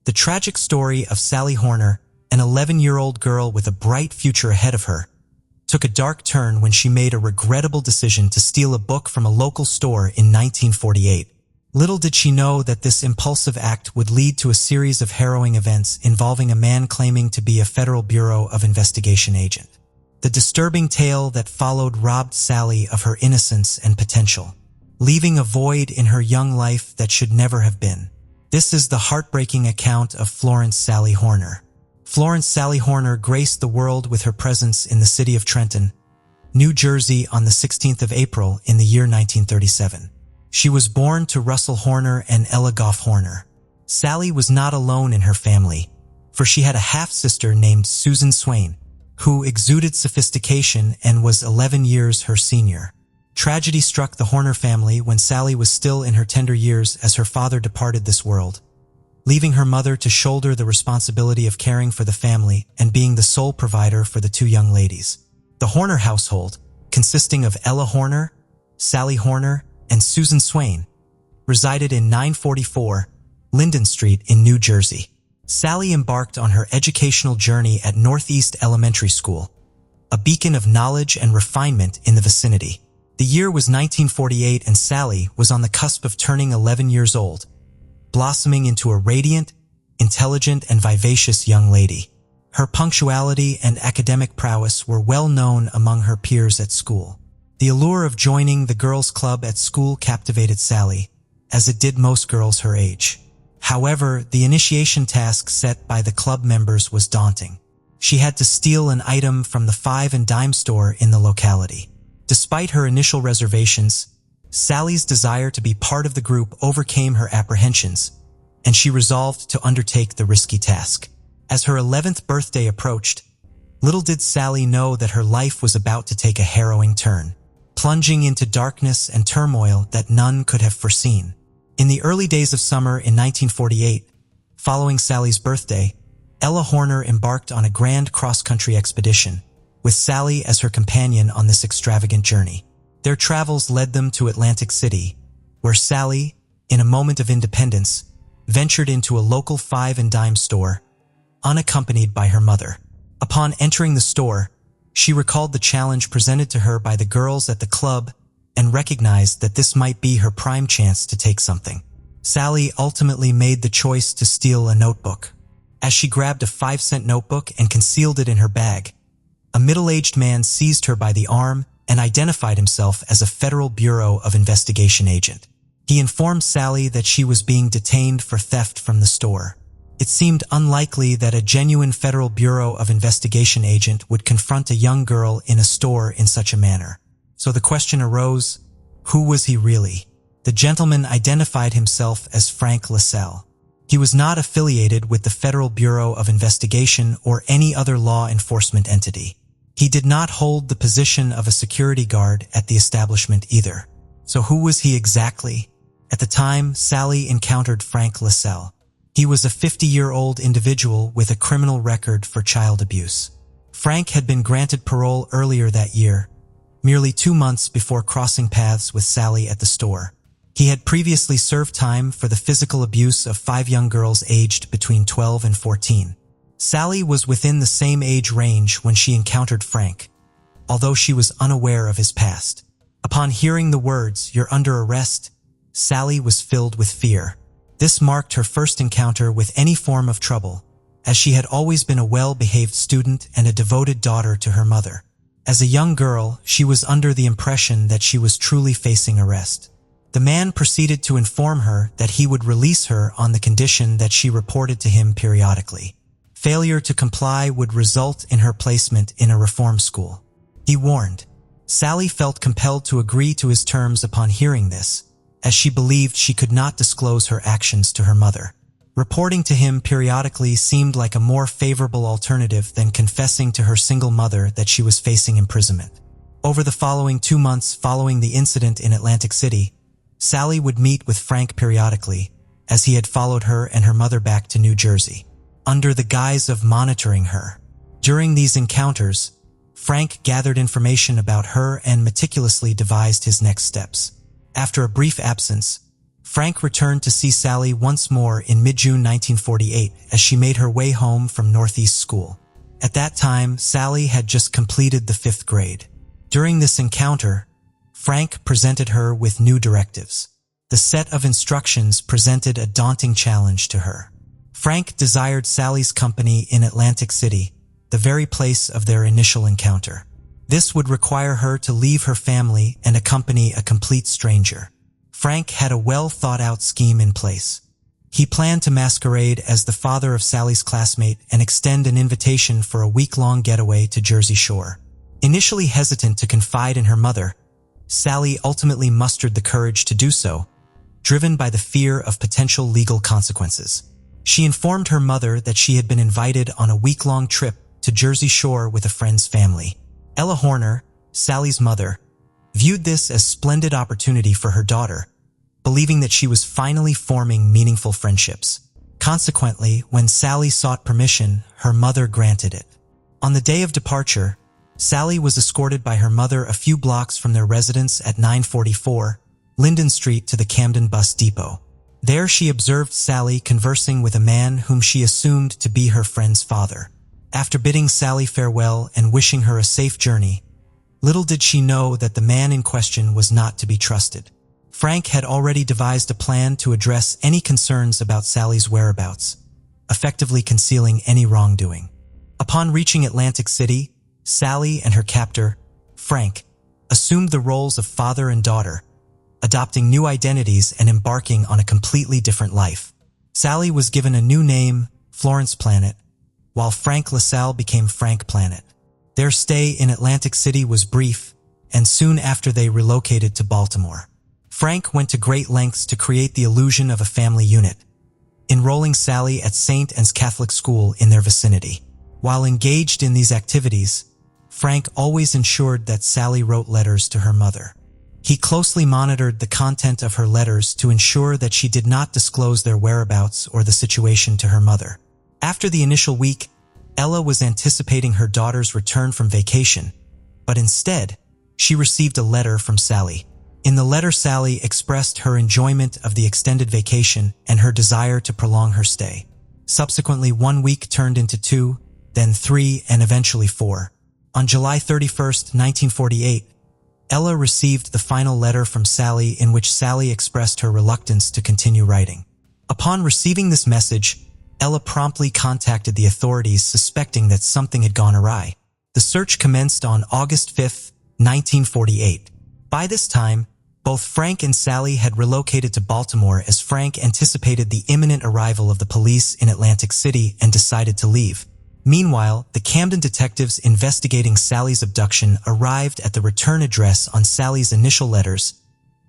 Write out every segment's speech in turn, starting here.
The tragic story of Sally Horner, an 11-year-old girl with a bright future ahead of her, took a dark turn when she made a regrettable decision to steal a book from a local store in 1948. Little did she know that this impulsive act would lead to a series of harrowing events involving a man claiming to be a Federal Bureau of Investigation agent. The disturbing tale that followed robbed Sally of her innocence and potential, leaving a void in her young life that should never have been. This is the heartbreaking account of Florence Sally Horner. Florence Sally Horner graced the world with her presence in the city of Trenton, New Jersey on the 16th of April in the year 1937. She was born to Russell Horner and Ella Goff Horner. Sally was not alone in her family, for she had a half-sister named Susan Swain, who exuded sophistication and was 11 years her senior. Tragedy struck the Horner family when Sally was still in her tender years as her father departed this world, leaving her mother to shoulder the responsibility of caring for the family and being the sole provider for the two young ladies. The Horner household, consisting of Ella Horner, Sally Horner, and Susan Swain, resided in 944 Linden Street in New Jersey. Sally embarked on her educational journey at Northeast Elementary School, a beacon of knowledge and refinement in the vicinity. The year was 1948 and Sally was on the cusp of turning 11 years old, blossoming into a radiant, intelligent, and vivacious young lady. Her punctuality and academic prowess were well known among her peers at school. The allure of joining the girls' club at school captivated Sally, as it did most girls her age. However, the initiation task set by the club members was daunting. She had to steal an item from the five and dime store in the locality. Despite her initial reservations, Sally's desire to be part of the group overcame her apprehensions, and she resolved to undertake the risky task. As her 11th birthday approached, little did Sally know that her life was about to take a harrowing turn, plunging into darkness and turmoil that none could have foreseen. In the early days of summer in 1948, following Sally's birthday, Ella Horner embarked on a grand cross-country expedition, with Sally as her companion on this extravagant journey. Their travels led them to Atlantic City, where Sally, in a moment of independence, ventured into a local five and dime store, unaccompanied by her mother. Upon entering the store, she recalled the challenge presented to her by the girls at the club and recognized that this might be her prime chance to take something. Sally ultimately made the choice to steal a notebook. As she grabbed a 5-cent notebook and concealed it in her bag, a middle-aged man seized her by the arm and identified himself as a Federal Bureau of Investigation agent. He informed Sally that she was being detained for theft from the store. It seemed unlikely that a genuine Federal Bureau of Investigation agent would confront a young girl in a store in such a manner. So the question arose, who was he really? The gentleman identified himself as Frank LaSalle. He was not affiliated with the Federal Bureau of Investigation or any other law enforcement entity. He did not hold the position of a security guard at the establishment either. So who was he exactly? At the time, Sally encountered Frank LaSalle. He was a 50-year-old individual with a criminal record for child abuse. Frank had been granted parole earlier that year, merely 2 months before crossing paths with Sally at the store. He had previously served time for the physical abuse of 5 young girls aged between 12 and 14. Sally was within the same age range when she encountered Frank, although she was unaware of his past. Upon hearing the words, "You're under arrest," Sally was filled with fear. This marked her first encounter with any form of trouble, as she had always been a well-behaved student and a devoted daughter to her mother. As a young girl, she was under the impression that she was truly facing arrest. The man proceeded to inform her that he would release her on the condition that she reported to him periodically. Failure to comply would result in her placement in a reform school. He warned. Sally felt compelled to agree to his terms upon hearing this, as she believed she could not disclose her actions to her mother. Reporting to him periodically seemed like a more favorable alternative than confessing to her single mother that she was facing imprisonment. Over the following 2 months following the incident in Atlantic City, Sally would meet with Frank periodically, as he had followed her and her mother back to New Jersey, under the guise of monitoring her. During these encounters, Frank gathered information about her and meticulously devised his next steps. After a brief absence, Frank returned to see Sally once more in mid-June 1948 as she made her way home from Northeast School. At that time, Sally had just completed the 5th grade. During this encounter, Frank presented her with new directives. The set of instructions presented a daunting challenge to her. Frank desired Sally's company in Atlantic City, the very place of their initial encounter. This would require her to leave her family and accompany a complete stranger. Frank had a well-thought-out scheme in place. He planned to masquerade as the father of Sally's classmate and extend an invitation for a week-long getaway to Jersey Shore. Initially hesitant to confide in her mother, Sally ultimately mustered the courage to do so, driven by the fear of potential legal consequences. She informed her mother that she had been invited on a week-long trip to Jersey Shore with a friend's family. Ella Horner, Sally's mother, viewed this as a splendid opportunity for her daughter, believing that she was finally forming meaningful friendships. Consequently, when Sally sought permission, her mother granted it. On the day of departure, Sally was escorted by her mother a few blocks from their residence at 944 Linden Street to the Camden Bus Depot. There she observed Sally conversing with a man whom she assumed to be her friend's father. After bidding Sally farewell and wishing her a safe journey, little did she know that the man in question was not to be trusted. Frank had already devised a plan to address any concerns about Sally's whereabouts, effectively concealing any wrongdoing. Upon reaching Atlantic City, Sally and her captor, Frank, assumed the roles of father and daughter, adopting new identities and embarking on a completely different life. Sally was given a new name, Florence Planet, while Frank LaSalle became Frank Planet. Their stay in Atlantic City was brief, and soon after they relocated to Baltimore. Frank went to great lengths to create the illusion of a family unit, enrolling Sally at St. Anne's Catholic School in their vicinity. While engaged in these activities, Frank always ensured that Sally wrote letters to her mother. He closely monitored the content of her letters to ensure that she did not disclose their whereabouts or the situation to her mother. After the initial week, Ella was anticipating her daughter's return from vacation, but instead, she received a letter from Sally. In the letter, Sally expressed her enjoyment of the extended vacation and her desire to prolong her stay. Subsequently, 1 week turned into 2, then 3, and eventually 4. On July 31st, 1948, Ella received the final letter from Sally in which Sally expressed her reluctance to continue writing. Upon receiving this message, Ella promptly contacted the authorities suspecting that something had gone awry. The search commenced on August 5, 1948. By this time, both Frank and Sally had relocated to Baltimore as Frank anticipated the imminent arrival of the police in Atlantic City and decided to leave. Meanwhile, the Camden detectives investigating Sally's abduction arrived at the return address on Sally's initial letters,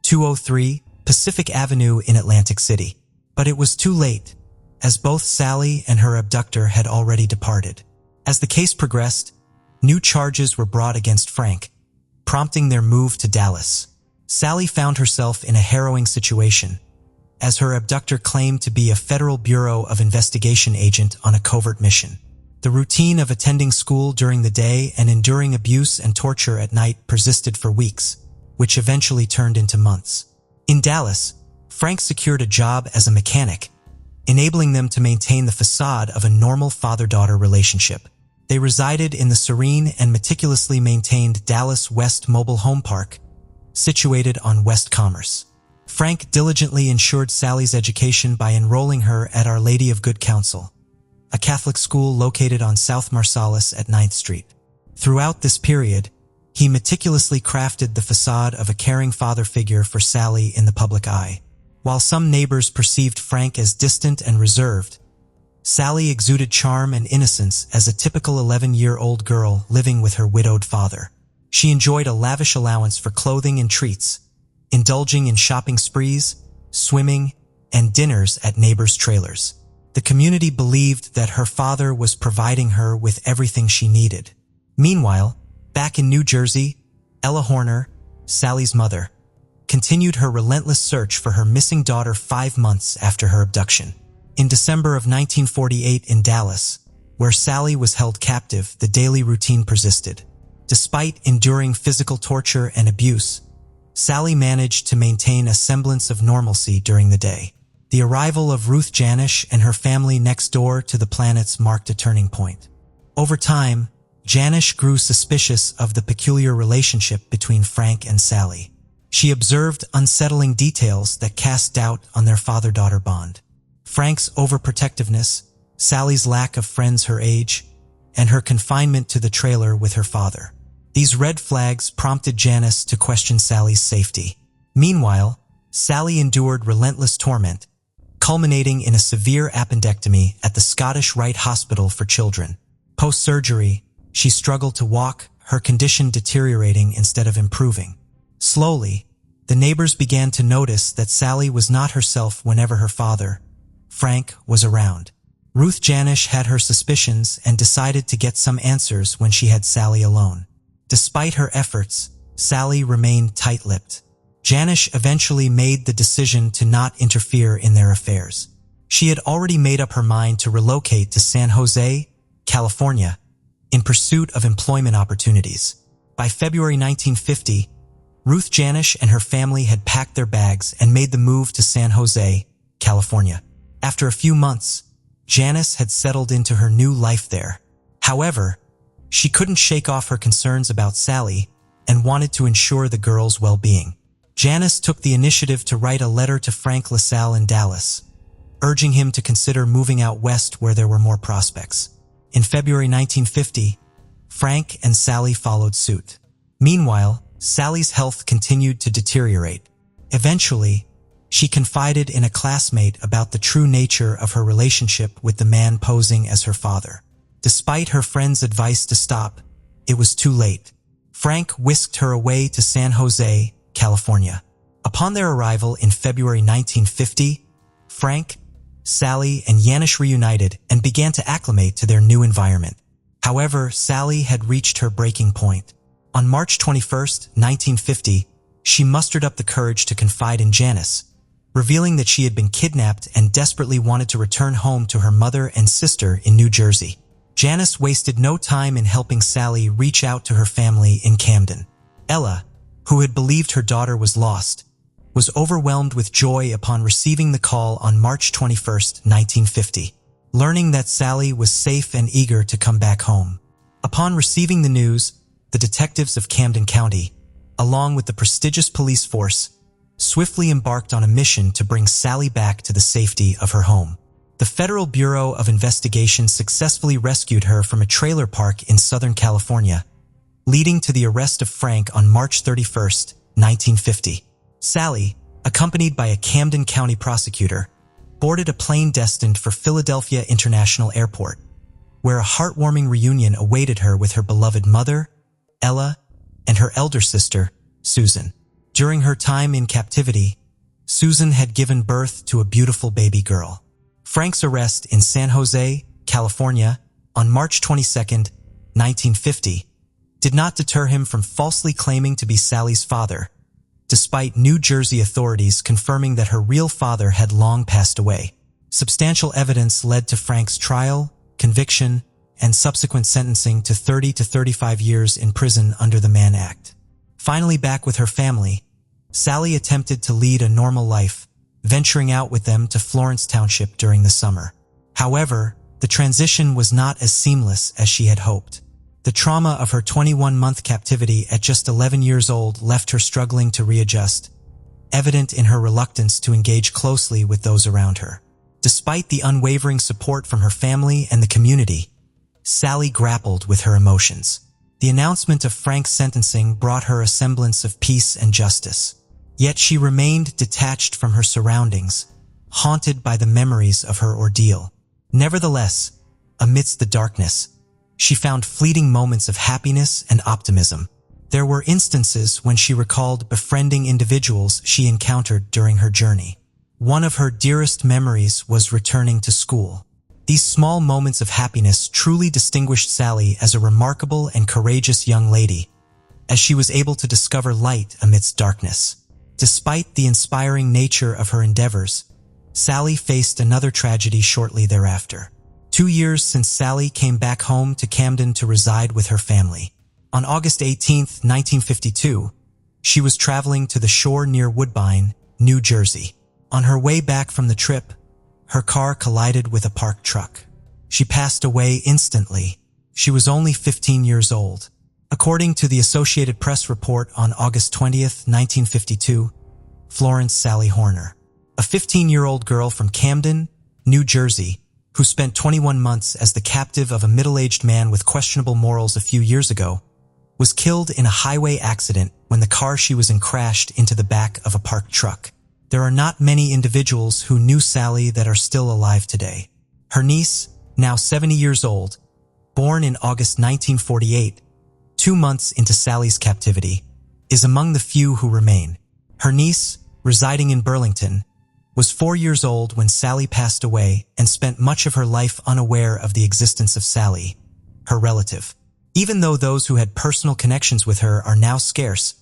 203 Pacific Avenue in Atlantic City. But it was too late, as both Sally and her abductor had already departed. As the case progressed, new charges were brought against Frank, prompting their move to Dallas. Sally found herself in a harrowing situation, as her abductor claimed to be a Federal Bureau of Investigation agent on a covert mission. The routine of attending school during the day and enduring abuse and torture at night persisted for weeks, which eventually turned into months. In Dallas, Frank secured a job as a mechanic, enabling them to maintain the facade of a normal father-daughter relationship. They resided in the serene and meticulously maintained Dallas West Mobile Home Park, situated on West Commerce. Frank diligently ensured Sally's education by enrolling her at Our Lady of Good Counsel, a Catholic school located on South Marsalis at 9th Street. Throughout this period, he meticulously crafted the facade of a caring father figure for Sally in the public eye. While some neighbors perceived Frank as distant and reserved, Sally exuded charm and innocence as a typical 11-year-old girl living with her widowed father. She enjoyed a lavish allowance for clothing and treats, indulging in shopping sprees, swimming, and dinners at neighbors' trailers. The community believed that her father was providing her with everything she needed. Meanwhile, back in New Jersey, Ella Horner, Sally's mother, continued her relentless search for her missing daughter 5 months after her abduction. In December of 1948 in Dallas, where Sally was held captive, the daily routine persisted. Despite enduring physical torture and abuse, Sally managed to maintain a semblance of normalcy during the day. The arrival of Ruth Janish and her family next door to the planets marked a turning point. Over time, Janish grew suspicious of the peculiar relationship between Frank and Sally. She observed unsettling details that cast doubt on their father-daughter bond. Frank's overprotectiveness, Sally's lack of friends her age, and her confinement to the trailer with her father. These red flags prompted Janice to question Sally's safety. Meanwhile, Sally endured relentless torment, culminating in a severe appendectomy at the Scottish Rite Hospital for Children. Post-surgery, she struggled to walk, her condition deteriorating instead of improving. Slowly, the neighbors began to notice that Sally was not herself whenever her father, Frank, was around. Ruth Janish had her suspicions and decided to get some answers when she had Sally alone. Despite her efforts, Sally remained tight-lipped. Janish eventually made the decision to not interfere in their affairs. She had already made up her mind to relocate to San Jose, California, in pursuit of employment opportunities. By February 1950, Ruth Janish and her family had packed their bags and made the move to San Jose, California. After a few months, Janice had settled into her new life there. However, she couldn't shake off her concerns about Sally and wanted to ensure the girl's well-being. Janice took the initiative to write a letter to Frank LaSalle in Dallas, urging him to consider moving out west where there were more prospects. In February 1950, Frank and Sally followed suit. Meanwhile, Sally's health continued to deteriorate. Eventually, she confided in a classmate about the true nature of her relationship with the man posing as her father. Despite her friend's advice to stop, it was too late. Frank whisked her away to San Jose, California. Upon their arrival in February 1950, Frank, Sally, and Janish reunited and began to acclimate to their new environment. However, Sally had reached her breaking point. On March 21, 1950, she mustered up the courage to confide in Janice, revealing that she had been kidnapped and desperately wanted to return home to her mother and sister in New Jersey. Janice wasted no time in helping Sally reach out to her family in Camden. Ella, who had believed her daughter was lost, was overwhelmed with joy upon receiving the call on March 21, 1950, learning that Sally was safe and eager to come back home. Upon receiving the news, the detectives of Camden County, along with the prestigious police force, swiftly embarked on a mission to bring Sally back to the safety of her home. The Federal Bureau of Investigation successfully rescued her from a trailer park in Southern California, leading to the arrest of Frank on March 31, 1950. Sally, accompanied by a Camden County prosecutor, boarded a plane destined for Philadelphia International Airport, where a heartwarming reunion awaited her with her beloved mother, Ella, and her elder sister, Susan. During her time in captivity, Susan had given birth to a beautiful baby girl. Frank's arrest in San Jose, California, on March 22, 1950, did not deter him from falsely claiming to be Sally's father, despite New Jersey authorities confirming that her real father had long passed away. Substantial evidence led to Frank's trial, conviction, and subsequent sentencing to 30 to 35 years in prison under the Mann Act. Finally back with her family, Sally attempted to lead a normal life, venturing out with them to Florence Township during the summer. However, the transition was not as seamless as she had hoped. The trauma of her 21-month captivity at just 11 years old left her struggling to readjust, evident in her reluctance to engage closely with those around her. Despite the unwavering support from her family and the community, Sally grappled with her emotions. The announcement of Frank's sentencing brought her a semblance of peace and justice. Yet she remained detached from her surroundings, haunted by the memories of her ordeal. Nevertheless, amidst the darkness, she found fleeting moments of happiness and optimism. There were instances when she recalled befriending individuals she encountered during her journey. One of her dearest memories was returning to school. These small moments of happiness truly distinguished Sally as a remarkable and courageous young lady, as she was able to discover light amidst darkness. Despite the inspiring nature of her endeavors, Sally faced another tragedy shortly thereafter. 2 years since Sally came back home to Camden to reside with her family. On August 18, 1952, She was traveling to the shore near Woodbine, New Jersey. On her way back from the trip, her car collided with a parked truck. She passed away instantly. She was only 15 years old. According to the Associated Press report on August 20th, 1952, Florence Sally Horner, a 15-year-old girl from Camden, New Jersey, who spent 21 months as the captive of a middle-aged man with questionable morals a few years ago, was killed in a highway accident when the car she was in crashed into the back of a parked truck. There are not many individuals who knew Sally that are still alive today. Her niece, now 70 years old, born in August 1948, 2 months into Sally's captivity, is among the few who remain. Her niece, residing in Burlington, was 4 years old when Sally passed away and spent much of her life unaware of the existence of Sally, her relative. Even though those who had personal connections with her are now scarce,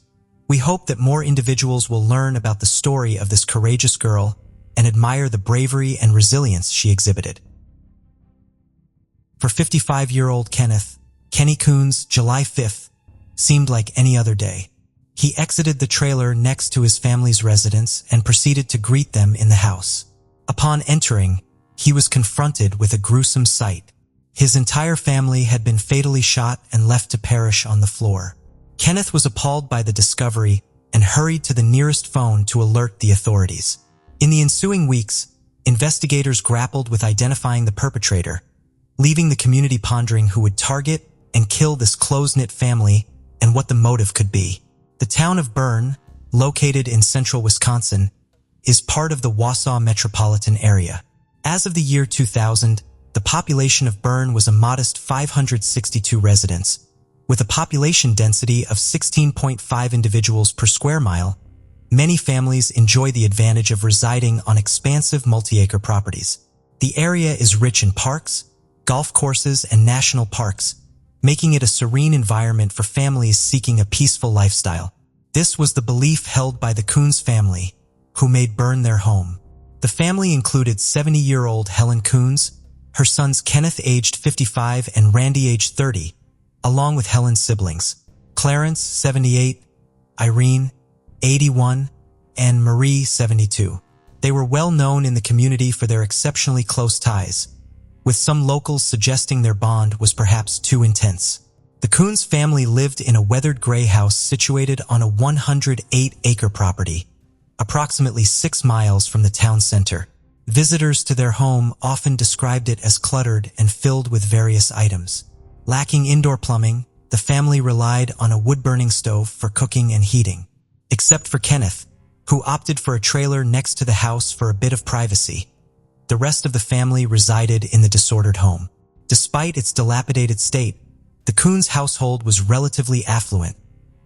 we hope that more individuals will learn about the story of this courageous girl and admire the bravery and resilience she exhibited. For 55-year-old Kenny Coons, July 5th seemed like any other day. He exited the trailer next to his family's residence and proceeded to greet them in the house. Upon entering, he was confronted with a gruesome sight. His entire family had been fatally shot and left to perish on the floor. Kenneth was appalled by the discovery and hurried to the nearest phone to alert the authorities. In the ensuing weeks, investigators grappled with identifying the perpetrator, leaving the community pondering who would target and kill this close-knit family and what the motive could be. The town of Bern, located in central Wisconsin, is part of the Wausau metropolitan area. As of the year 2000, the population of Bern was a modest 562 residents, with a population density of 16.5 individuals per square mile. Many families enjoy the advantage of residing on expansive multi-acre properties. The area is rich in parks, golf courses, and national parks, making it a serene environment for families seeking a peaceful lifestyle. This was the belief held by the Coons family, who made Bern their home. The family included 70-year-old Helen Coons, her sons Kenneth aged 55 and Randy aged 30, along with Helen's siblings, Clarence, 78, Irene, 81, and Marie, 72. They were well known in the community for their exceptionally close ties, with some locals suggesting their bond was perhaps too intense. The Coons family lived in a weathered gray house situated on a 108-acre property, approximately 6 miles from the town center. Visitors to their home often described it as cluttered and filled with various items. Lacking indoor plumbing, the family relied on a wood-burning stove for cooking and heating. Except for Kenneth, who opted for a trailer next to the house for a bit of privacy, the rest of the family resided in the disordered home. Despite its dilapidated state, the Coons household was relatively affluent,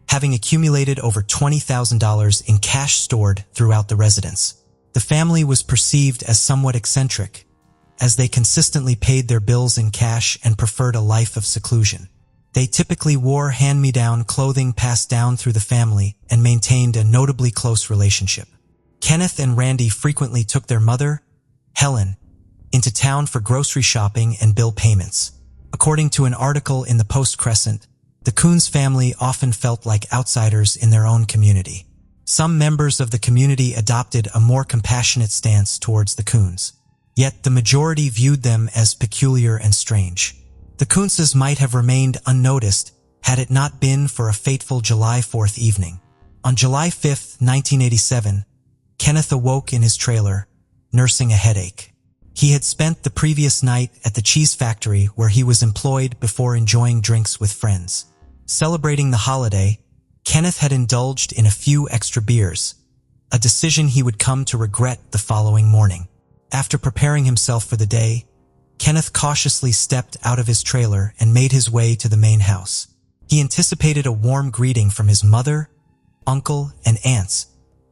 having accumulated over $20,000 in cash stored throughout the residence. The family was perceived as somewhat eccentric, as they consistently paid their bills in cash and preferred a life of seclusion. They typically wore hand-me-down clothing passed down through the family and maintained a notably close relationship. Kenneth and Randy frequently took their mother, Helen, into town for grocery shopping and bill payments. According to an article in the Post-Crescent, the Coons family often felt like outsiders in their own community. Some members of the community adopted a more compassionate stance towards the Coons, yet the majority viewed them as peculiar and strange. The Coonses might have remained unnoticed had it not been for a fateful July 4th evening. On July 5th, 1987, Kenneth awoke in his trailer, nursing a headache. He had spent the previous night at the cheese factory where he was employed before enjoying drinks with friends. Celebrating the holiday, Kenneth had indulged in a few extra beers, a decision he would come to regret the following morning. After preparing himself for the day, Kenneth cautiously stepped out of his trailer and made his way to the main house. He anticipated a warm greeting from his mother, uncle, and aunts,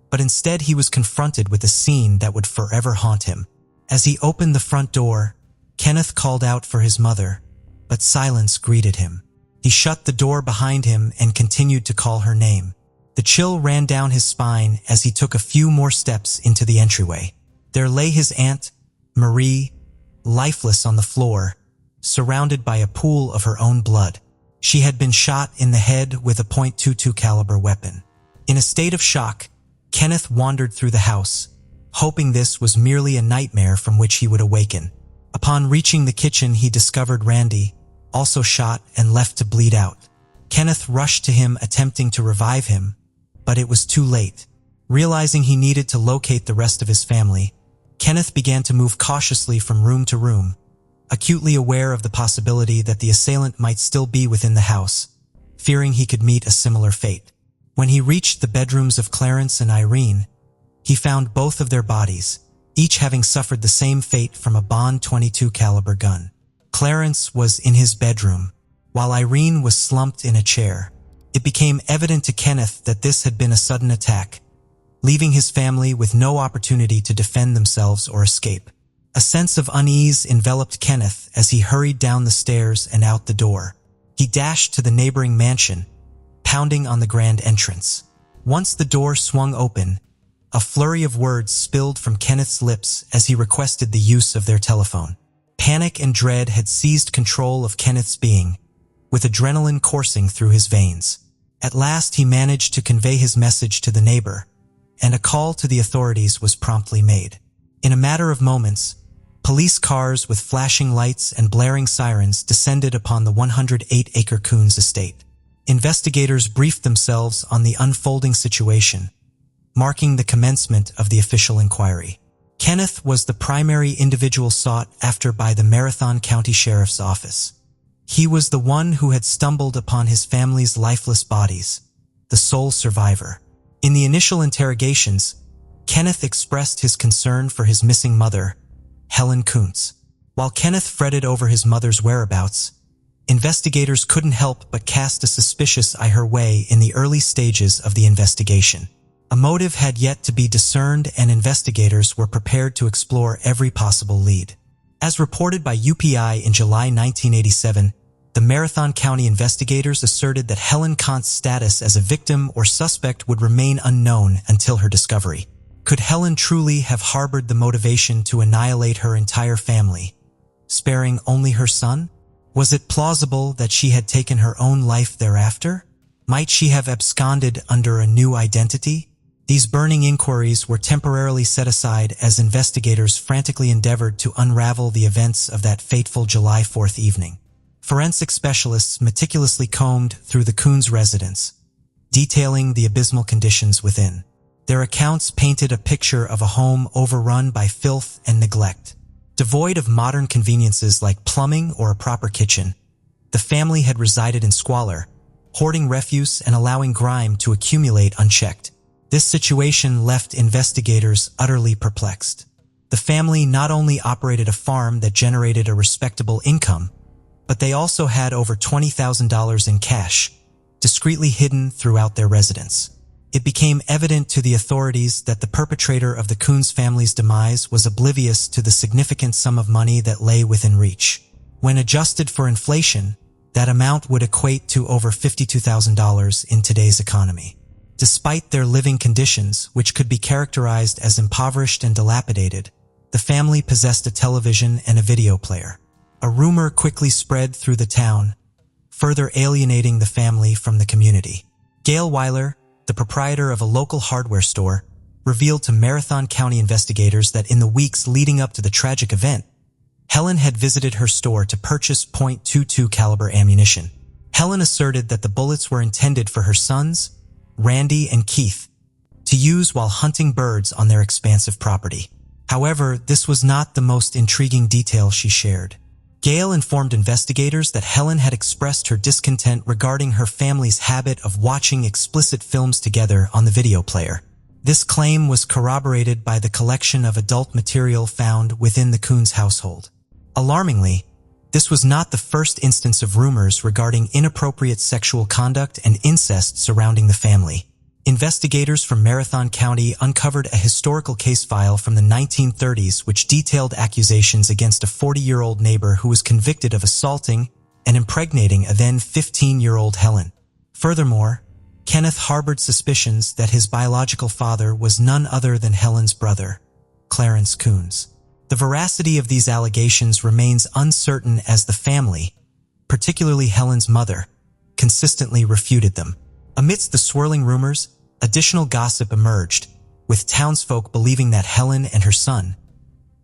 but instead he was confronted with a scene that would forever haunt him. As he opened the front door, Kenneth called out for his mother, but silence greeted him. He shut the door behind him and continued to call her name. The chill ran down his spine as he took a few more steps into the entryway. There lay his aunt, Marie, lifeless on the floor, surrounded by a pool of her own blood. She had been shot in the head with a .22 caliber weapon. In a state of shock, Kenneth wandered through the house, hoping this was merely a nightmare from which he would awaken. Upon reaching the kitchen, he discovered Randy, also shot and left to bleed out. Kenneth rushed to him, attempting to revive him, but it was too late. Realizing he needed to locate the rest of his family, Kenneth began to move cautiously from room to room, acutely aware of the possibility that the assailant might still be within the house, fearing he could meet a similar fate. When he reached the bedrooms of Clarence and Irene, he found both of their bodies, each having suffered the same fate from a Bond .22 caliber gun. Clarence was in his bedroom, while Irene was slumped in a chair. It became evident to Kenneth that this had been a sudden attack, leaving his family with no opportunity to defend themselves or escape. A sense of unease enveloped Kenneth as he hurried down the stairs and out the door. He dashed to the neighboring mansion, pounding on the grand entrance. Once the door swung open, a flurry of words spilled from Kenneth's lips as he requested the use of their telephone. Panic and dread had seized control of Kenneth's being, with adrenaline coursing through his veins. At last he managed to convey his message to the neighbor, and a call to the authorities was promptly made. In a matter of moments, police cars with flashing lights and blaring sirens descended upon the 108-acre Coons estate. Investigators briefed themselves on the unfolding situation, marking the commencement of the official inquiry. Kenneth was the primary individual sought after by the Marathon County Sheriff's Office. He was the one who had stumbled upon his family's lifeless bodies, the sole survivor. In the initial interrogations, Kenneth expressed his concern for his missing mother, Helen Kuntz. While Kenneth fretted over his mother's whereabouts, investigators couldn't help but cast a suspicious eye her way in the early stages of the investigation. A motive had yet to be discerned, and investigators were prepared to explore every possible lead. As reported by UPI in July 1987, the Marathon County investigators asserted that Helen Kunt's status as a victim or suspect would remain unknown until her discovery. Could Helen truly have harbored the motivation to annihilate her entire family, sparing only her son? Was it plausible that she had taken her own life thereafter? Might she have absconded under a new identity? These burning inquiries were temporarily set aside as investigators frantically endeavored to unravel the events of that fateful July 4th evening. Forensic specialists meticulously combed through the Kuntz residence, detailing the abysmal conditions within. Their accounts painted a picture of a home overrun by filth and neglect. Devoid of modern conveniences like plumbing or a proper kitchen, the family had resided in squalor, hoarding refuse and allowing grime to accumulate unchecked. This situation left investigators utterly perplexed. The family not only operated a farm that generated a respectable income, but they also had over $20,000 in cash, discreetly hidden throughout their residence. It became evident to the authorities that the perpetrator of the Kuntz family's demise was oblivious to the significant sum of money that lay within reach. When adjusted for inflation, that amount would equate to over $52,000 in today's economy. Despite their living conditions, which could be characterized as impoverished and dilapidated, the family possessed a television and a video player. A rumor quickly spread through the town, further alienating the family from the community. Gail Weiler, the proprietor of a local hardware store, revealed to Marathon County investigators that in the weeks leading up to the tragic event, Helen had visited her store to purchase .22 caliber ammunition. Helen asserted that the bullets were intended for her sons, Randy and Keith, to use while hunting birds on their expansive property. However, this was not the most intriguing detail she shared. Gail informed investigators that Helen had expressed her discontent regarding her family's habit of watching explicit films together on the video player. This claim was corroborated by the collection of adult material found within the Kuntz household. Alarmingly, this was not the first instance of rumors regarding inappropriate sexual conduct and incest surrounding the family. Investigators from Marathon County uncovered a historical case file from the 1930s which detailed accusations against a 40-year-old neighbor who was convicted of assaulting and impregnating a then 15-year-old Helen. Furthermore, Kenneth harbored suspicions that his biological father was none other than Helen's brother, Clarence Kuntz. The veracity of these allegations remains uncertain as the family, particularly Helen's mother, consistently refuted them. Amidst the swirling rumors, Additional gossip emerged, with townsfolk believing that Helen and her son,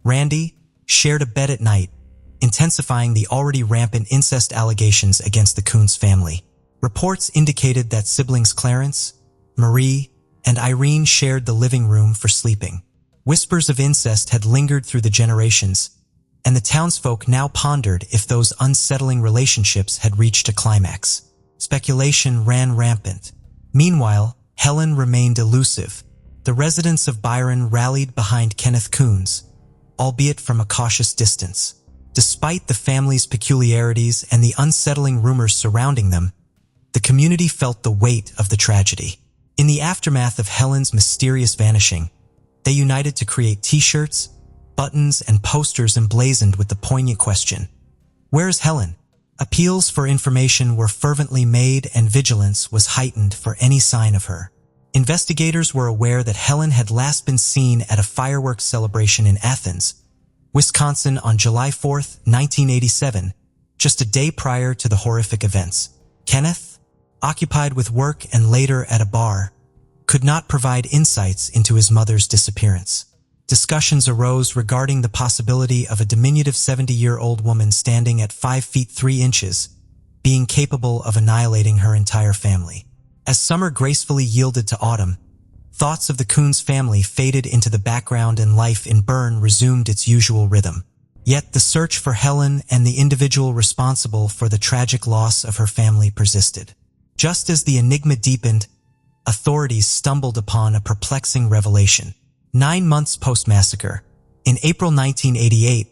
Randy, shared a bed at night, intensifying the already rampant incest allegations against the Coons family. Reports indicated that siblings Clarence, Marie, and Irene shared the living room for sleeping. Whispers of incest had lingered through the generations, and the townsfolk now pondered if those unsettling relationships had reached a climax. Speculation ran rampant. Meanwhile, Helen remained elusive. The residents of Byron rallied behind Kenneth Coons, albeit from a cautious distance. Despite the family's peculiarities and the unsettling rumors surrounding them, the community felt the weight of the tragedy. In the aftermath of Helen's mysterious vanishing, they united to create t-shirts, buttons, and posters emblazoned with the poignant question, "Where is Helen?" Appeals for information were fervently made and vigilance was heightened for any sign of her. Investigators were aware that Helen had last been seen at a fireworks celebration in Athens, Wisconsin on July 4, 1987, just a day prior to the horrific events. Kenneth, occupied with work and later at a bar, could not provide insights into his mother's disappearance. Discussions arose regarding the possibility of a diminutive 70-year-old woman standing at 5 feet 3 inches, being capable of annihilating her entire family. As summer gracefully yielded to autumn, thoughts of the Coons family faded into the background and life in Bern resumed its usual rhythm. Yet the search for Helen and the individual responsible for the tragic loss of her family persisted. Just as the enigma deepened, authorities stumbled upon a perplexing revelation. 9 months post-massacre, in April 1988,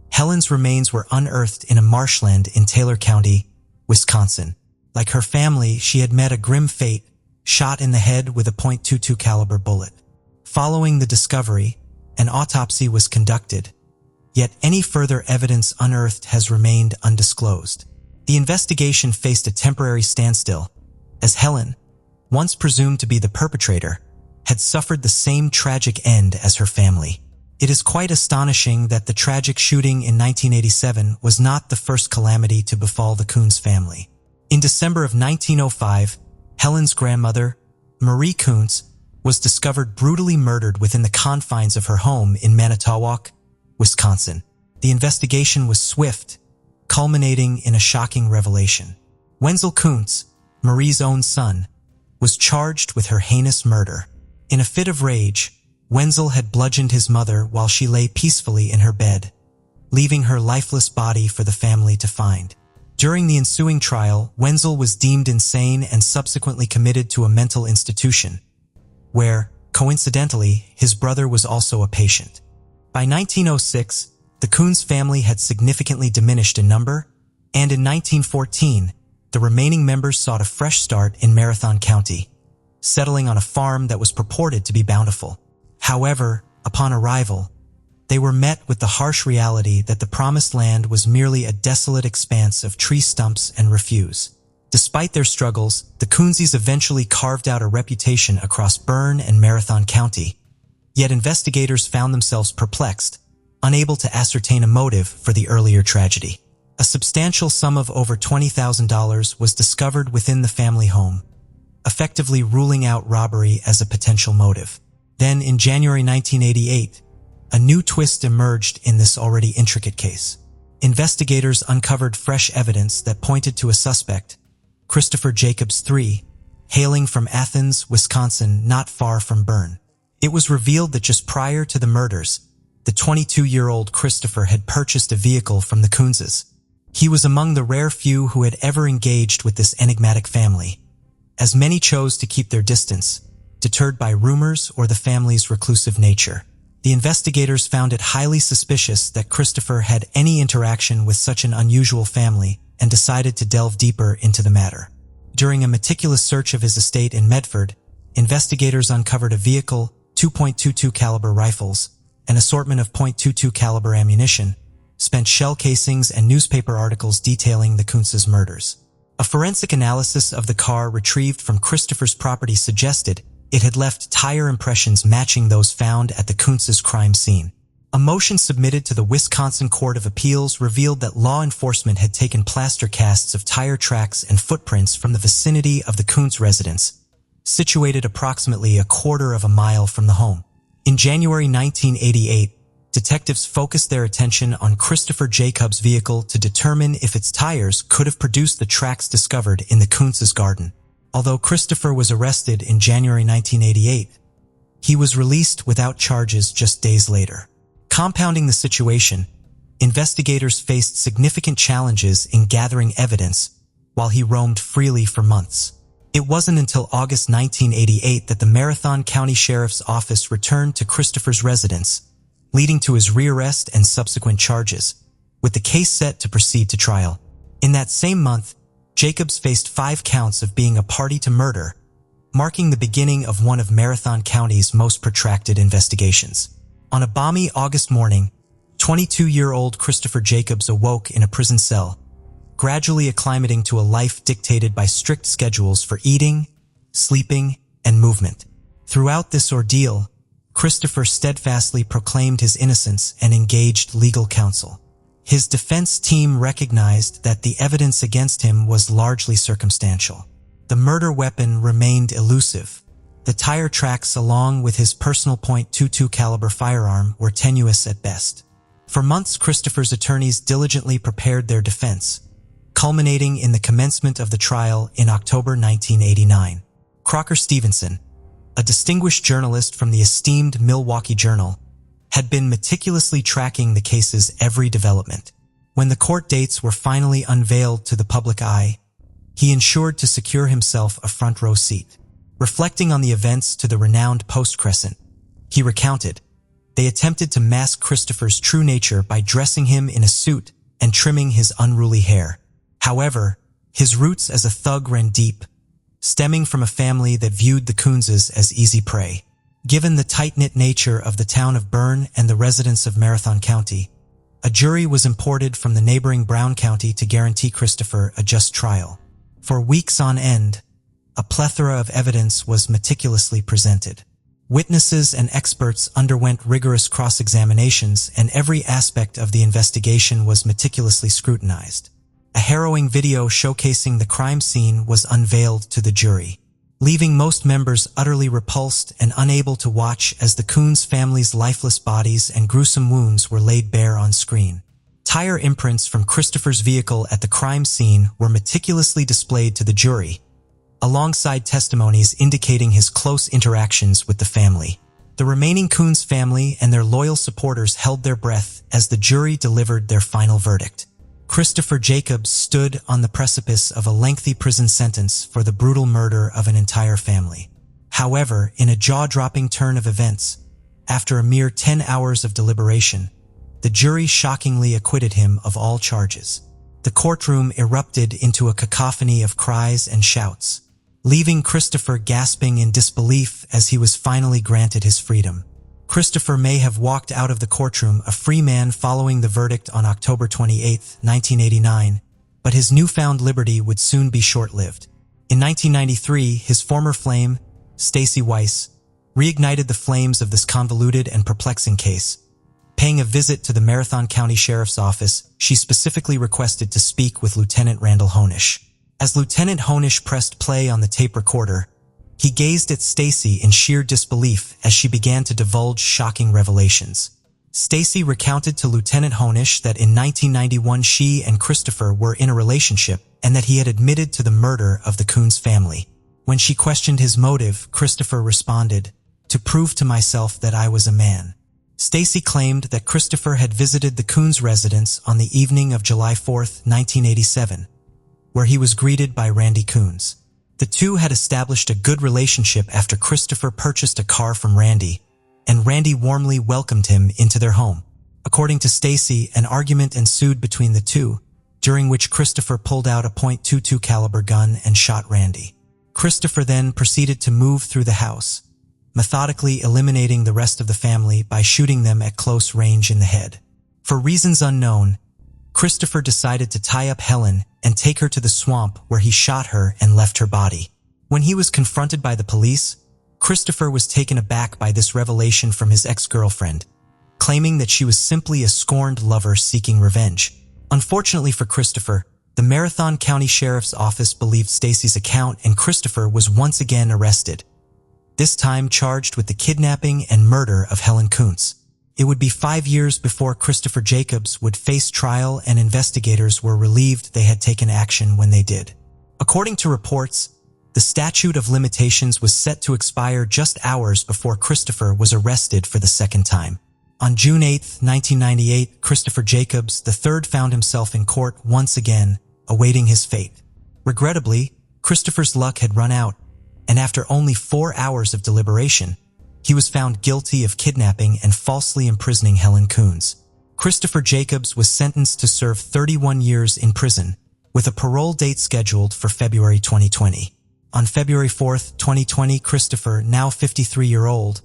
Helen's remains were unearthed in a marshland in Taylor County, Wisconsin. Like her family, she had met a grim fate, shot in the head with a .22 caliber bullet. Following the discovery, an autopsy was conducted, yet any further evidence unearthed has remained undisclosed. The investigation faced a temporary standstill, as Helen, once presumed to be the perpetrator, had suffered the same tragic end as her family. It is quite astonishing that the tragic shooting in 1987 was not the first calamity to befall the Coons family. In December of 1905, Helen's grandmother, Marie Coons, was discovered brutally murdered within the confines of her home in Manitowoc, Wisconsin. The investigation was swift, culminating in a shocking revelation. Wenzel Coons, Marie's own son, was charged with her heinous murder. In a fit of rage, Wenzel had bludgeoned his mother while she lay peacefully in her bed, leaving her lifeless body for the family to find. During the ensuing trial, Wenzel was deemed insane and subsequently committed to a mental institution, where, coincidentally, his brother was also a patient. By 1906, the Coons family had significantly diminished in number, and in 1914, the remaining members sought a fresh start in Marathon County, settling on a farm that was purported to be bountiful. However, upon arrival, they were met with the harsh reality that the promised land was merely a desolate expanse of tree stumps and refuse. Despite their struggles, the Coonsies eventually carved out a reputation across Bern and Marathon County. Yet investigators found themselves perplexed, unable to ascertain a motive for the earlier tragedy. A substantial sum of over $20,000 was discovered within the family home, effectively ruling out robbery as a potential motive. Then, in January 1988, a new twist emerged in this already intricate case. Investigators uncovered fresh evidence that pointed to a suspect, Christopher Jacobs III, hailing from Athens, Wisconsin, not far from Bern. It was revealed that just prior to the murders, the 22-year-old Christopher had purchased a vehicle from the Coonses. He was among the rare few who had ever engaged with this enigmatic family, as many chose to keep their distance, deterred by rumors or the family's reclusive nature. The investigators found it highly suspicious that Christopher had any interaction with such an unusual family and decided to delve deeper into the matter. During a meticulous search of his estate in Medford, investigators uncovered a vehicle, 2.22 caliber rifles, an assortment of .22 caliber ammunition, spent shell casings and newspaper articles detailing the Coonses' murders. A forensic analysis of the car retrieved from Christopher's property suggested it had left tire impressions matching those found at the Coonses' crime scene. A motion submitted to the Wisconsin Court of Appeals revealed that law enforcement had taken plaster casts of tire tracks and footprints from the vicinity of the Coons residence, situated approximately a quarter of a mile from the home. In January 1988, detectives focused their attention on Christopher Jacobs' vehicle to determine if its tires could have produced the tracks discovered in the Kuntz's garden. Although Christopher was arrested in January 1988, he was released without charges just days later. Compounding the situation, investigators faced significant challenges in gathering evidence while he roamed freely for months. It wasn't until August 1988 that the Marathon County Sheriff's Office returned to Christopher's residence, leading to his rearrest and subsequent charges, with the case set to proceed to trial. In that same month, Jacobs faced 5 counts of being a party to murder, marking the beginning of one of Marathon County's most protracted investigations. On a balmy August morning, 22-year-old Christopher Jacobs awoke in a prison cell, gradually acclimating to a life dictated by strict schedules for eating, sleeping, and movement. Throughout this ordeal, Christopher steadfastly proclaimed his innocence and engaged legal counsel. His defense team recognized that the evidence against him was largely circumstantial. The murder weapon remained elusive. The tire tracks along with his personal .22 caliber firearm were tenuous at best. For months, Christopher's attorneys diligently prepared their defense, culminating in the commencement of the trial in October 1989. Crocker Stevenson, a distinguished journalist from the esteemed Milwaukee Journal, had been meticulously tracking the case's every development. When the court dates were finally unveiled to the public eye, he ensured to secure himself a front row seat. Reflecting on the events to the renowned Post-Crescent, he recounted, "They attempted to mask Christopher's true nature by dressing him in a suit and trimming his unruly hair. However, his roots as a thug ran deep, stemming from a family that viewed the Kuntzes as easy prey. Given the tight-knit nature of the town of Bern and the residents of Marathon County, a jury was imported from the neighboring Brown County to guarantee Christopher a just trial. For weeks on end, a plethora of evidence was meticulously presented. Witnesses and experts underwent rigorous cross-examinations, and every aspect of the investigation was meticulously scrutinized. A harrowing video showcasing the crime scene was unveiled to the jury, leaving most members utterly repulsed and unable to watch as the Kuntz family's lifeless bodies and gruesome wounds were laid bare on screen. Tire imprints from Christopher's vehicle at the crime scene were meticulously displayed to the jury, alongside testimonies indicating his close interactions with the family. The remaining Kuntz family and their loyal supporters held their breath as the jury delivered their final verdict. Christopher Jacobs stood on the precipice of a lengthy prison sentence for the brutal murder of an entire family. However, in a jaw-dropping turn of events, after a mere 10 hours of deliberation, the jury shockingly acquitted him of all charges. The courtroom erupted into a cacophony of cries and shouts, leaving Christopher gasping in disbelief as he was finally granted his freedom. Christopher may have walked out of the courtroom a free man following the verdict on October 28, 1989, but his newfound liberty would soon be short-lived. In 1993, his former flame, Stacy Weiss, reignited the flames of this convoluted and perplexing case. Paying a visit to the Marathon County Sheriff's Office, she specifically requested to speak with Lieutenant Randall Honish. As Lieutenant Honish pressed play on the tape recorder, he gazed at Stacy in sheer disbelief as she began to divulge shocking revelations. Stacy recounted to Lieutenant Honish that in 1991 she and Christopher were in a relationship and that he had admitted to the murder of the Kuntz family. When she questioned his motive, Christopher responded, "To prove to myself that I was a man." Stacy claimed that Christopher had visited the Kuntz residence on the evening of July 4, 1987, where he was greeted by Randy Kuntz. The two had established a good relationship after Christopher purchased a car from Randy, and Randy warmly welcomed him into their home. According to Stacy, an argument ensued between the two, during which Christopher pulled out a .22 caliber gun and shot Randy. Christopher then proceeded to move through the house, methodically eliminating the rest of the family by shooting them at close range in the head. For reasons unknown, Christopher decided to tie up Helen and take her to the swamp where he shot her and left her body. When he was confronted by the police, Christopher was taken aback by this revelation from his ex-girlfriend, claiming that she was simply a scorned lover seeking revenge. Unfortunately for Christopher, The Marathon County Sheriff's Office believed Stacy's account and Christopher was once again arrested, this time charged with the kidnapping and murder of Helen Kuntz. It would be 5 years before Christopher Jacobs would face trial, and investigators were relieved they had taken action when they did. According to reports, the statute of limitations was set to expire just hours before Christopher was arrested for the second time. On June 8, 1998, Christopher Jacobs III found himself in court once again, awaiting his fate. Regrettably, Christopher's luck had run out, and after only 4 hours of deliberation, he was found guilty of kidnapping and falsely imprisoning Helen Kuntz. Christopher Jacobs was sentenced to serve 31 years in prison, with a parole date scheduled for February 2020. On February 4, 2020, Christopher, now 53-year-old,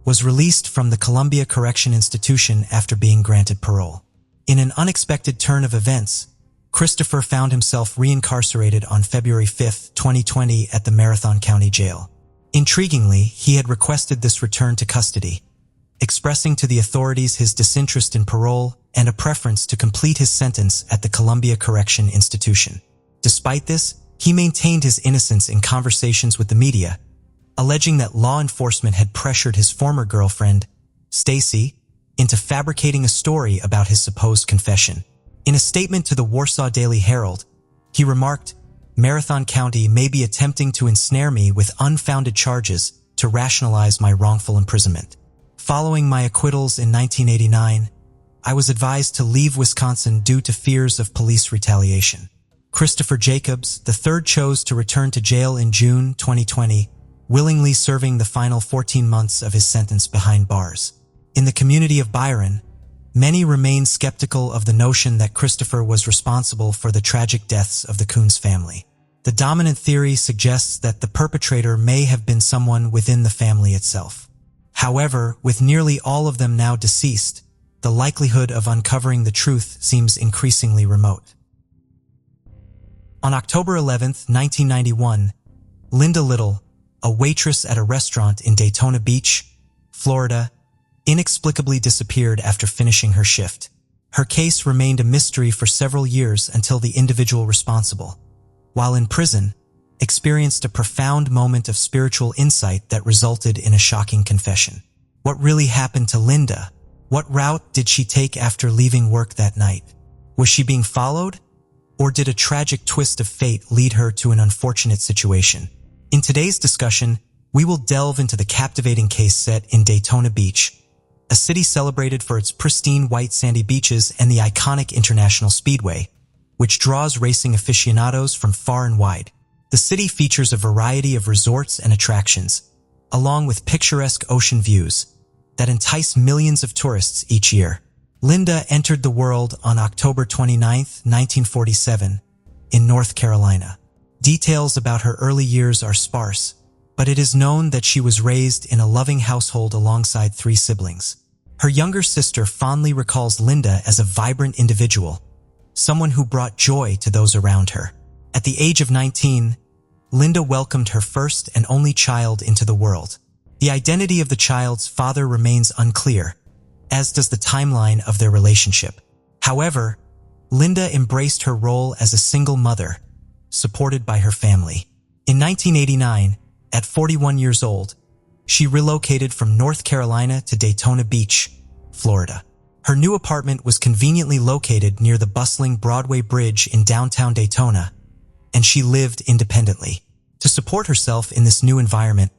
was released from the Columbia Correction Institution after being granted parole. In an unexpected turn of events, Christopher found himself reincarcerated on February 5, 2020 at the Marathon County Jail. Intriguingly, he had requested this return to custody, expressing to the authorities his disinterest in parole and a preference to complete his sentence at the Columbia Correction Institution. Despite this, he maintained his innocence in conversations with the media, alleging that law enforcement had pressured his former girlfriend, Stacy, into fabricating a story about his supposed confession. In a statement to the Warsaw Daily Herald, he remarked, "Marathon County may be attempting to ensnare me with unfounded charges to rationalize my wrongful imprisonment. Following my acquittals in 1989, I was advised to leave Wisconsin due to fears of police retaliation." Christopher Jacobs III chose to return to jail in June 2020, willingly serving the final 14 months of his sentence behind bars. In the community of Byron, many remain skeptical of the notion that Christopher was responsible for the tragic deaths of the Kuntz family. The dominant theory suggests that the perpetrator may have been someone within the family itself. However, with nearly all of them now deceased, the likelihood of uncovering the truth seems increasingly remote. On October 11, 1991, Linda Little, a waitress at a restaurant in Daytona Beach, Florida, inexplicably disappeared after finishing her shift. Her case remained a mystery for several years until the individual responsible, while in prison, experienced a profound moment of spiritual insight that resulted in a shocking confession. What really happened to Linda? What route did she take after leaving work that night? Was she being followed? Or did a tragic twist of fate lead her to an unfortunate situation? In today's discussion, we will delve into the captivating case set in Daytona Beach, a city celebrated for its pristine white sandy beaches and the iconic International Speedway, which draws racing aficionados from far and wide. The city features a variety of resorts and attractions, along with picturesque ocean views that entice millions of tourists each year. Linda entered the world on October 29, 1947, in North Carolina. Details about her early years are sparse, but it is known that she was raised in a loving household alongside 3 siblings. Her younger sister fondly recalls Linda as a vibrant individual, someone who brought joy to those around her. At the age of 19, Linda welcomed her first and only child into the world. The identity of the child's father remains unclear, as does the timeline of their relationship. However, Linda embraced her role as a single mother, supported by her family. In 1989, at 41 years old, she relocated from North Carolina to Daytona Beach, Florida. Her new apartment was conveniently located near the bustling Broadway Bridge in downtown Daytona, and she lived independently. To support herself in this new environment,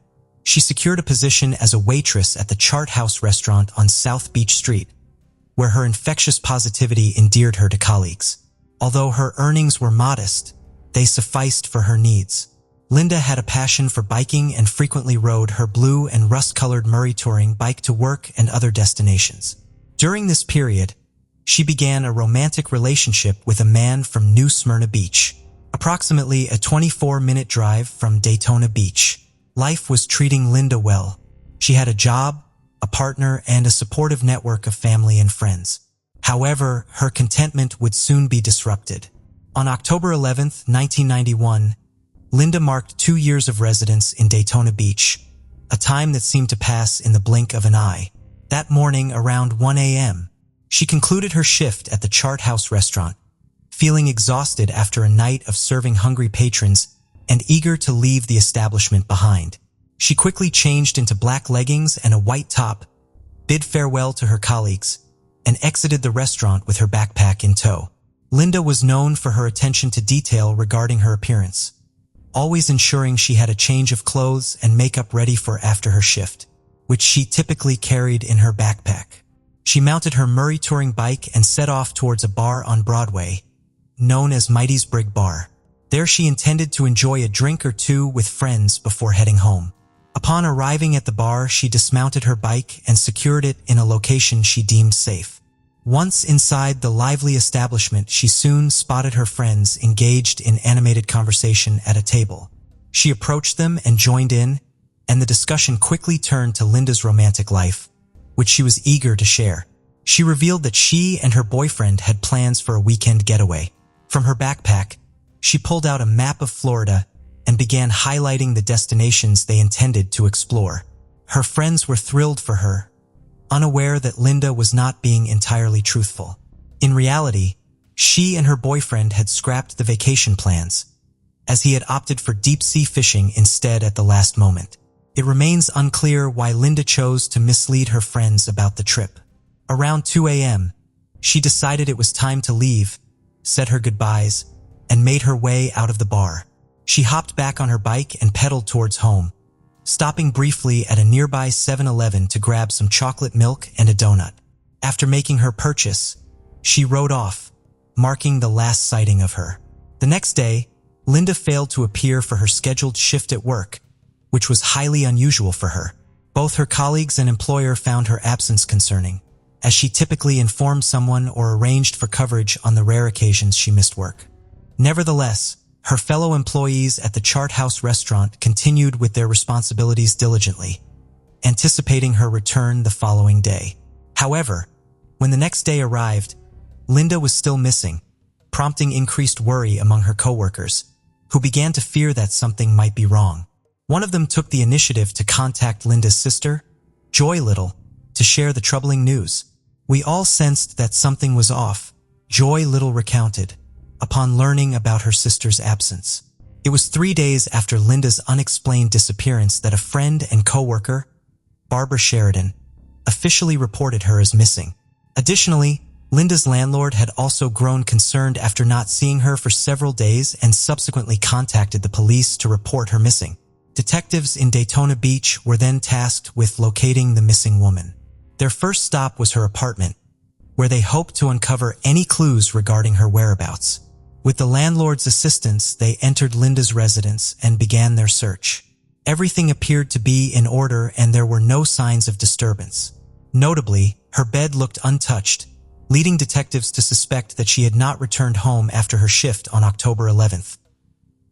she secured a position as a waitress at the Chart House restaurant on South Beach Street, where her infectious positivity endeared her to colleagues. Although her earnings were modest, they sufficed for her needs. Linda had a passion for biking and frequently rode her blue and rust-colored Murray touring bike to work and other destinations. During this period, she began a romantic relationship with a man from New Smyrna Beach, approximately a 24-minute drive from Daytona Beach. Life was treating Linda well. She had a job, a partner, and a supportive network of family and friends. However, her contentment would soon be disrupted. On October 11, 1991, Linda marked 2 years of residence in Daytona Beach, a time that seemed to pass in the blink of an eye. That morning, around 1 a.m., she concluded her shift at the Chart House restaurant, feeling exhausted after a night of serving hungry patrons and eager to leave the establishment behind. She quickly changed into black leggings and a white top, bid farewell to her colleagues, and exited the restaurant with her backpack in tow. Linda was known for her attention to detail regarding her appearance, always ensuring she had a change of clothes and makeup ready for after her shift, which she typically carried in her backpack. She mounted her Murray touring bike and set off towards a bar on Broadway, known as Mighty's Brig Bar. There she intended to enjoy a drink or two with friends before heading home. Upon arriving at the bar, she dismounted her bike and secured it in a location she deemed safe. Once inside the lively establishment, she soon spotted her friends engaged in animated conversation at a table. She approached them and joined in, and the discussion quickly turned to Linda's romantic life, which she was eager to share. She revealed that she and her boyfriend had plans for a weekend getaway. From her backpack, she pulled out a map of Florida and began highlighting the destinations they intended to explore. Her friends were thrilled for her, unaware that Linda was not being entirely truthful. In reality, she and her boyfriend had scrapped the vacation plans, as he had opted for deep-sea fishing instead at the last moment. It remains unclear why Linda chose to mislead her friends about the trip. Around 2 a.m., she decided it was time to leave, said her goodbyes, and made her way out of the bar. She hopped back on her bike and pedaled towards home, stopping briefly at a nearby 7-Eleven to grab some chocolate milk and a donut. After making her purchase, she rode off, marking the last sighting of her. The next day, Linda failed to appear for her scheduled shift at work, which was highly unusual for her. Both her colleagues and employer found her absence concerning, as she typically informed someone or arranged for coverage on the rare occasions she missed work. Nevertheless, her fellow employees at the Chart House restaurant continued with their responsibilities diligently, anticipating her return the following day. However, when the next day arrived, Linda was still missing, prompting increased worry among her coworkers, who began to fear that something might be wrong. One of them took the initiative to contact Linda's sister, Joy Little, to share the troubling news. "We all sensed that something was off," Joy Little recounted, upon learning about her sister's absence. It was 3 days after Linda's unexplained disappearance that a friend and coworker, Barbara Sheridan, officially reported her as missing. Additionally, Linda's landlord had also grown concerned after not seeing her for several days and subsequently contacted the police to report her missing. Detectives in Daytona Beach were then tasked with locating the missing woman. Their first stop was her apartment, where they hoped to uncover any clues regarding her whereabouts. With the landlord's assistance, they entered Linda's residence and began their search. Everything appeared to be in order and there were no signs of disturbance. Notably, her bed looked untouched, leading detectives to suspect that she had not returned home after her shift on October 11th.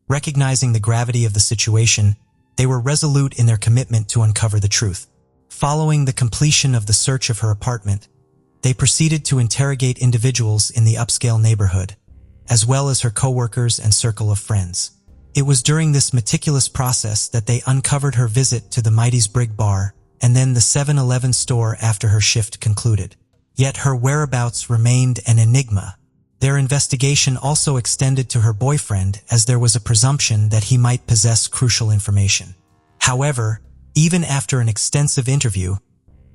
Recognizing the gravity of the situation, they were resolute in their commitment to uncover the truth. Following the completion of the search of her apartment, they proceeded to interrogate individuals in the upscale neighborhood, as well as her coworkers and circle of friends. It was during this meticulous process that they uncovered her visit to the Mighty's Brig Bar and then the 7-Eleven store after her shift concluded. Yet her whereabouts remained an enigma. Their investigation also extended to her boyfriend, as there was a presumption that he might possess crucial information. However, even after an extensive interview,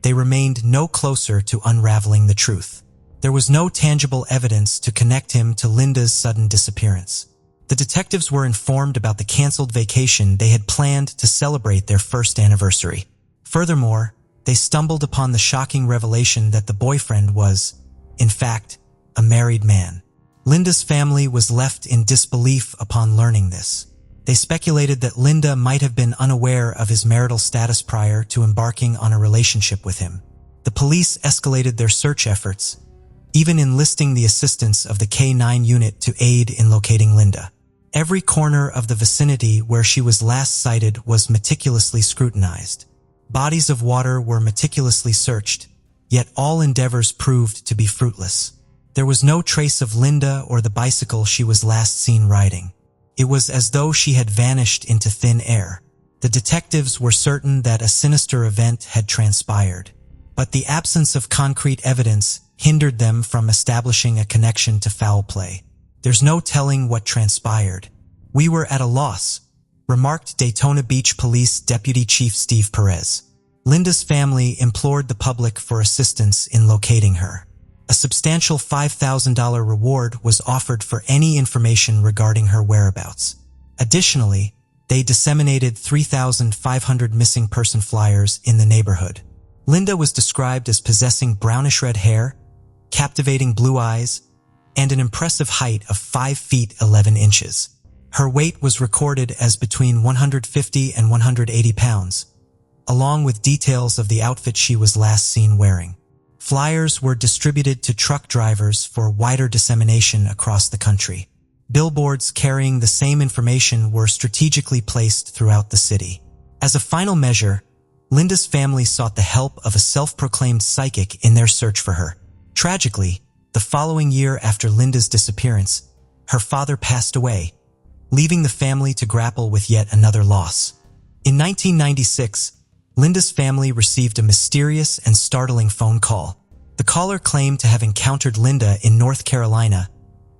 they remained no closer to unraveling the truth. There was no tangible evidence to connect him to Linda's sudden disappearance. The detectives were informed about the canceled vacation they had planned to celebrate their first anniversary. Furthermore, they stumbled upon the shocking revelation that the boyfriend was, in fact, a married man. Linda's family was left in disbelief upon learning this. They speculated that Linda might have been unaware of his marital status prior to embarking on a relationship with him. The police escalated their search efforts, even enlisting the assistance of the K-9 unit to aid in locating Linda. Every corner of the vicinity where she was last sighted was meticulously scrutinized. Bodies of water were meticulously searched, yet all endeavors proved to be fruitless. There was no trace of Linda or the bicycle she was last seen riding. It was as though she had vanished into thin air. The detectives were certain that a sinister event had transpired, but the absence of concrete evidence hindered them from establishing a connection to foul play. There's no telling what transpired. We were at a loss, remarked Daytona Beach Police Deputy Chief Steve Perez. Linda's family implored the public for assistance in locating her. A substantial $5,000 reward was offered for any information regarding her whereabouts. Additionally, they disseminated 3,500 missing person flyers in the neighborhood. Linda was described as possessing brownish-red hair, captivating blue eyes, and an impressive height of 5 feet 11 inches. Her weight was recorded as between 150 and 180 pounds, along with details of the outfit she was last seen wearing. Flyers were distributed to truck drivers for wider dissemination across the country. Billboards carrying the same information were strategically placed throughout the city. As a final measure, Linda's family sought the help of a self-proclaimed psychic in their search for her. Tragically, the following year after Linda's disappearance, her father passed away, leaving the family to grapple with yet another loss. In 1996, Linda's family received a mysterious and startling phone call. The caller claimed to have encountered Linda in North Carolina,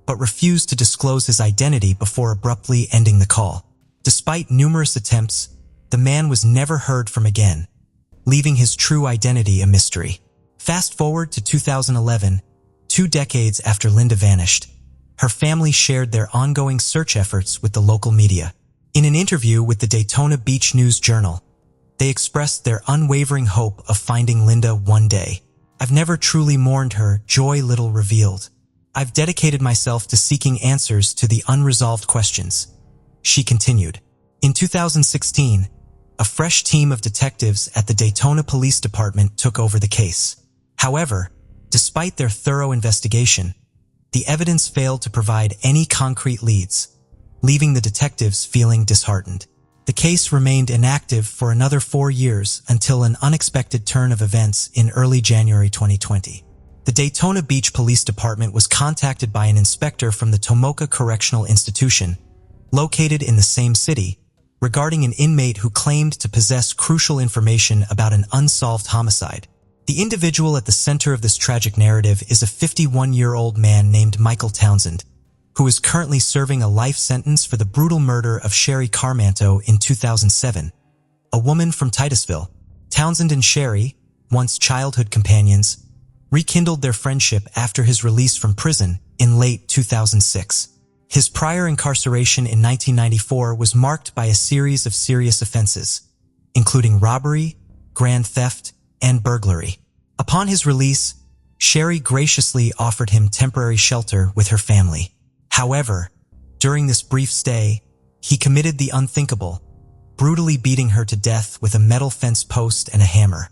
but refused to disclose his identity before abruptly ending the call. Despite numerous attempts, the man was never heard from again, leaving his true identity a mystery. Fast forward to 2011, 2 decades after Linda vanished. Her family shared their ongoing search efforts with the local media. In an interview with the Daytona Beach News-Journal, they expressed their unwavering hope of finding Linda one day. "I've never truly mourned her," Joy Little revealed. "I've dedicated myself to seeking answers to the unresolved questions," she continued. In 2016, a fresh team of detectives at the Daytona Police Department took over the case. However, despite their thorough investigation, the evidence failed to provide any concrete leads, leaving the detectives feeling disheartened. The case remained inactive for another 4 years until an unexpected turn of events in early January 2020. The Daytona Beach Police Department was contacted by an inspector from the Tomoka Correctional Institution, located in the same city, regarding an inmate who claimed to possess crucial information about an unsolved homicide. The individual at the center of this tragic narrative is a 51-year-old man named Michael Townsend, who is currently serving a life sentence for the brutal murder of Sherry Carmanto in 2007, a woman from Titusville. Townsend and Sherry, once childhood companions, rekindled their friendship after his release from prison in late 2006. His prior incarceration in 1994 was marked by a series of serious offenses, including robbery, grand theft, and burglary. Upon his release, Sherry graciously offered him temporary shelter with her family. However, during this brief stay, he committed the unthinkable, brutally beating her to death with a metal fence post and a hammer.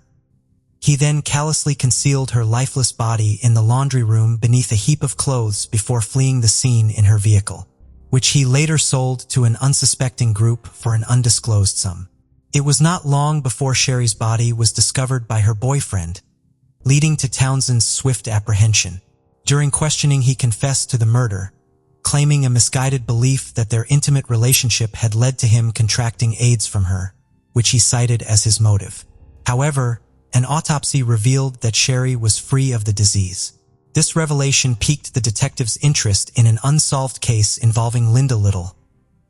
He then callously concealed her lifeless body in the laundry room beneath a heap of clothes before fleeing the scene in her vehicle, which he later sold to an unsuspecting group for an undisclosed sum. It was not long before Sherry's body was discovered by her boyfriend, leading to Townsend's swift apprehension. During questioning, he confessed to the murder, claiming a misguided belief that their intimate relationship had led to him contracting AIDS from her, which he cited as his motive. However, an autopsy revealed that Sherry was free of the disease. This revelation piqued the detective's interest in an unsolved case involving Linda Little,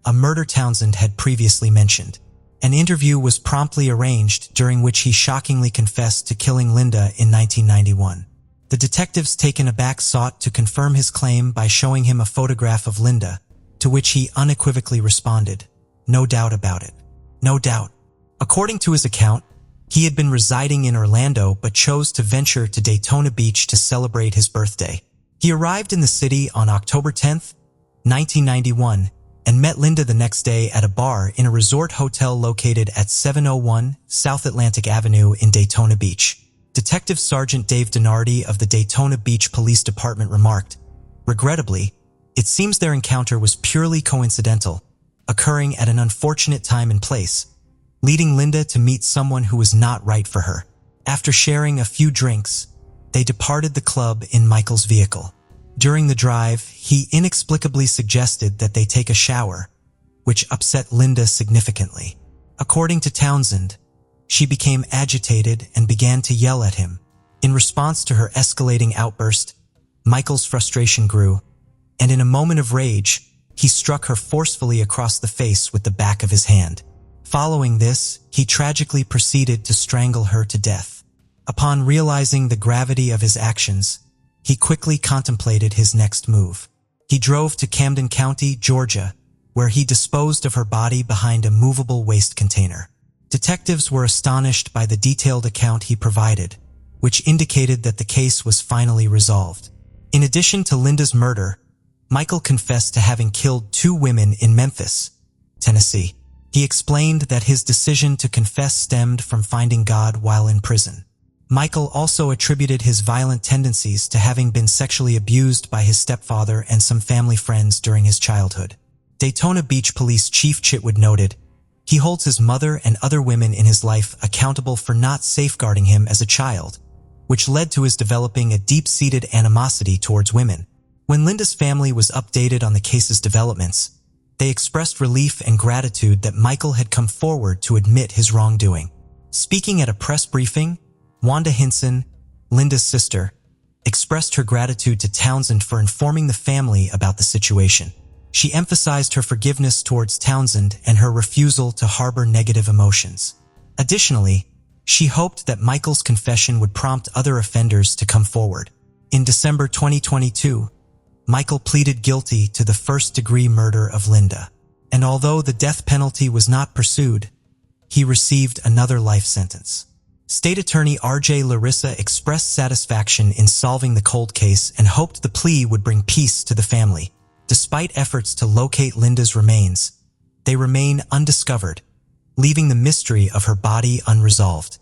a murder Townsend had previously mentioned. An interview was promptly arranged during which he shockingly confessed to killing Linda in 1991. The detectives, taken aback, sought to confirm his claim by showing him a photograph of Linda, to which he unequivocally responded, "No doubt about it. No doubt." According to his account, he had been residing in Orlando but chose to venture to Daytona Beach to celebrate his birthday. He arrived in the city on October 10th, 1991, and met Linda the next day at a bar in a resort hotel located at 701 South Atlantic Avenue in Daytona Beach. Detective Sergeant Dave Donardi of the Daytona Beach Police Department remarked, "Regrettably, it seems their encounter was purely coincidental, occurring at an unfortunate time and place, leading Linda to meet someone who was not right for her. After sharing a few drinks, they departed the club in Michael's vehicle. During the drive, he inexplicably suggested that they take a shower, which upset Linda significantly. According to Townsend, she became agitated and began to yell at him. In response to her escalating outburst, Michael's frustration grew, and in a moment of rage, he struck her forcefully across the face with the back of his hand. Following this, he tragically proceeded to strangle her to death. Upon realizing the gravity of his actions, he quickly contemplated his next move. He drove to Camden County, Georgia, where he disposed of her body behind a movable waste container. Detectives were astonished by the detailed account he provided, which indicated that the case was finally resolved. In addition to Linda's murder, Michael confessed to having killed 2 women in Memphis, Tennessee. He explained that his decision to confess stemmed from finding God while in prison. Michael also attributed his violent tendencies to having been sexually abused by his stepfather and some family friends during his childhood. Daytona Beach Police Chief Chitwood noted, "He holds his mother and other women in his life accountable for not safeguarding him as a child, which led to his developing a deep-seated animosity towards women." When Linda's family was updated on the case's developments, they expressed relief and gratitude that Michael had come forward to admit his wrongdoing. Speaking at a press briefing, Wanda Hinson, Linda's sister, expressed her gratitude to Townsend for informing the family about the situation. She emphasized her forgiveness towards Townsend and her refusal to harbor negative emotions. Additionally, she hoped that Michael's confession would prompt other offenders to come forward. In December 2022, Michael pleaded guilty to the first-degree murder of Linda, and although the death penalty was not pursued, he received another life sentence. State Attorney R.J. Larissa expressed satisfaction in solving the cold case and hoped the plea would bring peace to the family. Despite efforts to locate Linda's remains, they remain undiscovered, leaving the mystery of her body unresolved.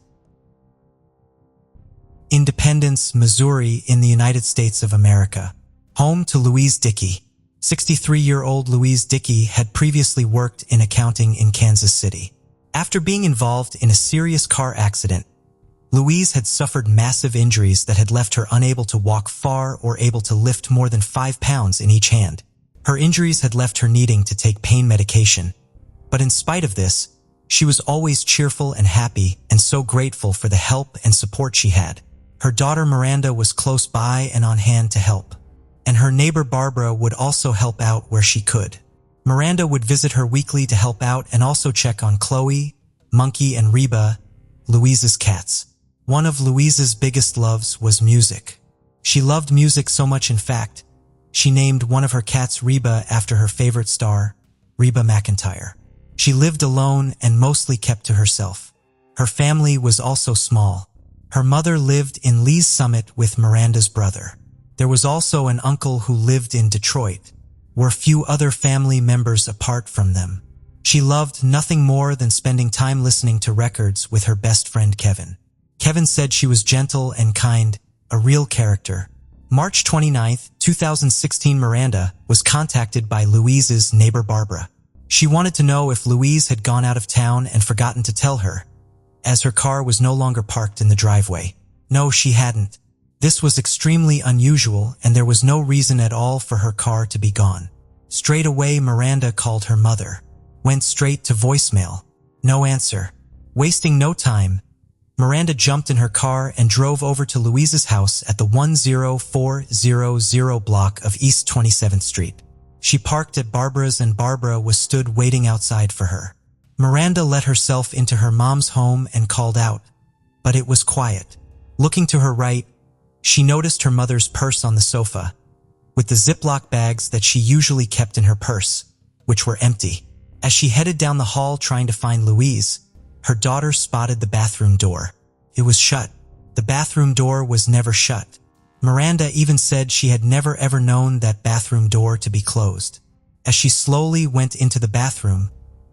Independence, Missouri, in the United States of America. Home to Louise Dickey. 63-year-old Louise Dickey had previously worked in accounting in Kansas City. After being involved in a serious car accident, Louise had suffered massive injuries that had left her unable to walk far or able to lift more than 5 pounds in each hand. Her injuries had left her needing to take pain medication, but in spite of this, she was always cheerful and happy and so grateful for the help and support she had. Her daughter Miranda was close by and on hand to help, and her neighbor Barbara would also help out where she could. Miranda would visit her weekly to help out and also check on Chloe, Monkey, and Reba, Louise's cats. One of Louise's biggest loves was music. She loved music so much, in fact, she named one of her cats Reba after her favorite star, Reba McEntire. She lived alone and mostly kept to herself. Her family was also small. Her mother lived in Lee's Summit with Miranda's brother. There was also an uncle who lived in Detroit, were few other family members apart from them. She loved nothing more than spending time listening to records with her best friend Kevin. Kevin said she was gentle and kind, a real character. March 29, 2016, Miranda was contacted by Louise's neighbor Barbara. She wanted to know if Louise had gone out of town and forgotten to tell her, as her car was no longer parked in the driveway. No, she hadn't. This was extremely unusual, and there was no reason at all for her car to be gone. Straight away, Miranda called her mother. Went straight to voicemail. No answer. Wasting no time, Miranda jumped in her car and drove over to Louise's house at the 10400 block of East 27th Street. She parked at Barbara's and Barbara was stood waiting outside for her. Miranda let herself into her mom's home and called out, but it was quiet. Looking to her right, she noticed her mother's purse on the sofa, with the Ziploc bags that she usually kept in her purse, which were empty. As she headed down the hall trying to find Louise, her daughter spotted the bathroom door. It was shut. The bathroom door was never shut. Miranda even said she had never ever known that bathroom door to be closed. As she slowly went into the bathroom,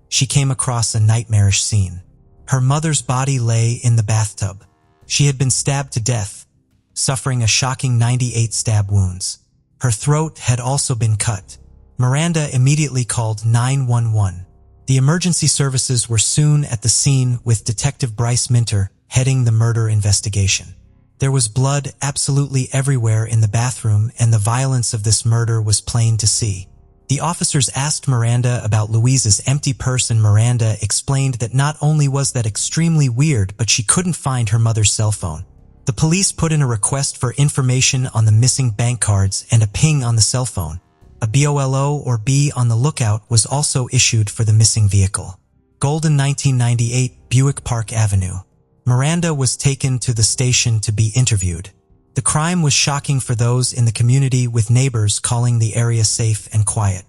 she came across a nightmarish scene. Her mother's body lay in the bathtub. She had been stabbed to death, suffering a shocking 98 stab wounds. Her throat had also been cut. Miranda immediately called 911. The emergency services were soon at the scene with Detective Bryce Minter heading the murder investigation. There was blood absolutely everywhere in the bathroom, and the violence of this murder was plain to see. The officers asked Miranda about Louise's empty purse, and Miranda explained that not only was that extremely weird, but she couldn't find her mother's cell phone. The police put in a request for information on the missing bank cards and a ping on the cell phone. A BOLO or be on the lookout was also issued for the missing vehicle. Golden 1998 Buick Park Avenue. Miranda was taken to the station to be interviewed. The crime was shocking for those in the community, with neighbors calling the area safe and quiet.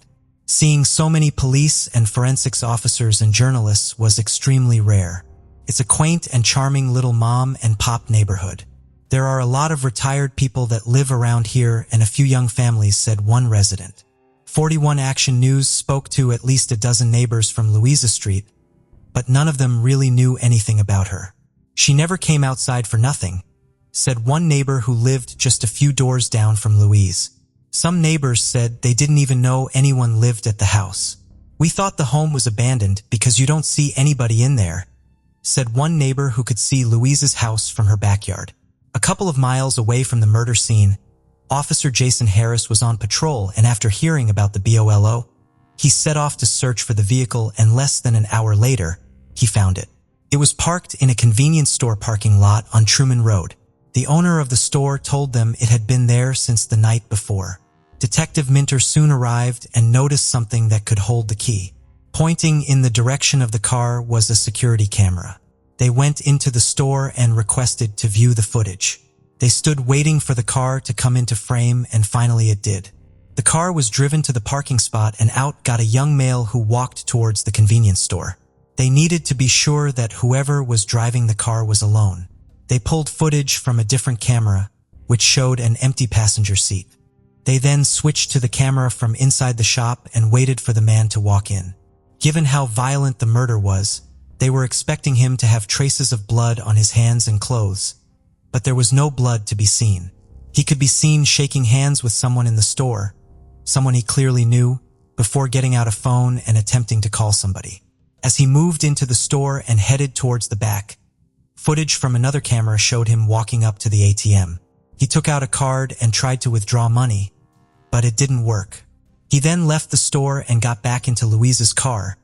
Seeing so many police and forensics officers and journalists was extremely rare. It's a quaint and charming little mom and pop neighborhood. There are a lot of retired people that live around here and a few young families, said one resident. 41 Action News spoke to at least a dozen neighbors from Louisa Street, but none of them really knew anything about her. She never came outside for nothing, said one neighbor who lived just a few doors down from Louise. Some neighbors said they didn't even know anyone lived at the house. We thought the home was abandoned because you don't see anybody in there, said one neighbor who could see Louise's house from her backyard. A couple of miles away from the murder scene, Officer Jason Harris was on patrol, and after hearing about the BOLO, he set off to search for the vehicle, and less than an hour later, he found it. It was parked in a convenience store parking lot on Truman Road. The owner of the store told them it had been there since the night before. Detective Minter soon arrived and noticed something that could hold the key. Pointing in the direction of the car was a security camera. They went into the store and requested to view the footage. They stood waiting for the car to come into frame, and finally it did. The car was driven to the parking spot, and out got a young male who walked towards the convenience store. They needed to be sure that whoever was driving the car was alone. They pulled footage from a different camera, which showed an empty passenger seat. They then switched to the camera from inside the shop and waited for the man to walk in. Given how violent the murder was, they were expecting him to have traces of blood on his hands and clothes, but there was no blood to be seen. He could be seen shaking hands with someone in the store, someone he clearly knew, before getting out a phone and attempting to call somebody. As he moved into the store and headed towards the back, footage from another camera showed him walking up to the ATM. He took out a card and tried to withdraw money, but it didn't work. He then left the store and got back into Louise's car,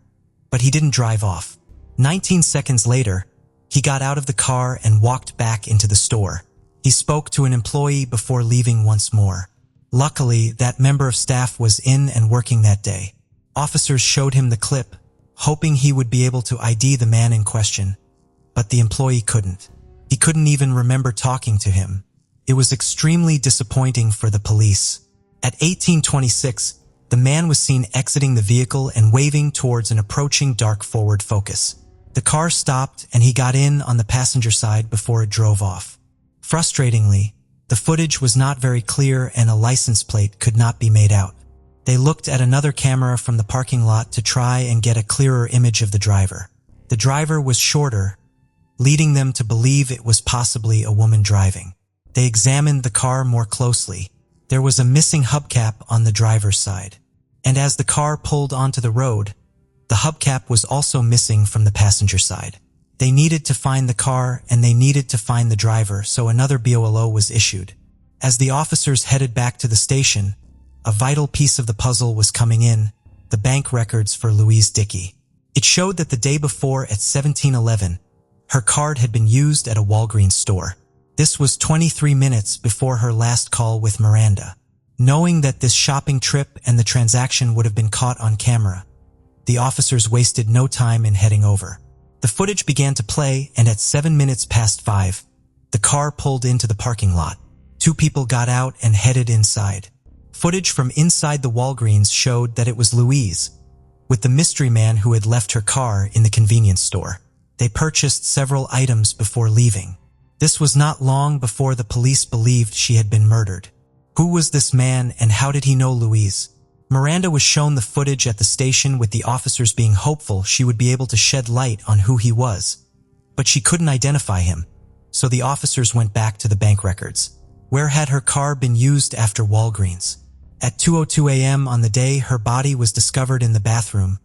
but he didn't drive off. 19 seconds later, he got out of the car and walked back into the store. He spoke to an employee before leaving once more. Luckily, that member of staff was in and working that day. Officers showed him the clip, hoping he would be able to ID the man in question, but the employee couldn't. He couldn't even remember talking to him. It was extremely disappointing for the police. At 18:26, the man was seen exiting the vehicle and waving towards an approaching dark Ford Focus. The car stopped and he got in on the passenger side before it drove off. Frustratingly, the footage was not very clear and a license plate could not be made out. They looked at another camera from the parking lot to try and get a clearer image of the driver. The driver was shorter, leading them to believe it was possibly a woman driving. They examined the car more closely. There was a missing hubcap on the driver's side, and as the car pulled onto the road, the hubcap was also missing from the passenger side. They needed to find the car and they needed to find the driver, so another BOLO was issued. As the officers headed back to the station, a vital piece of the puzzle was coming in: the bank records for Louise Dickey. It showed that the day before at 17:11, her card had been used at a Walgreens store. This was 23 minutes before her last call with Miranda. Knowing that this shopping trip and the transaction would have been caught on camera, the officers wasted no time in heading over. The footage began to play, and at 5 the car pulled into the parking lot. Two people got out and headed inside. Footage from inside the Walgreens showed that it was Louise, with the mystery man who had left her car in the convenience store. They purchased several items before leaving. This was not long before the police believed she had been murdered. Who was this man and how did he know Louise? Miranda was shown the footage at the station, with the officers being hopeful she would be able to shed light on who he was. But she couldn't identify him, so the officers went back to the bank records. Where had her car been used after Walgreens? At 2:02 a.m. on the day her body was discovered in the bathroom,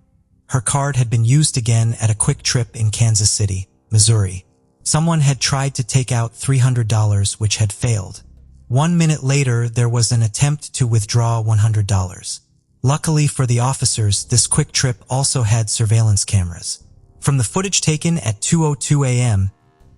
her card had been used again at a Quick Trip in Kansas City, Missouri. Someone had tried to take out $300, which had failed. 1 minute later, there was an attempt to withdraw $100. Luckily for the officers, this Quick Trip also had surveillance cameras. From the footage taken at 2:02 a.m.,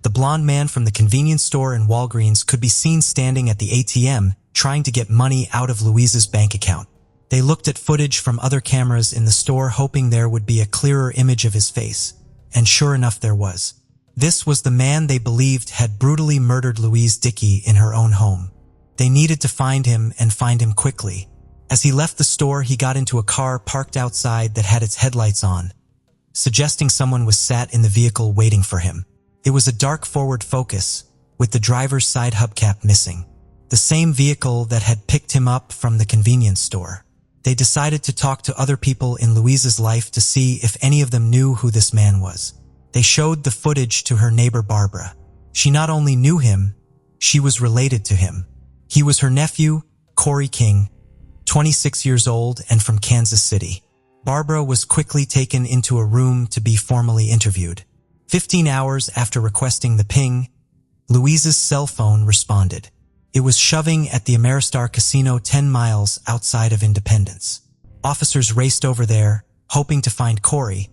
the blonde man from the convenience store in Walgreens could be seen standing at the ATM trying to get money out of Louise's bank account. They looked at footage from other cameras in the store hoping there would be a clearer image of his face, and sure enough there was. This was the man they believed had brutally murdered Louise Dickey in her own home. They needed to find him and find him quickly. As he left the store, he got into a car parked outside that had its headlights on, suggesting someone was sat in the vehicle waiting for him. It was a dark Ford Focus, with the driver's side hubcap missing. The same vehicle that had picked him up from the convenience store. They decided to talk to other people in Louise's life to see if any of them knew who this man was. They showed the footage to her neighbor Barbara. She not only knew him, she was related to him. He was her nephew, Corey King, 26 years old and from Kansas City. Barbara was quickly taken into a room to be formally interviewed. 15 hours after requesting the ping, Louise's cell phone responded. It was shoving at the Ameristar Casino 10 miles outside of Independence. Officers raced over there, hoping to find Corey,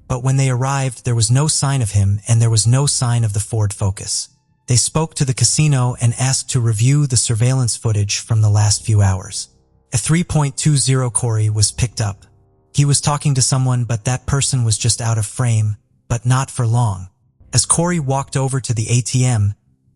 but when they arrived there was no sign of him and there was no sign of the Ford Focus. They spoke to the casino and asked to review the surveillance footage from the last few hours. A 3.20 Corey was picked up. He was talking to someone, but that person was just out of frame, but not for long. As Corey walked over to the ATM,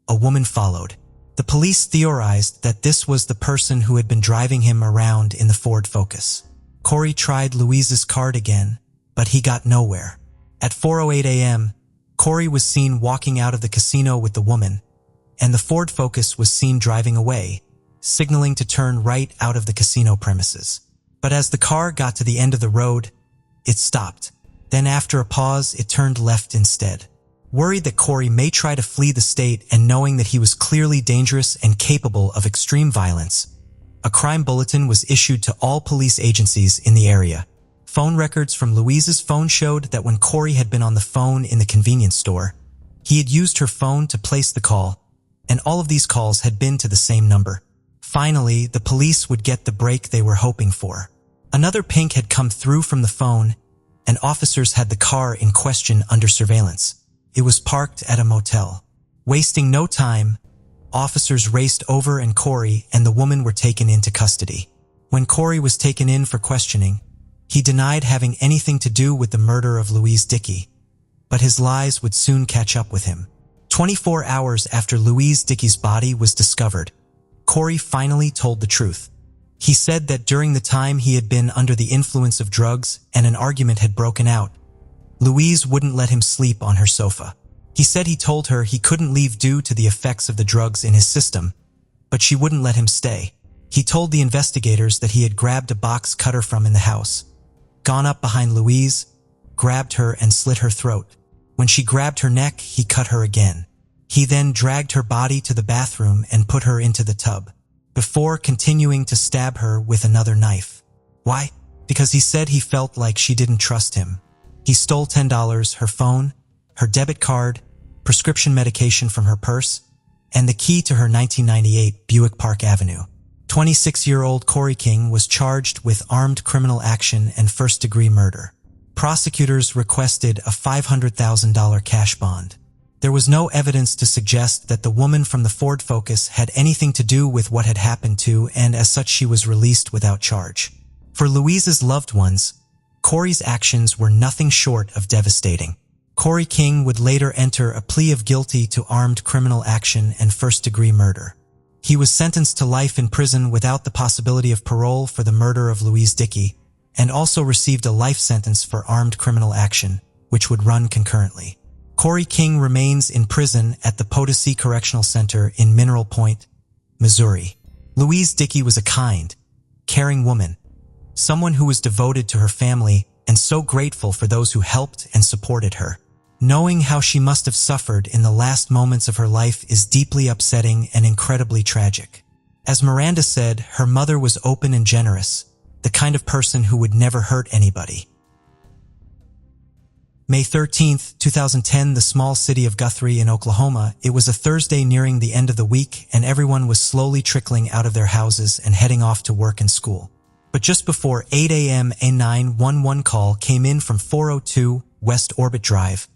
a woman followed. The police theorized that this was the person who had been driving him around in the Ford Focus. Corey tried Louise's card again, but he got nowhere. At 4:08 a.m., Corey was seen walking out of the casino with the woman, and the Ford Focus was seen driving away, signaling to turn right out of the casino premises. But as the car got to the end of the road, it stopped. Then after a pause, it turned left instead. Worried that Corey may try to flee the state and knowing that he was clearly dangerous and capable of extreme violence, a crime bulletin was issued to all police agencies in the area. Phone records from Louise's phone showed that when Corey had been on the phone in the convenience store, he had used her phone to place the call, and all of these calls had been to the same number. Finally, the police would get the break they were hoping for. Another ping had come through from the phone, and officers had the car in question under surveillance. It was parked at a motel. Wasting no time, officers raced over and Corey and the woman were taken into custody. When Corey was taken in for questioning, he denied having anything to do with the murder of Louise Dickey, but his lies would soon catch up with him. 24 hours after Louise Dickey's body was discovered, Corey finally told the truth. He said that during the time he had been under the influence of drugs and an argument had broken out, Louise wouldn't let him sleep on her sofa. He said he told her he couldn't leave due to the effects of the drugs in his system, but she wouldn't let him stay. He told the investigators that he had grabbed a box cutter from in the house, gone up behind Louise, grabbed her and slit her throat. When she grabbed her neck, he cut her again. He then dragged her body to the bathroom and put her into the tub, before continuing to stab her with another knife. Why? Because he said he felt like she didn't trust him. He stole $10, her phone, her debit card, prescription medication from her purse, and the key to her 1998 Buick Park Avenue. 26-year-old Corey King was charged with armed criminal action and first-degree murder. Prosecutors requested a $500,000 cash bond. There was no evidence to suggest that the woman from the Ford Focus had anything to do with what had happened to, and as such she was released without charge. For Louise's loved ones, Corey's actions were nothing short of devastating. Corey King would later enter a plea of guilty to armed criminal action and first-degree murder. He was sentenced to life in prison without the possibility of parole for the murder of Louise Dickey, and also received a life sentence for armed criminal action, which would run concurrently. Corey King remains in prison at the Potosi Correctional Center in Mineral Point, Missouri. Louise Dickey was a kind, caring woman, someone who was devoted to her family and so grateful for those who helped and supported her. Knowing how she must have suffered in the last moments of her life is deeply upsetting and incredibly tragic. As Miranda said, her mother was open and generous, the kind of person who would never hurt anybody. May 13, 2010, the small city of Guthrie in Oklahoma. It was a Thursday nearing the end of the week, and everyone was slowly trickling out of their houses and heading off to work and school. But just before 8 a.m., a 911 call came in from 402 West Orbit Drive,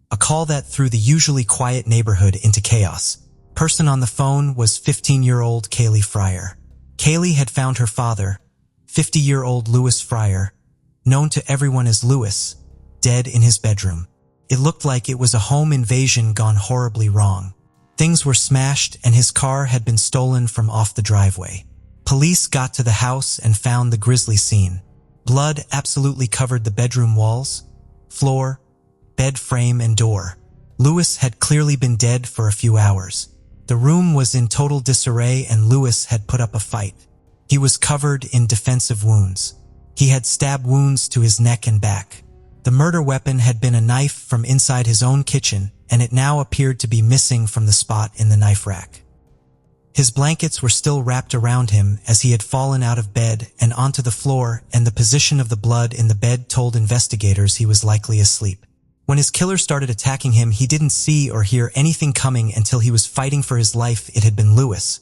a call that threw the usually quiet neighborhood into chaos. Person on the phone was 15-year-old Kaylee Fryer. Kaylee had found her father, 50-year-old Louis Fryer, known to everyone as Louis, dead in his bedroom. It looked like it was a home invasion gone horribly wrong. Things were smashed and his car had been stolen from off the driveway. Police got to the house and found the grisly scene. Blood absolutely covered the bedroom walls, floor, bed frame, and door. Louis had clearly been dead for a few hours. The room was in total disarray and Louis had put up a fight. He was covered in defensive wounds. He had stab wounds to his neck and back. The murder weapon had been a knife from inside his own kitchen, and it now appeared to be missing from the spot in the knife rack. His blankets were still wrapped around him as he had fallen out of bed and onto the floor, and the position of the blood in the bed told investigators he was likely asleep. When his killer started attacking him, he didn't see or hear anything coming until he was fighting for his life. It had been Louis,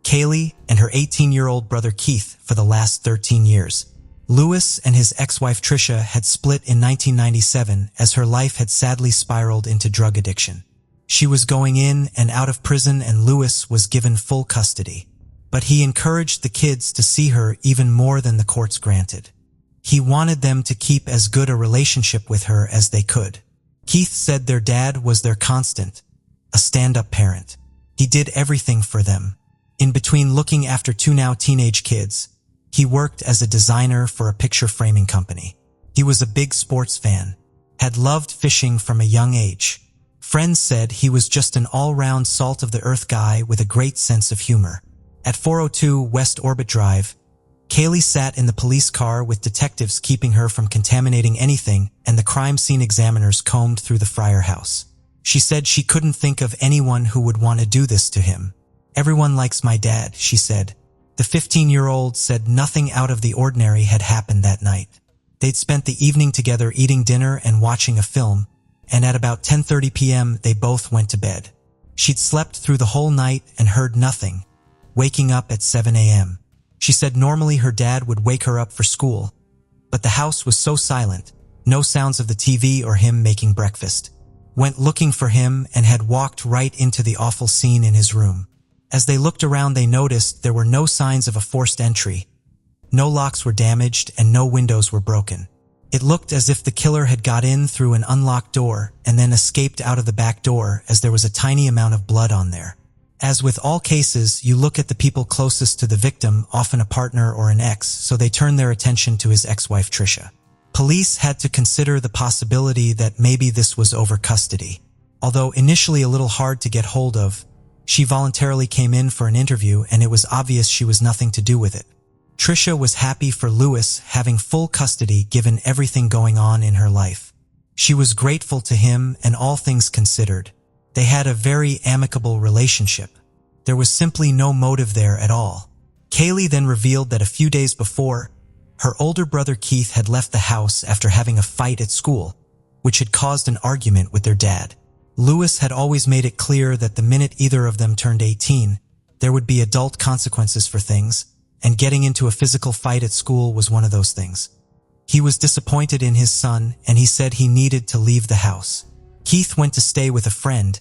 Kaylee, and her 18-year-old brother Keith for the last 13 years. Louis and his ex-wife Tricia had split in 1997 as her life had sadly spiraled into drug addiction. She was going in and out of prison and Louis was given full custody. But he encouraged the kids to see her even more than the courts granted. He wanted them to keep as good a relationship with her as they could. Keith said their dad was their constant, a stand-up parent. He did everything for them. In between looking after two now teenage kids, he worked as a designer for a picture framing company. He was a big sports fan, had loved fishing from a young age. Friends said he was just an all-round salt-of-the-earth guy with a great sense of humor. At 402 West Orbit Drive, Kaylee sat in the police car with detectives keeping her from contaminating anything, and the crime scene examiners combed through the Fryer house. She said she couldn't think of anyone who would want to do this to him. "Everyone likes my dad," she said. The 15-year-old said nothing out of the ordinary had happened that night. They'd spent the evening together eating dinner and watching a film, and at about 10:30 p.m. they both went to bed. She'd slept through the whole night and heard nothing, waking up at 7 a.m. She said normally her dad would wake her up for school, but the house was so silent, no sounds of the TV or him making breakfast. Went looking for him and had walked right into the awful scene in his room. As they looked around, they noticed there were no signs of a forced entry. No locks were damaged and no windows were broken. It looked as if the killer had got in through an unlocked door and then escaped out of the back door, as there was a tiny amount of blood on there. As with all cases, you look at the people closest to the victim, often a partner or an ex, so they turned their attention to his ex-wife Tricia. Police had to consider the possibility that maybe this was over custody. Although initially a little hard to get hold of, she voluntarily came in for an interview and it was obvious she was nothing to do with it. Tricia was happy for Louis having full custody given everything going on in her life. She was grateful to him, and all things considered, they had a very amicable relationship. There was simply no motive there at all. Kaylee then revealed that a few days before, her older brother Keith had left the house after having a fight at school, which had caused an argument with their dad. Louis had always made it clear that the minute either of them turned 18, there would be adult consequences for things, and getting into a physical fight at school was one of those things. He was disappointed in his son, and he said he needed to leave the house. Keith went to stay with a friend,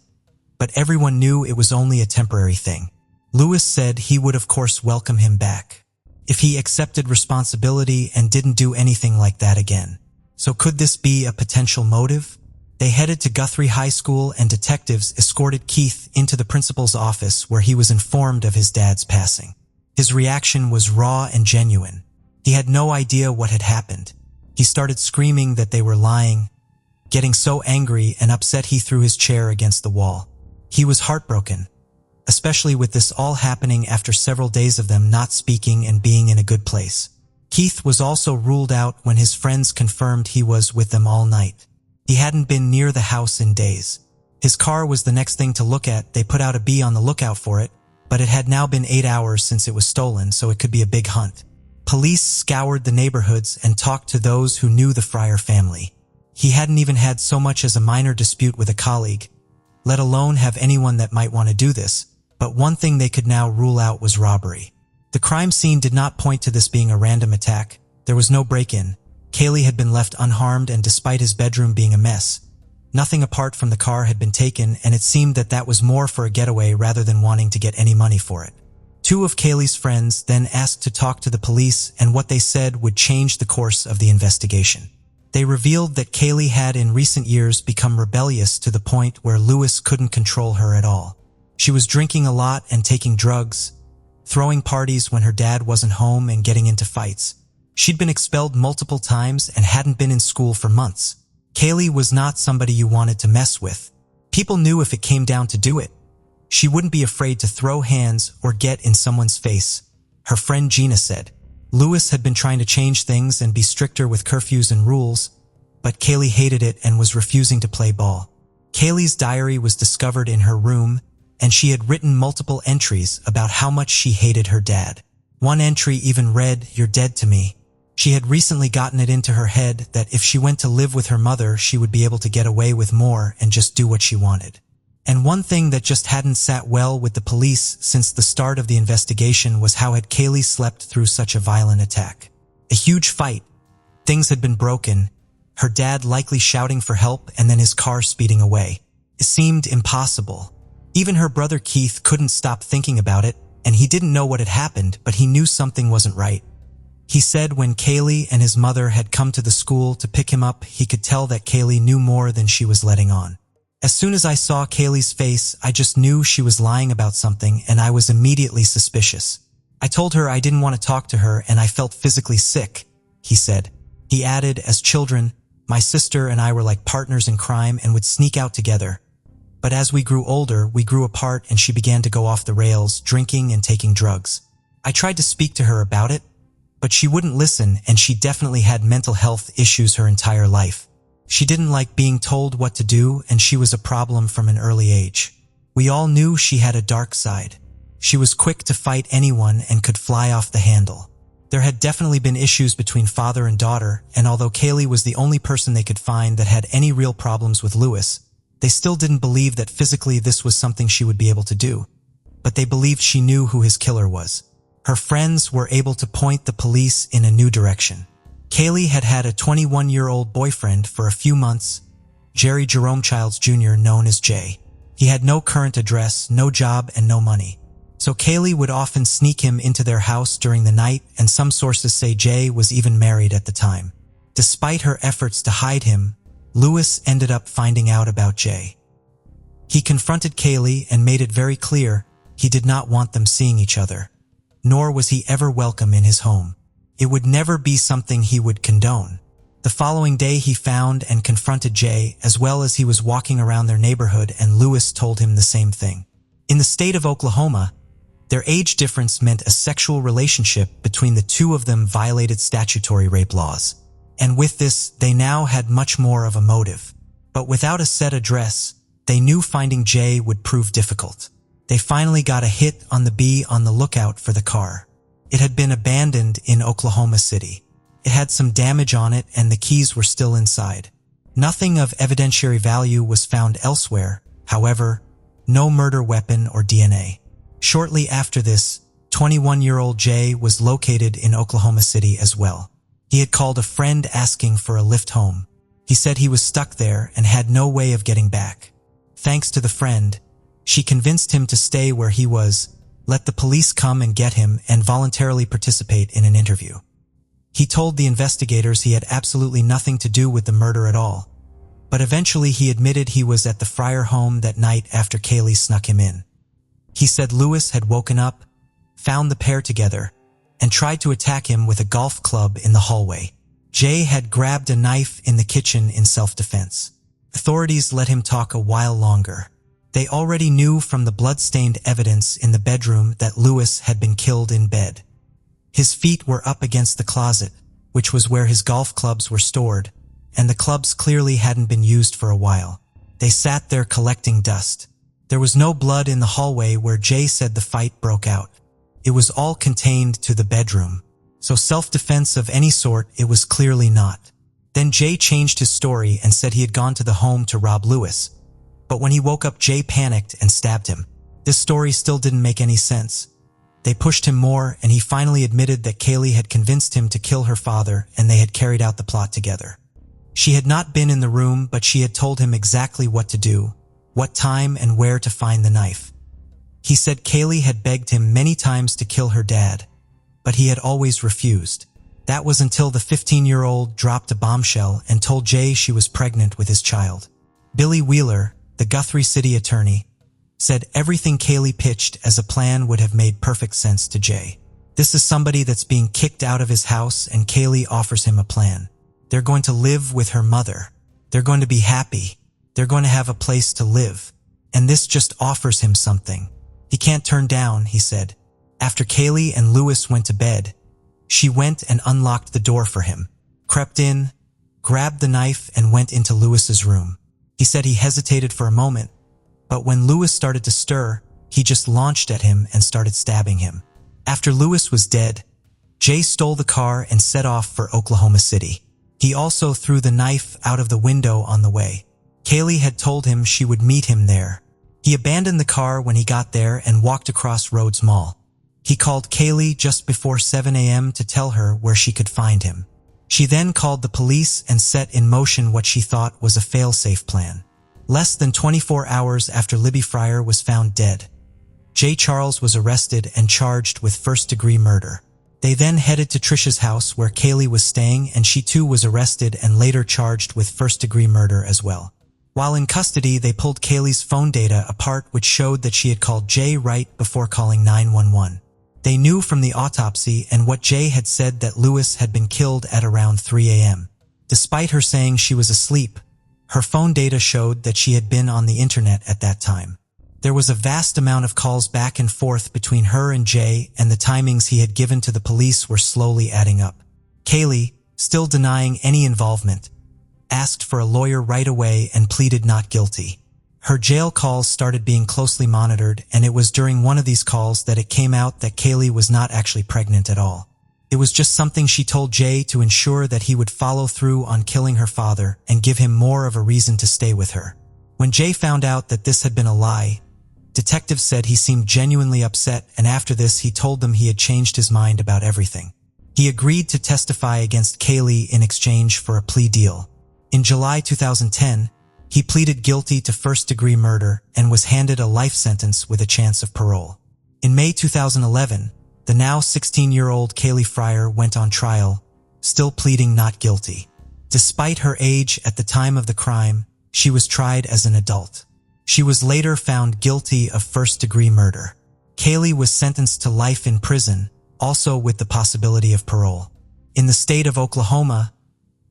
but everyone knew it was only a temporary thing. Louis said he would of course welcome him back if he accepted responsibility and didn't do anything like that again. So could this be a potential motive? They headed to Guthrie High School and detectives escorted Keith into the principal's office where he was informed of his dad's passing. His reaction was raw and genuine. He had no idea what had happened. He started screaming that they were lying, getting so angry and upset he threw his chair against the wall. He was heartbroken, especially with this all happening after several days of them not speaking and being in a good place. Keith was also ruled out when his friends confirmed he was with them all night. He hadn't been near the house in days. His car was the next thing to look at. They put out a bee on the lookout for it, but it had now been 8 hours since it was stolen, so it could be a big hunt. Police scoured the neighborhoods and talked to those who knew the Fryer family. He hadn't even had so much as a minor dispute with a colleague, let alone have anyone that might want to do this, but one thing they could now rule out was robbery. The crime scene did not point to this being a random attack. There was no break-in. Kaylee had been left unharmed, and despite his bedroom being a mess, nothing apart from the car had been taken, and it seemed that that was more for a getaway rather than wanting to get any money for it. Two of Kaylee's friends then asked to talk to the police, and what they said would change the course of the investigation. They revealed that Kaylee had in recent years become rebellious to the point where Lewis couldn't control her at all. She was drinking a lot and taking drugs, throwing parties when her dad wasn't home, and getting into fights. She'd been expelled multiple times and hadn't been in school for months. Kaylee was not somebody you wanted to mess with. People knew if it came down to do it. She wouldn't be afraid to throw hands or get in someone's face. Her friend Gina said. Lewis had been trying to change things and be stricter with curfews and rules, but Kaylee hated it and was refusing to play ball. Kaylee's diary was discovered in her room, and she had written multiple entries about how much she hated her dad. One entry even read, "You're dead to me." She had recently gotten it into her head that if she went to live with her mother, she would be able to get away with more and just do what she wanted. And one thing that just hadn't sat well with the police since the start of the investigation was how had Kaylee slept through such a violent attack. A huge fight. Things had been broken. Her dad likely shouting for help and then his car speeding away. It seemed impossible. Even her brother Keith couldn't stop thinking about it, and he didn't know what had happened, but he knew something wasn't right. He said when Kaylee and his mother had come to the school to pick him up, he could tell that Kaylee knew more than she was letting on. As soon as I saw Kaylee's face, I just knew she was lying about something, and I was immediately suspicious. I told her I didn't want to talk to her and I felt physically sick, he said. He added, as children, my sister and I were like partners in crime and would sneak out together. But as we grew older, we grew apart and she began to go off the rails, drinking and taking drugs. I tried to speak to her about it, but she wouldn't listen, and she definitely had mental health issues her entire life. She didn't like being told what to do, and she was a problem from an early age. We all knew she had a dark side. She was quick to fight anyone and could fly off the handle. There had definitely been issues between father and daughter, and although Kaylee was the only person they could find that had any real problems with Lewis, they still didn't believe that physically this was something she would be able to do. But they believed she knew who his killer was. Her friends were able to point the police in a new direction. Kaylee had had a 21-year-old boyfriend for a few months, Jerry Jerome Childs Jr., known as Jay. He had no current address, no job, and no money. So Kaylee would often sneak him into their house during the night, and some sources say Jay was even married at the time. Despite her efforts to hide him, Lewis ended up finding out about Jay. He confronted Kaylee and made it very clear he did not want them seeing each other, nor was he ever welcome in his home. It would never be something he would condone. The following day he found and confronted Jay, as well as he was walking around their neighborhood, and Lewis told him the same thing. In the state of Oklahoma, their age difference meant a sexual relationship between the two of them violated statutory rape laws. And with this, they now had much more of a motive. But without a set address, they knew finding Jay would prove difficult. They finally got a hit on the Be on the lookout for the car. It had been abandoned in Oklahoma City. It had some damage on it and the keys were still inside. Nothing of evidentiary value was found elsewhere, however, no murder weapon or DNA. Shortly after this, 21-year-old Jay was located in Oklahoma City as well. He had called a friend asking for a lift home. He said he was stuck there and had no way of getting back. Thanks to the friend, she convinced him to stay where he was, let the police come and get him, and voluntarily participate in an interview. He told the investigators he had absolutely nothing to do with the murder at all, but eventually he admitted he was at the Fryer home that night after Kaylee snuck him in. He said Lewis had woken up, found the pair together, and tried to attack him with a golf club in the hallway. Jay had grabbed a knife in the kitchen in self-defense. Authorities let him talk a while longer. They already knew from the blood-stained evidence in the bedroom that Lewis had been killed in bed. His feet were up against the closet, which was where his golf clubs were stored, and the clubs clearly hadn't been used for a while. They sat there collecting dust. There was no blood in the hallway where Jay said the fight broke out. It was all contained to the bedroom. So self-defense of any sort it was clearly not. Then Jay changed his story and said he had gone to the home to rob Lewis. But when he woke up, Jay panicked and stabbed him. This story still didn't make any sense. They pushed him more, and he finally admitted that Kaylee had convinced him to kill her father and they had carried out the plot together. She had not been in the room, but she had told him exactly what to do, what time and where to find the knife. He said Kaylee had begged him many times to kill her dad, but he had always refused. That was until the 15-year-old dropped a bombshell and told Jay she was pregnant with his child. Billy Wheeler, the Guthrie City attorney, said everything Kaylee pitched as a plan would have made perfect sense to Jay. This is somebody that's being kicked out of his house and Kaylee offers him a plan. They're going to live with her mother. They're going to be happy. They're going to have a place to live. And this just offers him something he can't turn down, he said. After Kaylee and Lewis went to bed, she went and unlocked the door for him, crept in, grabbed the knife and went into Lewis's room. He said he hesitated for a moment, but when Lewis started to stir, he just launched at him and started stabbing him. After Lewis was dead, Jay stole the car and set off for Oklahoma City. He also threw the knife out of the window on the way. Kaylee had told him she would meet him there. He abandoned the car when he got there and walked across Rhodes Mall. He called Kaylee just before 7 a.m. to tell her where she could find him. She then called the police and set in motion what she thought was a fail-safe plan. Less than 24 hours after Libby Fryer was found dead, Jay Charles was arrested and charged with first-degree murder. They then headed to Trisha's house where Kaylee was staying, and she too was arrested and later charged with first-degree murder as well. While in custody, they pulled Kaylee's phone data apart, which showed that she had called Jay right before calling 911. They knew from the autopsy and what Jay had said that Lewis had been killed at around 3 a.m. Despite her saying she was asleep, her phone data showed that she had been on the internet at that time. There was a vast amount of calls back and forth between her and Jay, and the timings he had given to the police were slowly adding up. Kaylee, still denying any involvement, asked for a lawyer right away and pleaded not guilty. Her jail calls started being closely monitored, and it was during one of these calls that it came out that Kaylee was not actually pregnant at all. It was just something she told Jay to ensure that he would follow through on killing her father and give him more of a reason to stay with her. When Jay found out that this had been a lie, detectives said he seemed genuinely upset, and after this he told them he had changed his mind about everything. He agreed to testify against Kaylee in exchange for a plea deal. In July 2010, he pleaded guilty to first-degree murder and was handed a life sentence with a chance of parole. In May 2011, the now 16-year-old Kaylee Fryer went on trial, still pleading not guilty. Despite her age at the time of the crime, she was tried as an adult. She was later found guilty of first-degree murder. Kaylee was sentenced to life in prison, also with the possibility of parole. In the state of Oklahoma,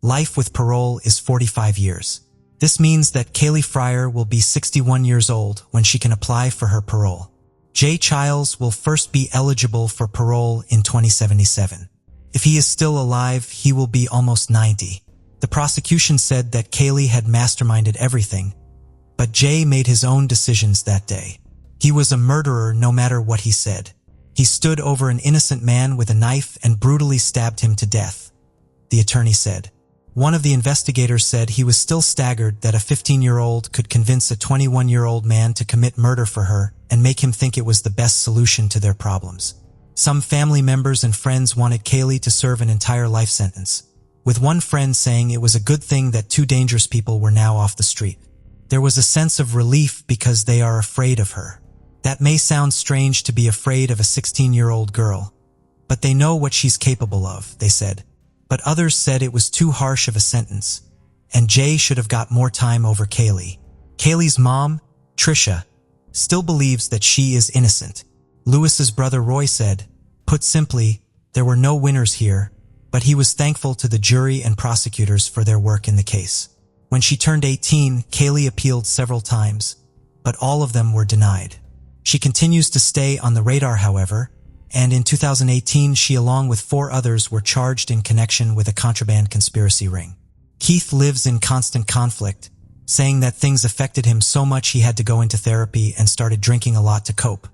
life with parole is 45 years. This means that Kaylee Fryer will be 61 years old when she can apply for her parole. Jay Childs will first be eligible for parole in 2077. If he is still alive, he will be almost 90. The prosecution said that Kaylee had masterminded everything, but Jay made his own decisions that day. He was a murderer no matter what he said. He stood over an innocent man with a knife and brutally stabbed him to death, the attorney said. One of the investigators said he was still staggered that a 15-year-old could convince a 21-year-old man to commit murder for her and make him think it was the best solution to their problems. Some family members and friends wanted Kaylee to serve an entire life sentence, with one friend saying it was a good thing that two dangerous people were now off the street. There was a sense of relief because they are afraid of her. That may sound strange to be afraid of a 16-year-old girl, but they know what she's capable of, they said. But others said it was too harsh of a sentence, and Jay should have got more time over Kaylee. Kaylee's mom, Trisha, still believes that she is innocent. Lewis's brother Roy said, "Put simply, there were no winners here, but he was thankful to the jury and prosecutors for their work in the case." When she turned 18, Kaylee appealed several times, but all of them were denied. She continues to stay on the radar, however, and in 2018 she along with 4 others were charged in connection with a contraband conspiracy ring. Keith lives in constant conflict, saying that things affected him so much he had to go into therapy and started drinking a lot to cope.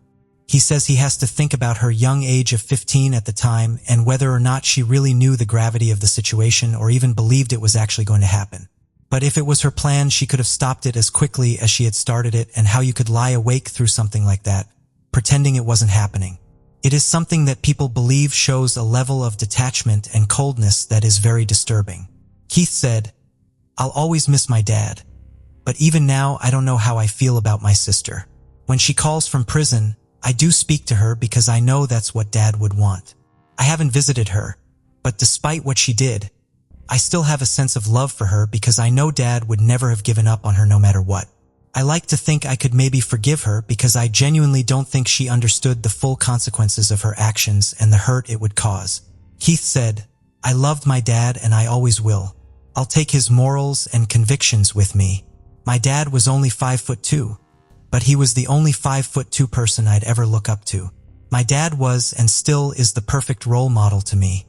He says he has to think about her young age of 15 at the time and whether or not she really knew the gravity of the situation or even believed it was actually going to happen. But if it was her plan, she could have stopped it as quickly as she had started it, and how you could lie awake through something like that, pretending it wasn't happening. It is something that people believe shows a level of detachment and coldness that is very disturbing. Keith said, "I'll always miss my dad, but even now I don't know how I feel about my sister. When she calls from prison, I do speak to her because I know that's what Dad would want. I haven't visited her, but despite what she did, I still have a sense of love for her because I know Dad would never have given up on her no matter what. I like to think I could maybe forgive her because I genuinely don't think she understood the full consequences of her actions and the hurt it would cause. Keith said, I loved my dad and I always will. I'll take his morals and convictions with me. My dad was only 5'2", but he was the only 5'2" person I'd ever look up to. My dad was and still is the perfect role model to me.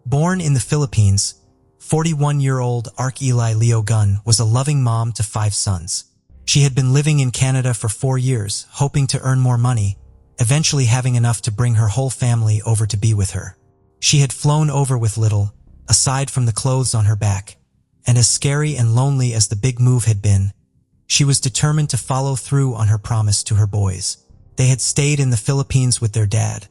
Born in the Philippines, 41-year-old Ark Eli Leo Gunn was a loving mom to 5 sons. She had been living in Canada for 4 years, hoping to earn more money, eventually having enough to bring her whole family over to be with her. She had flown over with little, aside from the clothes on her back, and as scary and lonely as the big move had been, she was determined to follow through on her promise to her boys. They had stayed in the Philippines with their dad,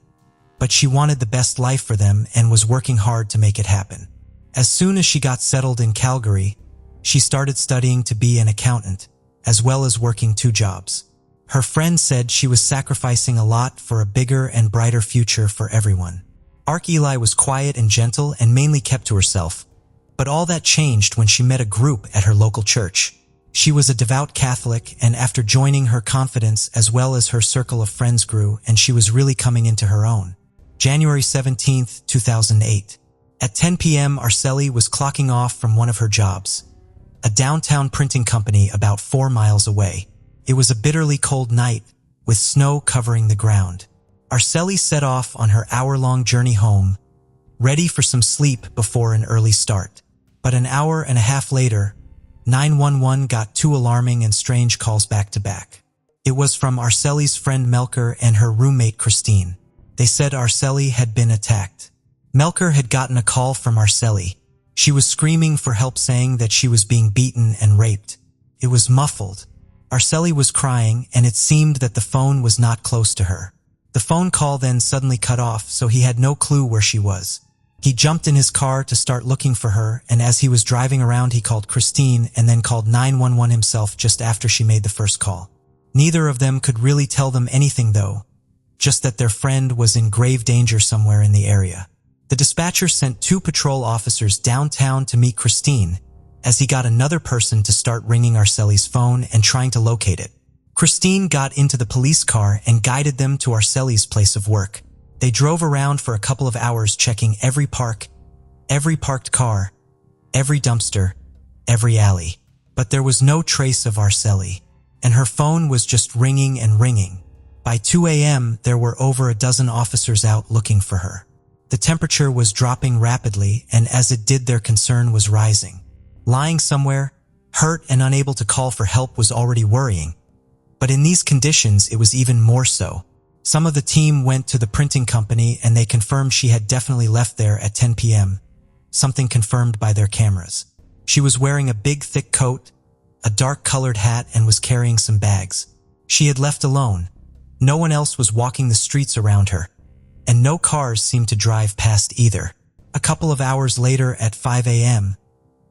but she wanted the best life for them and was working hard to make it happen. As soon as she got settled in Calgary, she started studying to be an accountant, as well as working 2 jobs. Her friend said she was sacrificing a lot for a bigger and brighter future for everyone. Ark Eli was quiet and gentle and mainly kept to herself, but all that changed when she met a group at her local church. She was a devout Catholic, and after joining, her confidence as well as her circle of friends grew, and she was really coming into her own. January 17, 2008. At 10 p.m., Arceli was clocking off from one of her jobs, a downtown printing company about 4 miles away. It was a bitterly cold night, with snow covering the ground. Arceli set off on her hour-long journey home, ready for some sleep before an early start. But an hour and a half later, 911 got 2 alarming and strange calls back to back. It was from Arceli's friend Melker and her roommate Christine. They said Arceli had been attacked. Melker had gotten a call from Arceli. She was screaming for help, saying that she was being beaten and raped. It was muffled. Arceli was crying, and it seemed that the phone was not close to her. The phone call then suddenly cut off, so he had no clue where she was. He jumped in his car to start looking for her, and as he was driving around, he called Christine and then called 911 himself just after she made the first call. Neither of them could really tell them anything though, just that their friend was in grave danger somewhere in the area. The dispatcher sent 2 patrol officers downtown to meet Christine, as he got another person to start ringing Arceli's phone and trying to locate it. Christine got into the police car and guided them to Arceli's place of work. They drove around for a couple of hours, checking every park, every parked car, every dumpster, every alley. But there was no trace of Arceli, and her phone was just ringing and ringing. By 2 a.m., there were over a dozen officers out looking for her. The temperature was dropping rapidly, and as it did, their concern was rising. Lying somewhere, hurt and unable to call for help was already worrying. But in these conditions, it was even more so. Some of the team went to the printing company and they confirmed she had definitely left there at 10 p.m., something confirmed by their cameras. She was wearing a big thick coat, a dark-colored hat, and was carrying some bags. She had left alone. No one else was walking the streets around her, and no cars seemed to drive past either. A couple of hours later at 5 a.m.,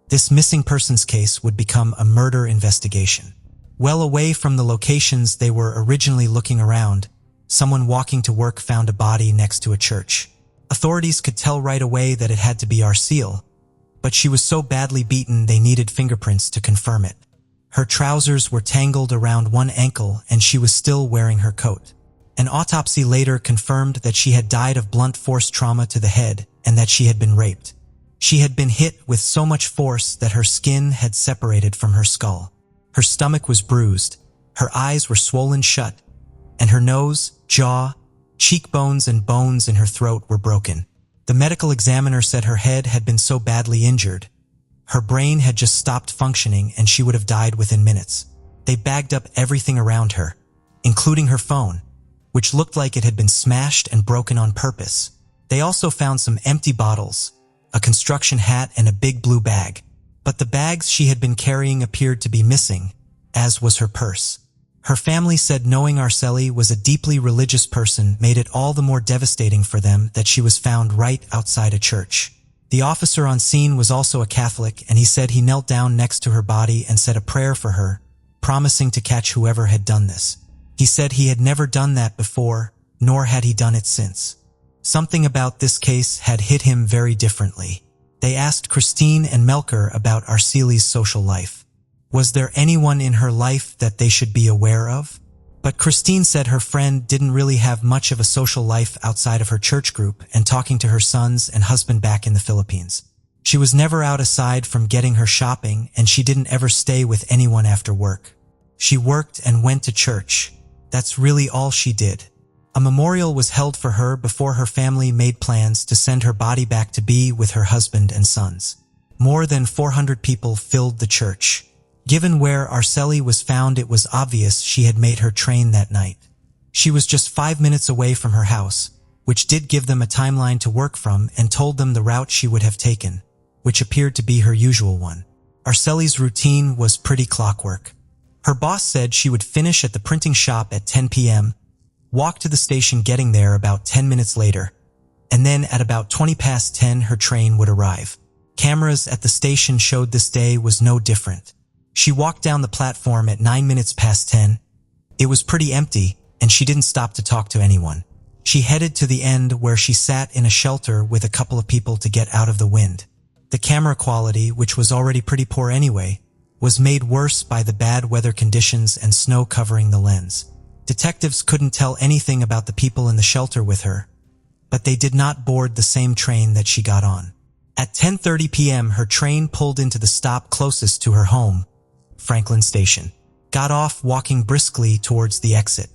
this missing persons case would become a murder investigation. Well away from the locations they were originally looking around, someone walking to work found a body next to a church. Authorities could tell right away that it had to be Arceli, but she was so badly beaten they needed fingerprints to confirm it. Her trousers were tangled around one ankle and she was still wearing her coat. An autopsy later confirmed that she had died of blunt force trauma to the head and that she had been raped. She had been hit with so much force that her skin had separated from her skull. Her stomach was bruised, her eyes were swollen shut, and her nose, jaw, cheekbones, and bones in her throat were broken. The medical examiner said her head had been so badly injured, her brain had just stopped functioning and she would have died within minutes. They bagged up everything around her, including her phone, which looked like it had been smashed and broken on purpose. They also found some empty bottles, a construction hat, and a big blue bag. But the bags she had been carrying appeared to be missing, as was her purse. Her family said knowing Arceli was a deeply religious person made it all the more devastating for them that she was found right outside a church. The officer on scene was also a Catholic, and he said he knelt down next to her body and said a prayer for her, promising to catch whoever had done this. He said he had never done that before, nor had he done it since. Something about this case had hit him very differently. They asked Christine and Melker about Arceli's social life. Was there anyone in her life that they should be aware of? But Christine said her friend didn't really have much of a social life outside of her church group and talking to her sons and husband back in the Philippines. She was never out aside from getting her shopping, and she didn't ever stay with anyone after work. She worked and went to church. That's really all she did. A memorial was held for her before her family made plans to send her body back to be with her husband and sons. More than 400 people filled the church. Given where Arceli was found, it was obvious she had made her train that night. She was just 5 minutes away from her house, which did give them a timeline to work from and told them the route she would have taken, which appeared to be her usual one. Arceli's routine was pretty clockwork. Her boss said she would finish at the printing shop at 10 p.m., walk to the station getting there about 10 minutes later, and then at about 20 past 10 her train would arrive. Cameras at the station showed this day was no different. She walked down the platform at 9 minutes past 10. It was pretty empty, and she didn't stop to talk to anyone. She headed to the end where she sat in a shelter with a couple of people to get out of the wind. The camera quality, which was already pretty poor anyway, was made worse by the bad weather conditions and snow covering the lens. Detectives couldn't tell anything about the people in the shelter with her, but they did not board the same train that she got on. At 10:30 p.m. her train pulled into the stop closest to her home, Franklin Station. Got off walking briskly towards the exit.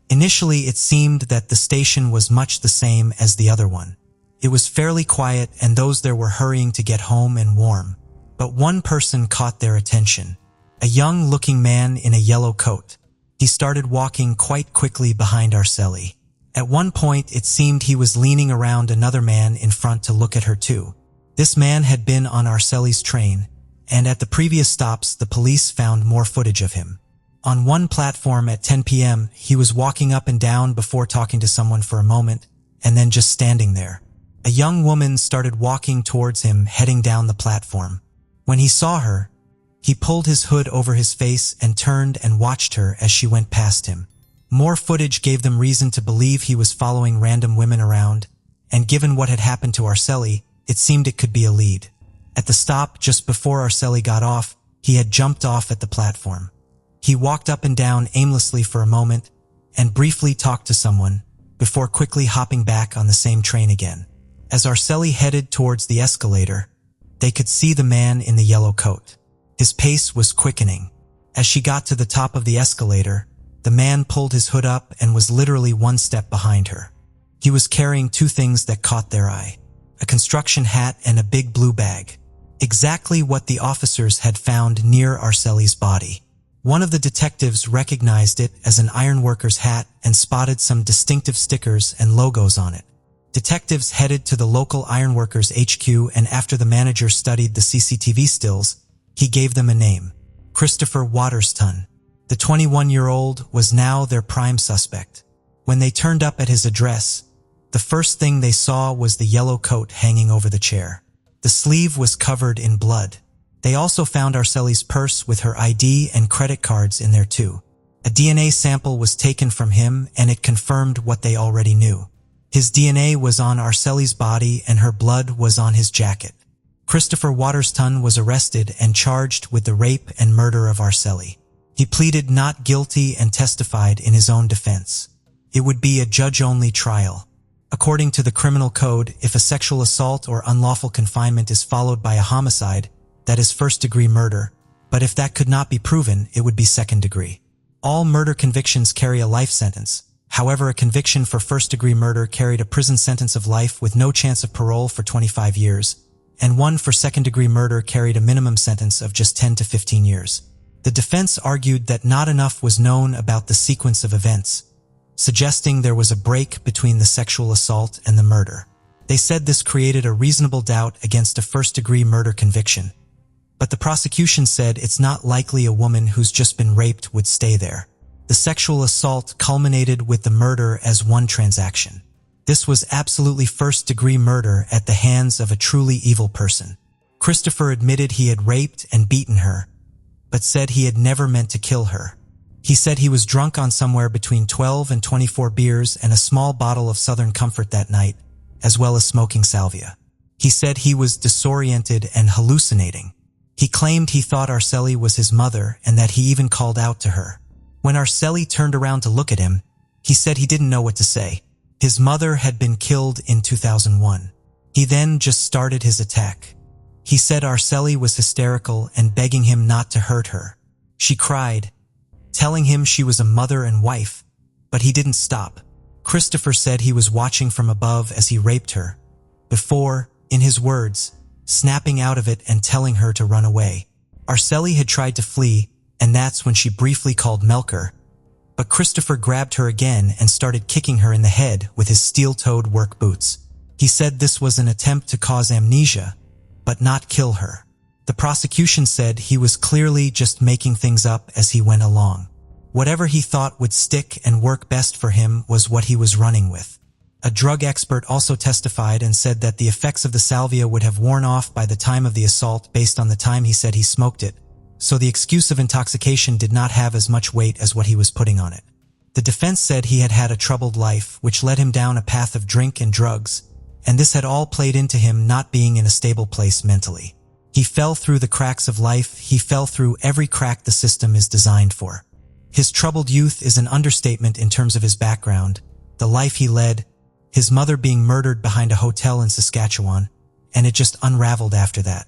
Initially, it seemed that the station was much the same as the other one. It was fairly quiet and those there were hurrying to get home and warm. But one person caught their attention. A young-looking man in a yellow coat. He started walking quite quickly behind Arceli. At one point, it seemed he was leaning around another man in front to look at her too. This man had been on Arceli's train, and at the previous stops the police found more footage of him. On one platform at 10 p.m. he was walking up and down before talking to someone for a moment, and then just standing there. A young woman started walking towards him heading down the platform. When he saw her, he pulled his hood over his face and turned and watched her as she went past him. More footage gave them reason to believe he was following random women around, and given what had happened to Arceli, it seemed it could be a lead. At the stop, just before Arceli got off, he had jumped off at the platform. He walked up and down aimlessly for a moment and briefly talked to someone before quickly hopping back on the same train again. As Arceli headed towards the escalator, they could see the man in the yellow coat. His pace was quickening. As she got to the top of the escalator, the man pulled his hood up and was literally one step behind her. He was carrying two things that caught their eye: a construction hat and a big blue bag. Exactly what the officers had found near Arceli's body. One of the detectives recognized it as an ironworker's hat and spotted some distinctive stickers and logos on it. Detectives headed to the local ironworkers HQ, and after the manager studied the CCTV stills, he gave them a name: Christopher Waterston. The 21-year-old was now their prime suspect. When they turned up at his address, the first thing they saw was the yellow coat hanging over the chair. The sleeve was covered in blood. They also found Arceli's purse with her ID and credit cards in there too. A DNA sample was taken from him and it confirmed what they already knew. His DNA was on Arceli's body and her blood was on his jacket. Christopher Waterston was arrested and charged with the rape and murder of Arceli. He pleaded not guilty and testified in his own defense. It would be a judge-only trial. According to the criminal code, if a sexual assault or unlawful confinement is followed by a homicide, that is first-degree murder, but if that could not be proven, it would be second-degree. All murder convictions carry a life sentence. However, a conviction for first-degree murder carried a prison sentence of life with no chance of parole for 25 years, and one for second-degree murder carried a minimum sentence of just 10 to 15 years. The defense argued that not enough was known about the sequence of events, suggesting there was a break between the sexual assault and the murder. They said this created a reasonable doubt against a first-degree murder conviction. But the prosecution said it's not likely a woman who's just been raped would stay there. The sexual assault culminated with the murder as one transaction. This was absolutely first-degree murder at the hands of a truly evil person. Christopher admitted he had raped and beaten her, but said he had never meant to kill her. He said he was drunk on somewhere between 12 and 24 beers and a small bottle of Southern Comfort that night, as well as smoking salvia. He said he was disoriented and hallucinating. He claimed he thought Arceli was his mother and that he even called out to her. When Arceli turned around to look at him, he said he didn't know what to say. His mother had been killed in 2001. He then just started his attack. He said Arceli was hysterical and begging him not to hurt her. She cried, telling him she was a mother and wife, but he didn't stop. Christopher said he was watching from above as he raped her, before, in his words, snapping out of it and telling her to run away. Arceli had tried to flee, and that's when she briefly called Melker, but Christopher grabbed her again and started kicking her in the head with his steel-toed work boots. He said this was an attempt to cause amnesia, but not kill her. The prosecution said he was clearly just making things up as he went along. Whatever he thought would stick and work best for him was what he was running with. A drug expert also testified and said that the effects of the salvia would have worn off by the time of the assault based on the time he said he smoked it, so the excuse of intoxication did not have as much weight as what he was putting on it. The defense said he had had a troubled life, which led him down a path of drink and drugs, and this had all played into him not being in a stable place mentally. He fell through the cracks of life. He fell through every crack the system is designed for. His troubled youth is an understatement in terms of his background, the life he led, his mother being murdered behind a hotel in Saskatchewan, and it just unraveled after that.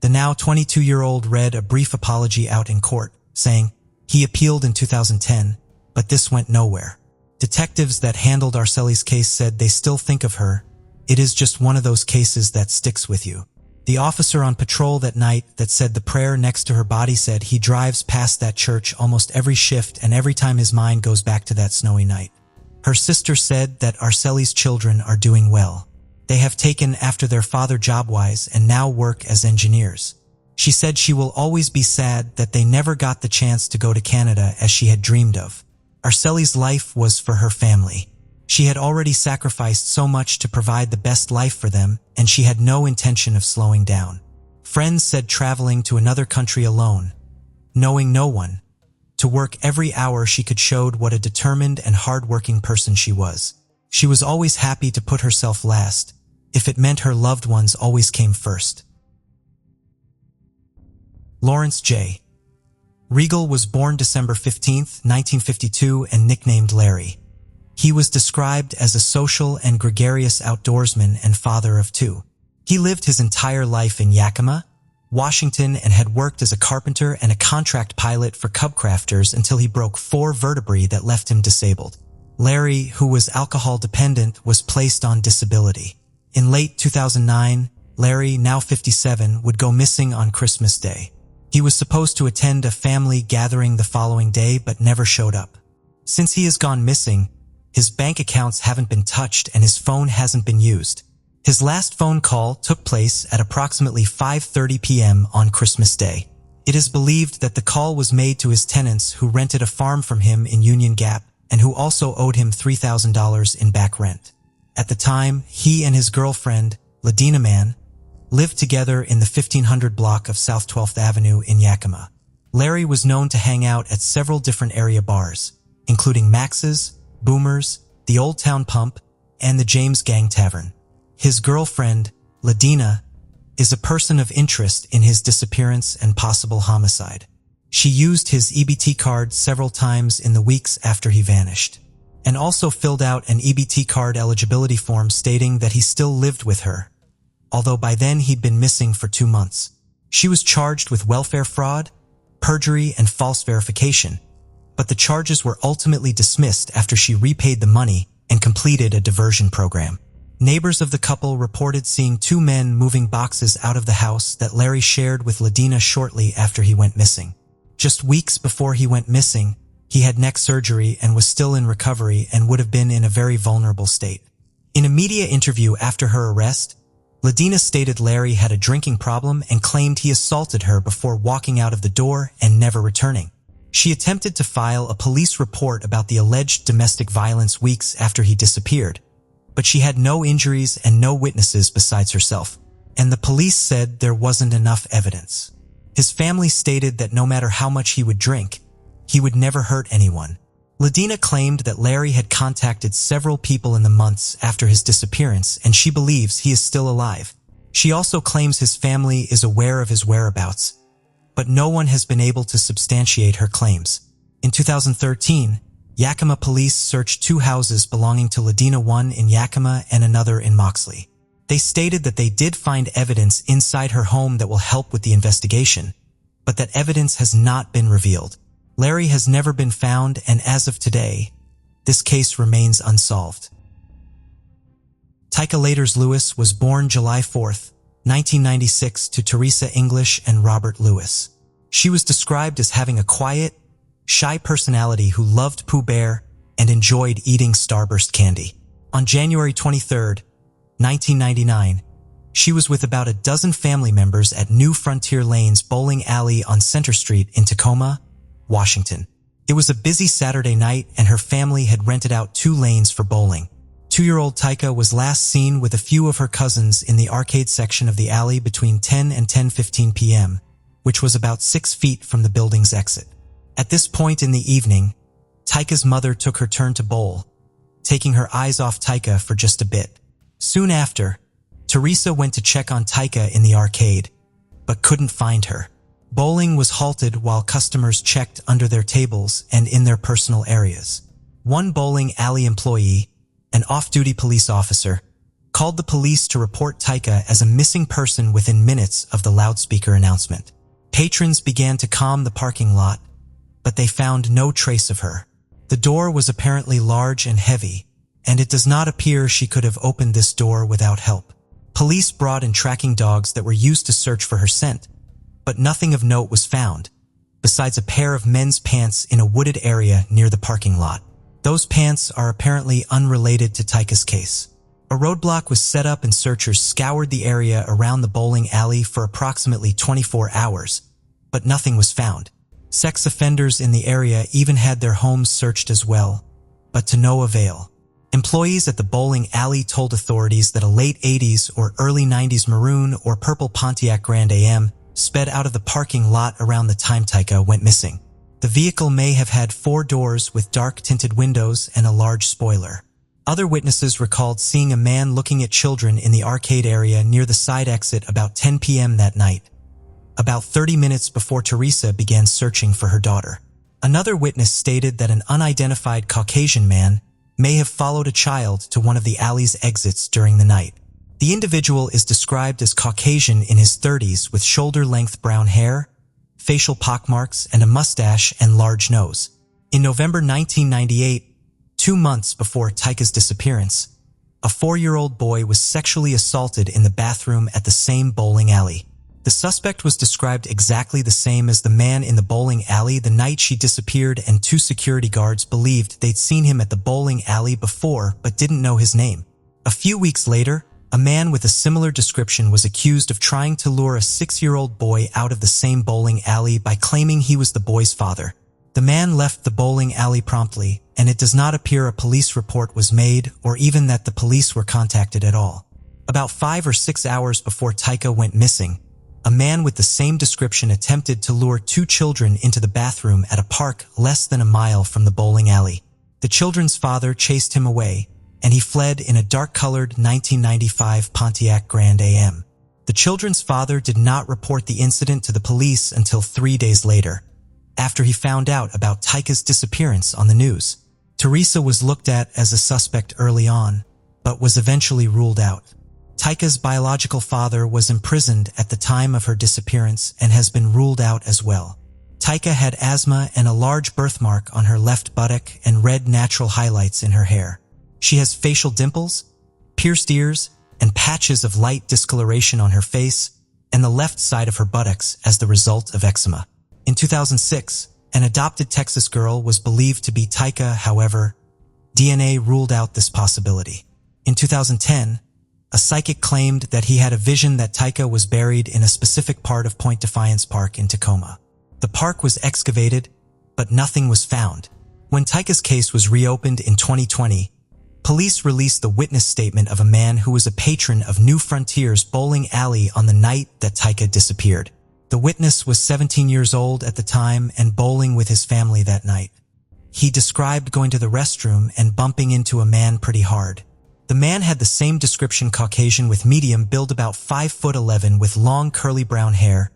The now 22-year-old read a brief apology out in court, saying he appealed in 2010, but this went nowhere. Detectives that handled Arceli's case said they still think of her. It is just one of those cases that sticks with you. The officer on patrol that night that said the prayer next to her body said he drives past that church almost every shift and every time his mind goes back to that snowy night. Her sister said that Arceli's children are doing well. They have taken after their father job-wise and now work as engineers. She said she will always be sad that they never got the chance to go to Canada as she had dreamed of. Arceli's life was for her family. She had already sacrificed so much to provide the best life for them, and she had no intention of slowing down. Friends said traveling to another country alone, knowing no one, to work every hour she could showed what a determined and hard-working person she was. She was always happy to put herself last, if it meant her loved ones always came first. Lawrence J. Regal was born December 15, 1952, and nicknamed Larry. He was described as a social and gregarious outdoorsman and father of two. He lived his entire life in Yakima, Washington, and had worked as a carpenter and a contract pilot for Cub Crafters until he broke 4 vertebrae that left him disabled. Larry, who was alcohol dependent, was placed on disability. In late 2009, Larry, now 57, would go missing on Christmas Day. He was supposed to attend a family gathering the following day but never showed up. Since he has gone missing, his bank accounts haven't been touched and his phone hasn't been used. His last phone call took place at approximately 5:30 p.m. on Christmas Day. It is believed that the call was made to his tenants who rented a farm from him in Union Gap and who also owed him $3,000 in back rent. At the time, he and his girlfriend, Ladina Mann, lived together in the 1500 block of South 12th Avenue in Yakima. Larry was known to hang out at several different area bars, including Max's, Boomer's, the Old Town Pump, and the James Gang Tavern. His girlfriend, Ladina, is a person of interest in his disappearance and possible homicide. She used his EBT card several times in the weeks after he vanished, and also filled out an EBT card eligibility form stating that he still lived with her, although by then he'd been missing for 2 months. She was charged with welfare fraud, perjury, and false verification, but the charges were ultimately dismissed after she repaid the money and completed a diversion program. Neighbors of the couple reported seeing 2 men moving boxes out of the house that Larry shared with Ladina shortly after he went missing. Just weeks before he went missing, he had neck surgery and was still in recovery and would have been in a very vulnerable state. In a media interview after her arrest, Ladina stated Larry had a drinking problem and claimed he assaulted her before walking out of the door and never returning. She attempted to file a police report about the alleged domestic violence weeks after he disappeared, but she had no injuries and no witnesses besides herself, and the police said there wasn't enough evidence. His family stated that no matter how much he would drink, he would never hurt anyone. Ladina claimed that Larry had contacted several people in the months after his disappearance, and she believes he is still alive. She also claims his family is aware of his whereabouts, but no one has been able to substantiate her claims. In 2013, Yakima police searched 2 houses belonging to Ladina, one in Yakima and another in Moxley. They stated that they did find evidence inside her home that will help with the investigation, but that evidence has not been revealed. Larry has never been found, and as of today, this case remains unsolved. Tyka Laters Lewis was born July 4, 1996 to Teresa English and Robert Lewis. She was described as having a quiet, shy personality who loved Pooh Bear and enjoyed eating Starburst candy. On January 23, 1999, she was with about a dozen family members at New Frontier Lanes Bowling Alley on Center Street in Tacoma, Washington. It was a busy Saturday night, and her family had rented out 2 lanes for bowling. 2-year-old Tyka was last seen with a few of her cousins in the arcade section of the alley between 10 and 10:15 p.m., which was about 6 feet from the building's exit. At this point in the evening, Tyka's mother took her turn to bowl, taking her eyes off Tyka for just a bit. Soon after, Teresa went to check on Tyka in the arcade, but couldn't find her. Bowling was halted while customers checked under their tables and in their personal areas. One bowling alley employee, an off-duty police officer, called the police to report Tyka as a missing person within minutes of the loudspeaker announcement. Patrons began to calm the parking lot, but they found no trace of her. The door was apparently large and heavy, and it does not appear she could have opened this door without help. Police brought in tracking dogs that were used to search for her scent, but nothing of note was found, besides a pair of men's pants in a wooded area near the parking lot. Those pants are apparently unrelated to Tyka's case. A roadblock was set up and searchers scoured the area around the bowling alley for approximately 24 hours, but nothing was found. Sex offenders in the area even had their homes searched as well, but to no avail. Employees at the bowling alley told authorities that a late 80s or early 90s maroon or purple Pontiac Grand AM sped out of the parking lot around the time Tyka went missing. The vehicle may have had 4 doors with dark-tinted windows and a large spoiler. Other witnesses recalled seeing a man looking at children in the arcade area near the side exit about 10 p.m. that night, about 30 minutes before Teresa began searching for her daughter. Another witness stated that an unidentified Caucasian man may have followed a child to one of the alley's exits during the night. The individual is described as Caucasian in his 30s with shoulder-length brown hair, facial pockmarks, and a mustache and large nose. In November 1998, 2 months before Tyka's disappearance, a 4-year-old boy was sexually assaulted in the bathroom at the same bowling alley. The suspect was described exactly the same as the man in the bowling alley the night she disappeared, and 2 security guards believed they'd seen him at the bowling alley before but didn't know his name. A few weeks later, a man with a similar description was accused of trying to lure a 6-year-old boy out of the same bowling alley by claiming he was the boy's father. The man left the bowling alley promptly, and it does not appear a police report was made or even that the police were contacted at all. About 5 or 6 hours before Tyka went missing, a man with the same description attempted to lure 2 children into the bathroom at a park less than a mile from the bowling alley. The children's father chased him away, and he fled in a dark-colored 1995 Pontiac Grand AM. The children's father did not report the incident to the police until 3 days later, after he found out about Tyka's disappearance on the news. Teresa was looked at as a suspect early on, but was eventually ruled out. Tyka's biological father was imprisoned at the time of her disappearance and has been ruled out as well. Tyka had asthma and a large birthmark on her left buttock and red natural highlights in her hair. She has facial dimples, pierced ears, and patches of light discoloration on her face and the left side of her buttocks as the result of eczema. In 2006, an adopted Texas girl was believed to be Tyka. However, DNA ruled out this possibility. In 2010, a psychic claimed that he had a vision that Tyka was buried in a specific part of Point Defiance Park in Tacoma. The park was excavated, but nothing was found. When Tyka's case was reopened in 2020, police released the witness statement of a man who was a patron of New Frontier's bowling alley on the night that Tyka disappeared. The witness was 17 years old at the time and bowling with his family that night. He described going to the restroom and bumping into a man pretty hard. The man had the same description: Caucasian with medium build, about 5'11", with long curly brown hair,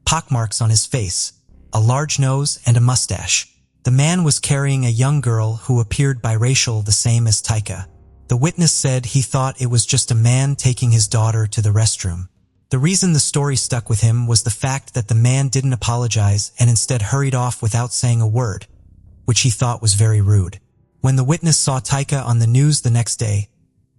pockmarks on his face, a large nose, and a mustache. The man was carrying a young girl who appeared biracial, the same as Taika. The witness said he thought it was just a man taking his daughter to the restroom. The reason the story stuck with him was the fact that the man didn't apologize and instead hurried off without saying a word, which he thought was very rude. When the witness saw Taika on the news the next day,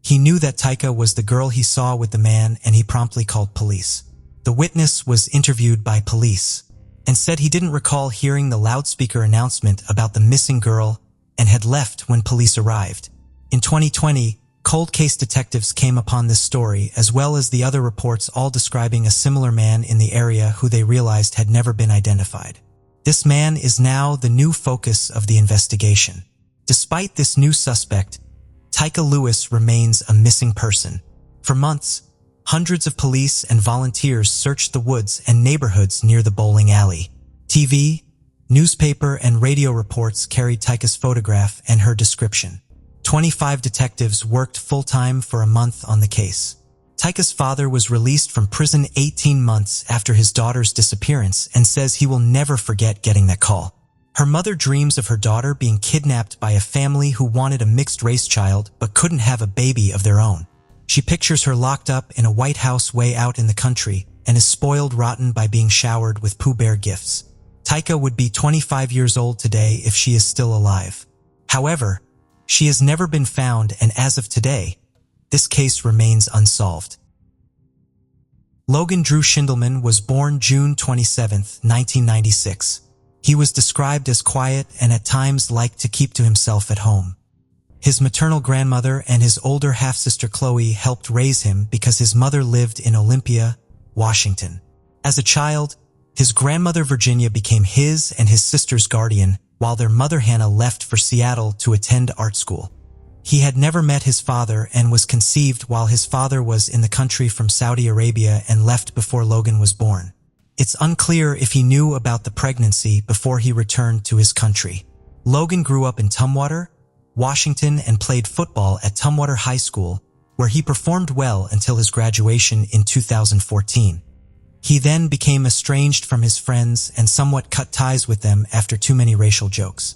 he knew that Taika was the girl he saw with the man, and he promptly called police. The witness was interviewed by police and said he didn't recall hearing the loudspeaker announcement about the missing girl and had left when police arrived. In 2020, cold case detectives came upon this story, as well as the other reports, all describing a similar man in the area who they realized had never been identified. This man is now the new focus of the investigation. Despite this new suspect, Taika Lewis remains a missing person. For months, hundreds of police and volunteers searched the woods and neighborhoods near the bowling alley. TV, newspaper, and radio reports carried Taika's photograph and her description. 25 detectives worked full-time for a month on the case. Taika's father was released from prison 18 months after his daughter's disappearance and says he will never forget getting that call. Her mother dreams of her daughter being kidnapped by a family who wanted a mixed-race child but couldn't have a baby of their own. She pictures her locked up in a White House way out in the country and is spoiled rotten by being showered with Pooh Bear gifts. Taika would be 25 years old today if she is still alive. However, she has never been found, and as of today, this case remains unsolved. Logan Drew Schindelman was born June 27, 1996. He was described as quiet and at times liked to keep to himself at home. His maternal grandmother and his older half-sister Chloe helped raise him because his mother lived in Olympia, Washington. As a child, his grandmother Virginia became his and his sister's guardian, while their mother Hannah left for Seattle to attend art school. He had never met his father and was conceived while his father was in the country from Saudi Arabia and left before Logan was born. It's unclear if he knew about the pregnancy before he returned to his country. Logan grew up in Tumwater, Washington, and played football at Tumwater High School, where he performed well until his graduation in 2014. He then became estranged from his friends and somewhat cut ties with them after too many racial jokes.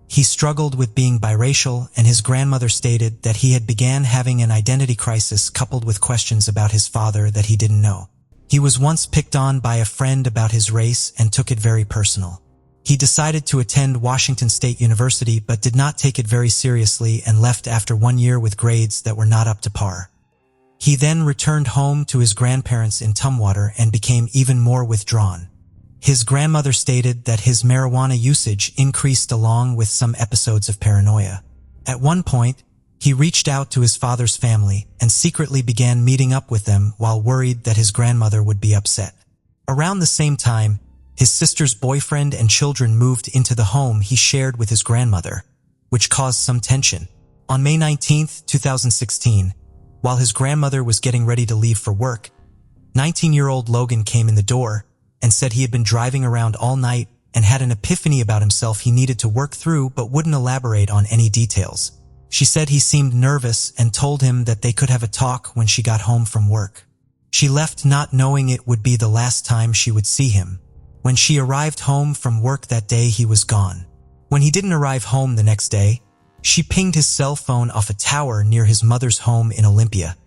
He struggled with being biracial, and his grandmother stated that he had began having an identity crisis coupled with questions about his father that he didn't know. He was once picked on by a friend about his race and took it very personal. He decided to attend Washington State University but did not take it very seriously and left after 1 year with grades that were not up to par. He then returned home to his grandparents in Tumwater and became even more withdrawn. His grandmother stated that his marijuana usage increased along with some episodes of paranoia. At one point, he reached out to his father's family and secretly began meeting up with them while worried that his grandmother would be upset. Around the same time, his sister's boyfriend and children moved into the home he shared with his grandmother, which caused some tension. On May 19, 2016, while his grandmother was getting ready to leave for work, 19-year-old Logan came in the door and said he had been driving around all night and had an epiphany about himself he needed to work through but wouldn't elaborate on any details. She said he seemed nervous and told him that they could have a talk when she got home from work. She left not knowing it would be the last time she would see him. When she arrived home from work that day, he was gone. When he didn't arrive home the next day, she pinged his cell phone off a tower near his mother's home in Olympia,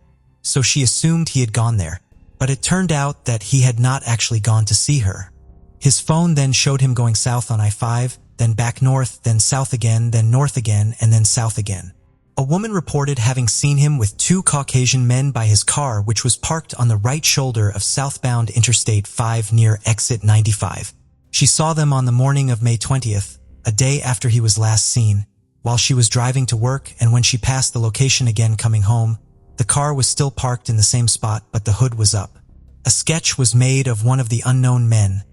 so she assumed he had gone there. But it turned out that he had not actually gone to see her. His phone then showed him going south on I-5, then back north, then south again, then north again, and then south again. A woman reported having seen him with 2 Caucasian men by his car, which was parked on the right shoulder of southbound Interstate 5 near exit 95. She saw them on the morning of May 20th, a day after he was last seen, while she was driving to work, and when she passed the location again coming home, the car was still parked in the same spot, but the hood was up. A sketch was made of one of the unknown men,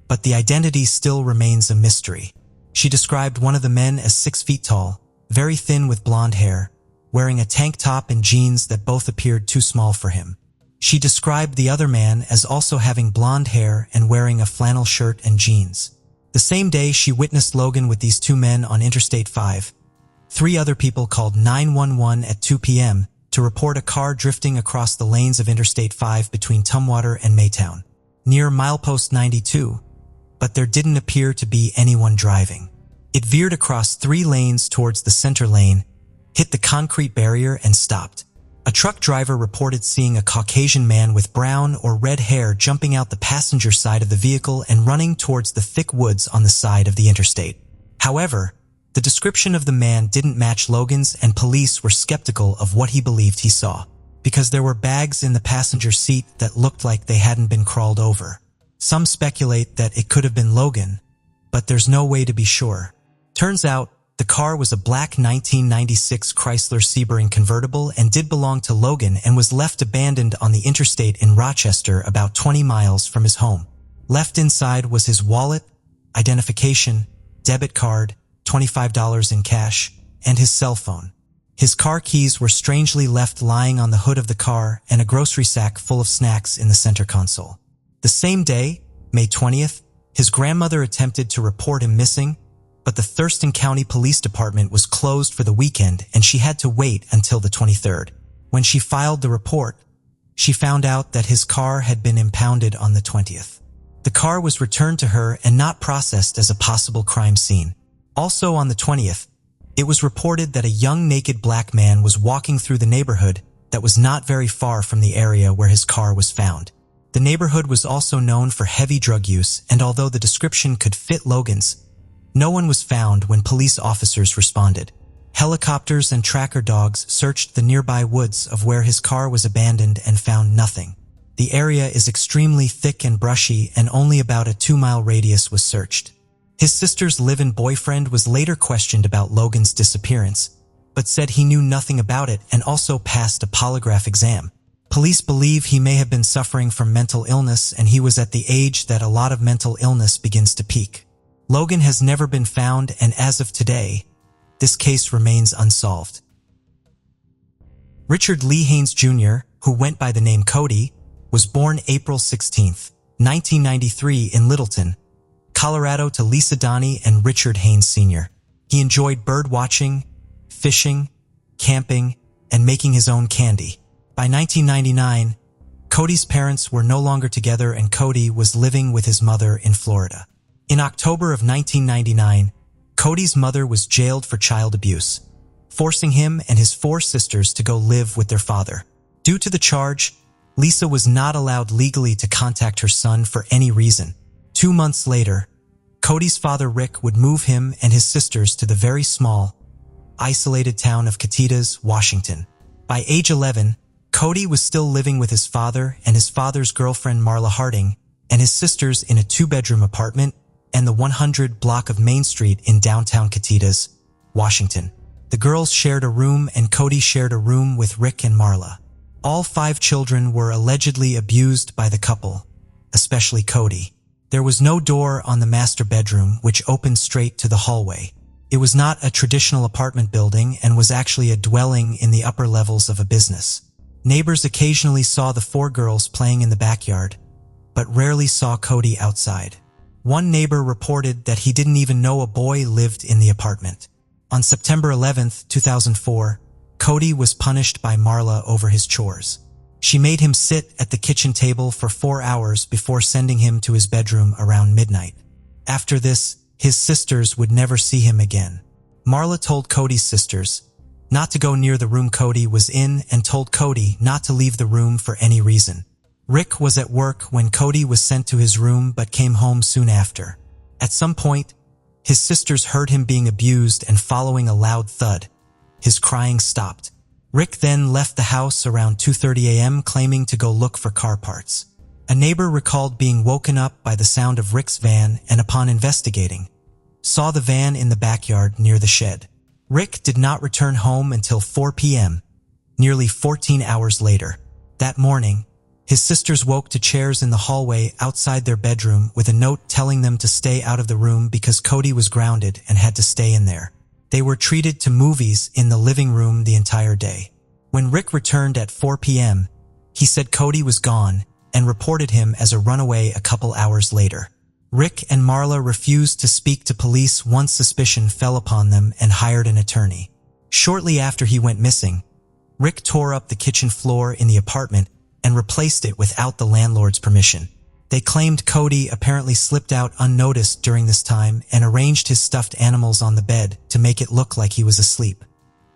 but the identity still remains a mystery. She described one of the men as 6 feet tall, very thin with blonde hair, wearing a tank top and jeans that both appeared too small for him. She described the other man as also having blonde hair and wearing a flannel shirt and jeans. The same day she witnessed Logan with these two men on Interstate 5. 3 other people called 911 at 2 p.m. to report a car drifting across the lanes of Interstate 5 between Tumwater and Maytown, near milepost 92, but there didn't appear to be anyone driving. It veered across 3 lanes towards the center lane, hit the concrete barrier, and stopped. A truck driver reported seeing a Caucasian man with brown or red hair jumping out the passenger side of the vehicle and running towards the thick woods on the side of the interstate. However, the description of the man didn't match Logan's, and police were skeptical of what he believed he saw, because there were bags in the passenger seat that looked like they hadn't been crawled over. Some speculate that it could have been Logan, but there's no way to be sure. Turns out, the car was a black 1996 Chrysler Sebring convertible and did belong to Logan, and was left abandoned on the interstate in Rochester, about 20 miles from his home. Left inside was his wallet, identification, debit card, $25 in cash, and his cell phone. His car keys were strangely left lying on the hood of the car, and a grocery sack full of snacks in the center console. The same day, May 20th, his grandmother attempted to report him missing, but the Thurston County Police Department was closed for the weekend and she had to wait until the 23rd. When she filed the report, she found out that his car had been impounded on the 20th. The car was returned to her and not processed as a possible crime scene. Also on the 20th, it was reported that a young naked black man was walking through the neighborhood that was not very far from the area where his car was found. The neighborhood was also known for heavy drug use, and although the description could fit Logan's, no one was found when police officers responded. Helicopters and tracker dogs searched the nearby woods of where his car was abandoned and found nothing. The area is extremely thick and brushy, and only about a 2-mile radius was searched. His sister's live-in boyfriend was later questioned about Logan's disappearance, but said he knew nothing about it and also passed a polygraph exam. Police believe he may have been suffering from mental illness, and he was at the age that a lot of mental illness begins to peak. Logan has never been found, and as of today, this case remains unsolved. Richard Lee Haynes Jr., who went by the name Cody, was born April 16, 1993 in Littleton, Colorado, to Lisa Donnie and Richard Haynes Sr. He enjoyed bird watching, fishing, camping, and making his own candy. By 1999, Cody's parents were no longer together and Cody was living with his mother in Florida. In October of 1999, Cody's mother was jailed for child abuse, forcing him and his 4 sisters to go live with their father. Due to the charge, Lisa was not allowed legally to contact her son for any reason. 2 months later, Cody's father Rick would move him and his sisters to the very small, isolated town of Catitas, Washington. By age 11, Cody was still living with his father and his father's girlfriend Marla Harding and his sisters in a 2-bedroom apartment and the 100 block of Main Street in downtown Catitas, Washington. The girls shared a room and Cody shared a room with Rick and Marla. All 5 children were allegedly abused by the couple, especially Cody. There was no door on the master bedroom, which opened straight to the hallway. It was not a traditional apartment building and was actually a dwelling in the upper levels of a business. Neighbors occasionally saw the 4 girls playing in the backyard, but rarely saw Cody outside. One neighbor reported that he didn't even know a boy lived in the apartment. On September 11, 2004, Cody was punished by Marla over his chores. She made him sit at the kitchen table for 4 hours before sending him to his bedroom around midnight. After this, his sisters would never see him again. Marla told Cody's sisters not to go near the room Cody was in and told Cody not to leave the room for any reason. Rick was at work when Cody was sent to his room but came home soon after. At some point, his sisters heard him being abused, and following a loud thud, his crying stopped. Rick then left the house around 2:30 a.m. claiming to go look for car parts. A neighbor recalled being woken up by the sound of Rick's van and upon investigating, saw the van in the backyard near the shed. Rick did not return home until 4 p.m., nearly 14 hours later. That morning, his sisters woke to chairs in the hallway outside their bedroom with a note telling them to stay out of the room because Cody was grounded and had to stay in there. They were treated to movies in the living room the entire day. When Rick returned at 4 p.m., He said Cody was gone and reported him as a runaway a couple hours later. Rick and Marla refused to speak to police once suspicion fell upon them and hired an attorney. Shortly after he went missing, Rick tore up the kitchen floor in the apartment and replaced it without the landlord's permission. They claimed Cody apparently slipped out unnoticed during this time and arranged his stuffed animals on the bed to make it look like he was asleep.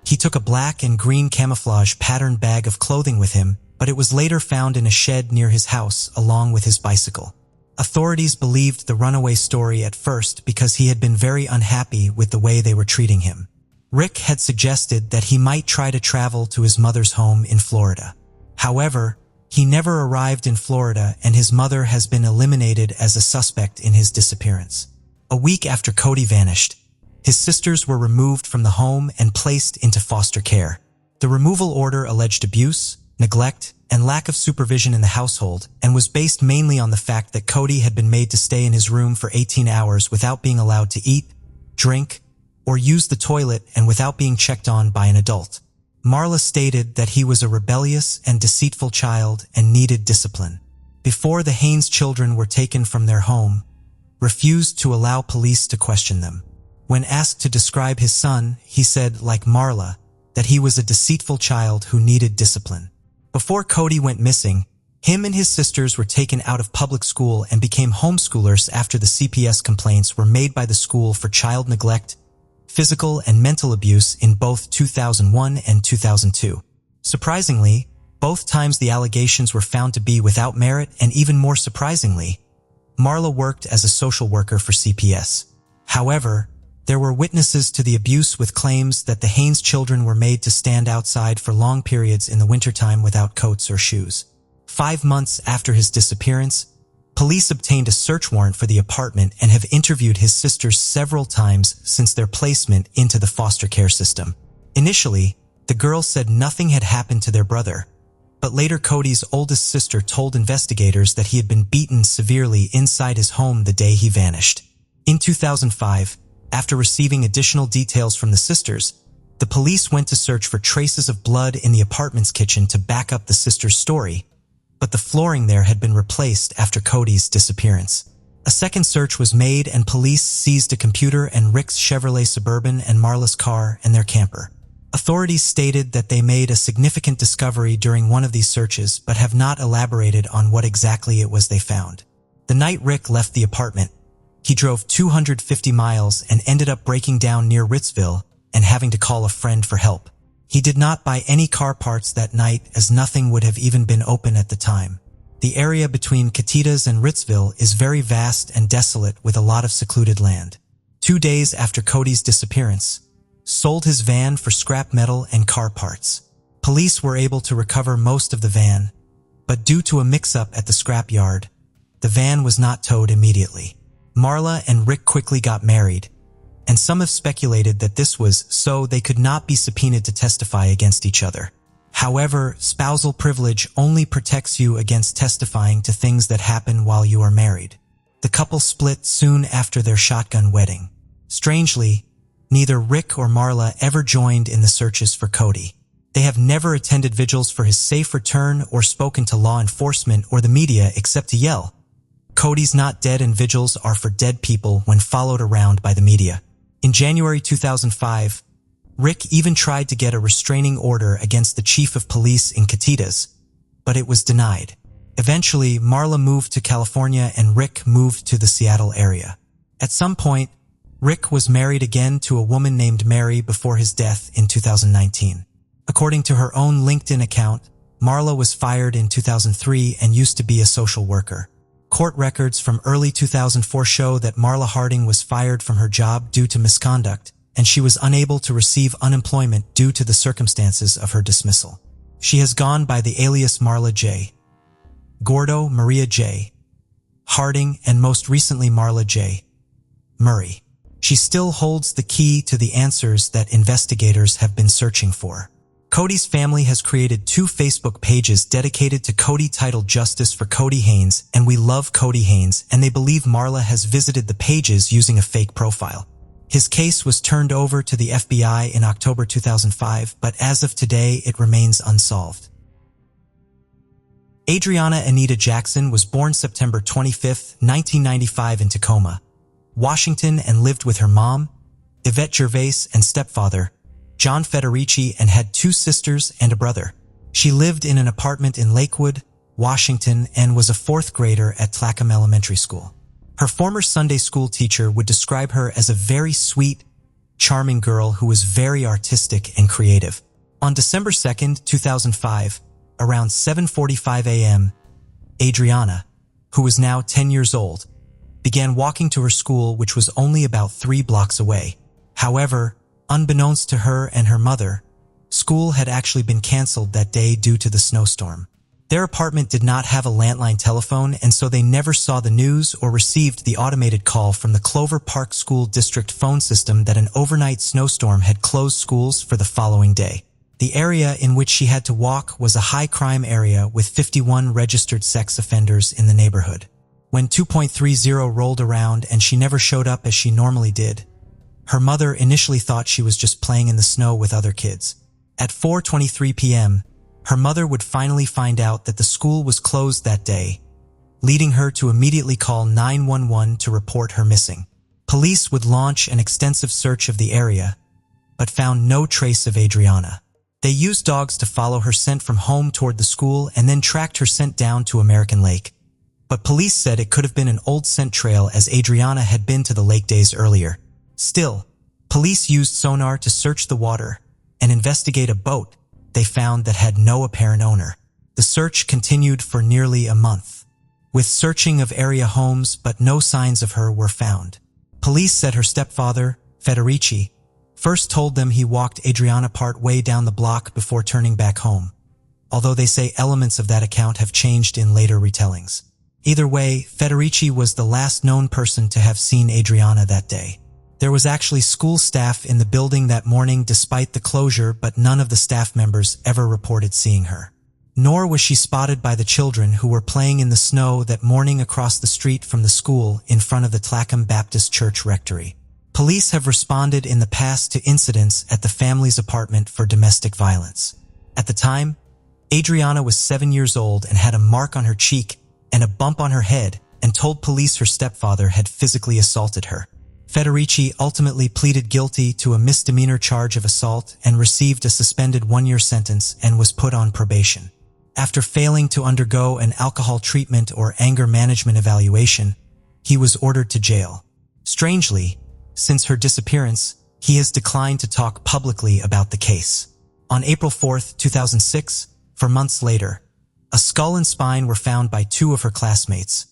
He took a black and green camouflage patterned bag of clothing with him, but it was later found in a shed near his house along with his bicycle. Authorities believed the runaway story at first because he had been very unhappy with the way they were treating him. Rick had suggested that he might try to travel to his mother's home in Florida. However, he never arrived in Florida and his mother has been eliminated as a suspect in his disappearance. A week after Cody vanished, his sisters were removed from the home and placed into foster care. The removal order alleged abuse, neglect, and lack of supervision in the household and was based mainly on the fact that Cody had been made to stay in his room for 18 hours without being allowed to eat, drink, or use the toilet and without being checked on by an adult. Marla stated that he was a rebellious and deceitful child and needed discipline. Before the Haynes children were taken from their home, refused to allow police to question them. When asked to describe his son, he said, like Marla, that he was a deceitful child who needed discipline. Before Cody went missing, him and his sisters were taken out of public school and became homeschoolers after the CPS complaints were made by the school for child neglect, physical and mental abuse in both 2001 and 2002. Surprisingly, both times the allegations were found to be without merit, and even more surprisingly, Marla worked as a social worker for CPS. However, there were witnesses to the abuse with claims that the Haynes children were made to stand outside for long periods in the wintertime without coats or shoes. 5 months after his disappearance, police obtained a search warrant for the apartment and have interviewed his sisters several times since their placement into the foster care system. Initially, the girls said nothing had happened to their brother, but later Cody's oldest sister told investigators that he had been beaten severely inside his home the day he vanished. In 2005, after receiving additional details from the sisters, the police went to search for traces of blood in the apartment's kitchen to back up the sisters' story, but the flooring there had been replaced after Cody's disappearance. A second search was made and police seized a computer and Rick's Chevrolet Suburban and Marla's car and their camper. Authorities stated that they made a significant discovery during one of these searches but have not elaborated on what exactly it was they found. The night Rick left the apartment, he drove 250 miles and ended up breaking down near Ritzville and having to call a friend for help. He did not buy any car parts that night as nothing would have even been open at the time. The area between Catitas and Ritzville is very vast and desolate with a lot of secluded land. 2 days after Cody's disappearance, sold his van for scrap metal and car parts. Police were able to recover most of the van, but due to a mix-up at the scrap yard, the van was not towed immediately. Marla and Rick quickly got married, and some have speculated that this was so they could not be subpoenaed to testify against each other. However, spousal privilege only protects you against testifying to things that happen while you are married. The couple split soon after their shotgun wedding. Strangely, neither Rick or Marla ever joined in the searches for Cody. They have never attended vigils for his safe return or spoken to law enforcement or the media except to yell, "Cody's not dead," and vigils are for dead people when followed around by the media. In January 2005, Rick even tried to get a restraining order against the chief of police in Catitas, but it was denied. Eventually, Marla moved to California and Rick moved to the Seattle area. At some point, Rick was married again to a woman named Mary before his death in 2019. According to her own LinkedIn account, Marla was fired in 2003 and used to be a social worker. Court records from early 2004 show that Marla Harding was fired from her job due to misconduct, and she was unable to receive unemployment due to the circumstances of her dismissal. She has gone by the alias Marla J. Gordo, Maria J. Harding, and most recently Marla J. Murray. She still holds the key to the answers that investigators have been searching for. Cody's family has created 2 Facebook pages dedicated to Cody titled Justice for Cody Haynes and We Love Cody Haynes, and they believe Marla has visited the pages using a fake profile. His case was turned over to the FBI in October 2005, but as of today, it remains unsolved. Adriana Anita Jackson was born September 25, 1995 in Tacoma, Washington, and lived with her mom, Yvette Gervais, and stepfather, John Federici, and had 2 sisters and a brother. She lived in an apartment in Lakewood, Washington, and was a 4th grader at Tlacom Elementary School. Her former Sunday school teacher would describe her as a very sweet, charming girl who was very artistic and creative. On December 2, 2005, around 7:45 a.m., Adriana, who was now 10 years old, began walking to her school, which was only about 3 blocks away. However, unbeknownst to her and her mother, school had actually been canceled that day due to the snowstorm. Their apartment did not have a landline telephone, and so they never saw the news or received the automated call from the Clover Park School District phone system that an overnight snowstorm had closed schools for the following day. The area in which she had to walk was a high-crime area with 51 registered sex offenders in the neighborhood. When 2.30 rolled around and she never showed up as she normally did, her mother initially thought she was just playing in the snow with other kids. At 4:23 p.m., her mother would finally find out that the school was closed that day, leading her to immediately call 911 to report her missing. Police would launch an extensive search of the area, but found no trace of Adriana. They used dogs to follow her scent from home toward the school and then tracked her scent down to American Lake. But police said it could have been an old scent trail as Adriana had been to the lake days earlier. Still, police used sonar to search the water and investigate a boat they found that had no apparent owner. The search continued for nearly a month, with searching of area homes, but no signs of her were found. Police said her stepfather, Federici, first told them he walked Adriana part way down the block before turning back home, although they say elements of that account have changed in later retellings. Either way, Federici was the last known person to have seen Adriana that day. There was actually school staff in the building that morning despite the closure, but none of the staff members ever reported seeing her. Nor was she spotted by the children who were playing in the snow that morning across the street from the school in front of the Tlacom Baptist Church rectory. Police have responded in the past to incidents at the family's apartment for domestic violence. At the time, Adriana was 7 years old and had a mark on her cheek and a bump on her head, and told police her stepfather had physically assaulted her. Federici ultimately pleaded guilty to a misdemeanor charge of assault and received a suspended 1-year sentence and was put on probation. After failing to undergo an alcohol treatment or anger management evaluation, he was ordered to jail. Strangely, since her disappearance, he has declined to talk publicly about the case. On April 4, 2006, 4 months later, a skull and spine were found by 2 of her classmates,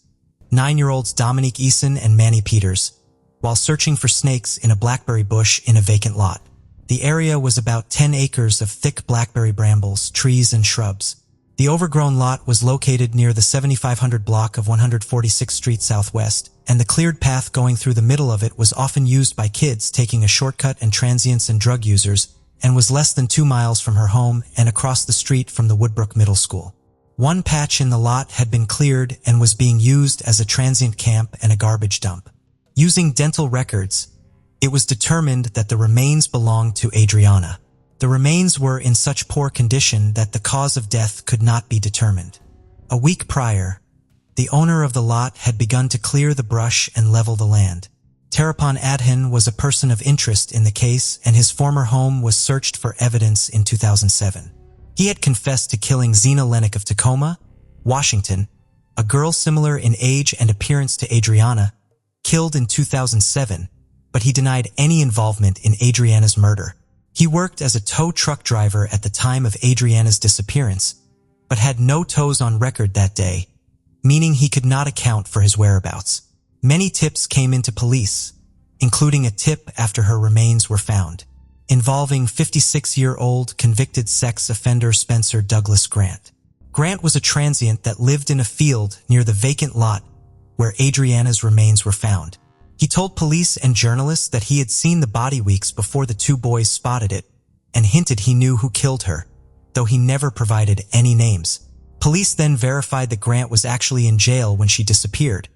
9-year-olds Dominique Eason and Manny Peters, while searching for snakes in a blackberry bush in a vacant lot. The area was about 10 acres of thick blackberry brambles, trees, and shrubs. The overgrown lot was located near the 7500 block of 146th Street Southwest, and the cleared path going through the middle of it was often used by kids taking a shortcut and transients and drug users, and was less than 2 miles from her home and across the street from the Woodbrook Middle School. One patch in the lot had been cleared and was being used as a transient camp and a garbage dump. Using dental records, it was determined that the remains belonged to Adriana. The remains were in such poor condition that the cause of death could not be determined. A week prior, the owner of the lot had begun to clear the brush and level the land. Terapon Adhan was a person of interest in the case, and his former home was searched for evidence in 2007. He had confessed to killing Zena Lennox of Tacoma, Washington, a girl similar in age and appearance to Adriana, killed in 2007, but he denied any involvement in Adriana's murder. He worked as a tow truck driver at the time of Adriana's disappearance, but had no tows on record that day, meaning he could not account for his whereabouts. Many tips came into police, including a tip after her remains were found, involving 56-year-old convicted sex offender Spencer Douglas Grant. Grant was a transient that lived in a field near the vacant lot where Adriana's remains were found. He told police and journalists that he had seen the body weeks before the 2 boys spotted it, and hinted he knew who killed her, though he never provided any names. Police then verified that Grant was actually in jail when she disappeared,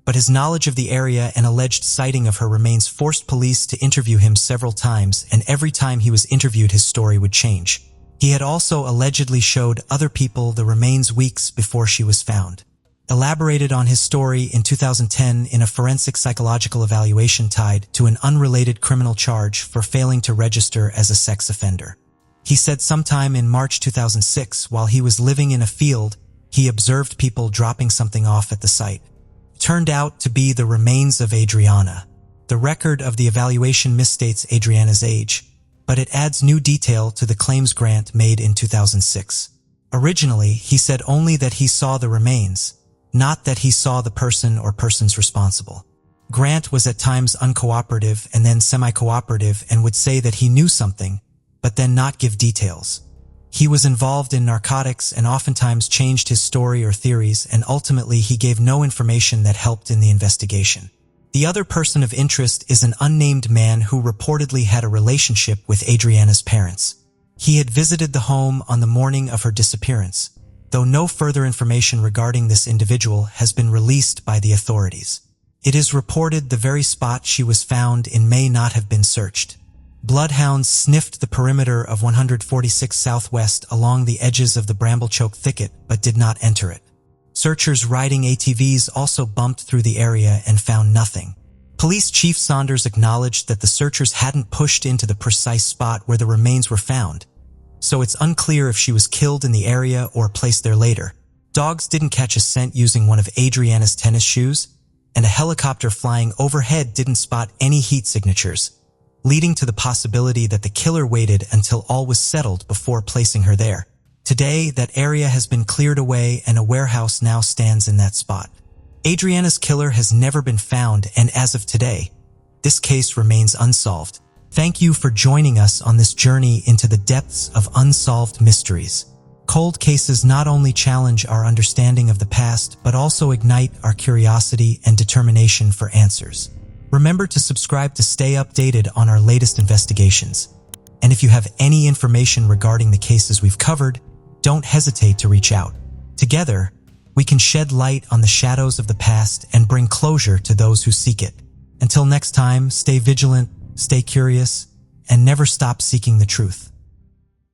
but his knowledge of the area and alleged sighting of her remains forced police to interview him several times, and every time he was interviewed his story would change. He had also allegedly showed other people the remains weeks before she was found. Elaborated on his story in 2010 in a forensic psychological evaluation tied to an unrelated criminal charge for failing to register as a sex offender. He said sometime in March 2006, while he was living in a field, he observed people dropping something off at the site. It turned out to be the remains of Adriana. The record of the evaluation misstates Adriana's age, but it adds new detail to the claims grant made in 2006. Originally, he said only that he saw the remains, not that he saw the person or persons responsible. Grant was at times uncooperative and then semi-cooperative and would say that he knew something, but then not give details. He was involved in narcotics and oftentimes changed his story or theories, and ultimately he gave no information that helped in the investigation. The other person of interest is an unnamed man who reportedly had a relationship with Adriana's parents. He had visited the home on the morning of her disappearance, though no further information regarding this individual has been released by the authorities. It is reported the very spot she was found in may not have been searched. Bloodhounds sniffed the perimeter of 146 Southwest along the edges of the Bramblechoke thicket but did not enter it. Searchers riding ATVs also bumped through the area and found nothing. Police Chief Saunders acknowledged that the searchers hadn't pushed into the precise spot where the remains were found, so it's unclear if she was killed in the area or placed there later. Dogs didn't catch a scent using one of Adriana's tennis shoes, and a helicopter flying overhead didn't spot any heat signatures, leading to the possibility that the killer waited until all was settled before placing her there. Today, that area has been cleared away and a warehouse now stands in that spot. Adriana's killer has never been found, and as of today, this case remains unsolved. Thank you for joining us on this journey into the depths of unsolved mysteries. Cold cases not only challenge our understanding of the past, but also ignite our curiosity and determination for answers. Remember to subscribe to stay updated on our latest investigations. And if you have any information regarding the cases we've covered, don't hesitate to reach out. Together, we can shed light on the shadows of the past and bring closure to those who seek it. Until next time, stay vigilant, stay curious, and never stop seeking the truth.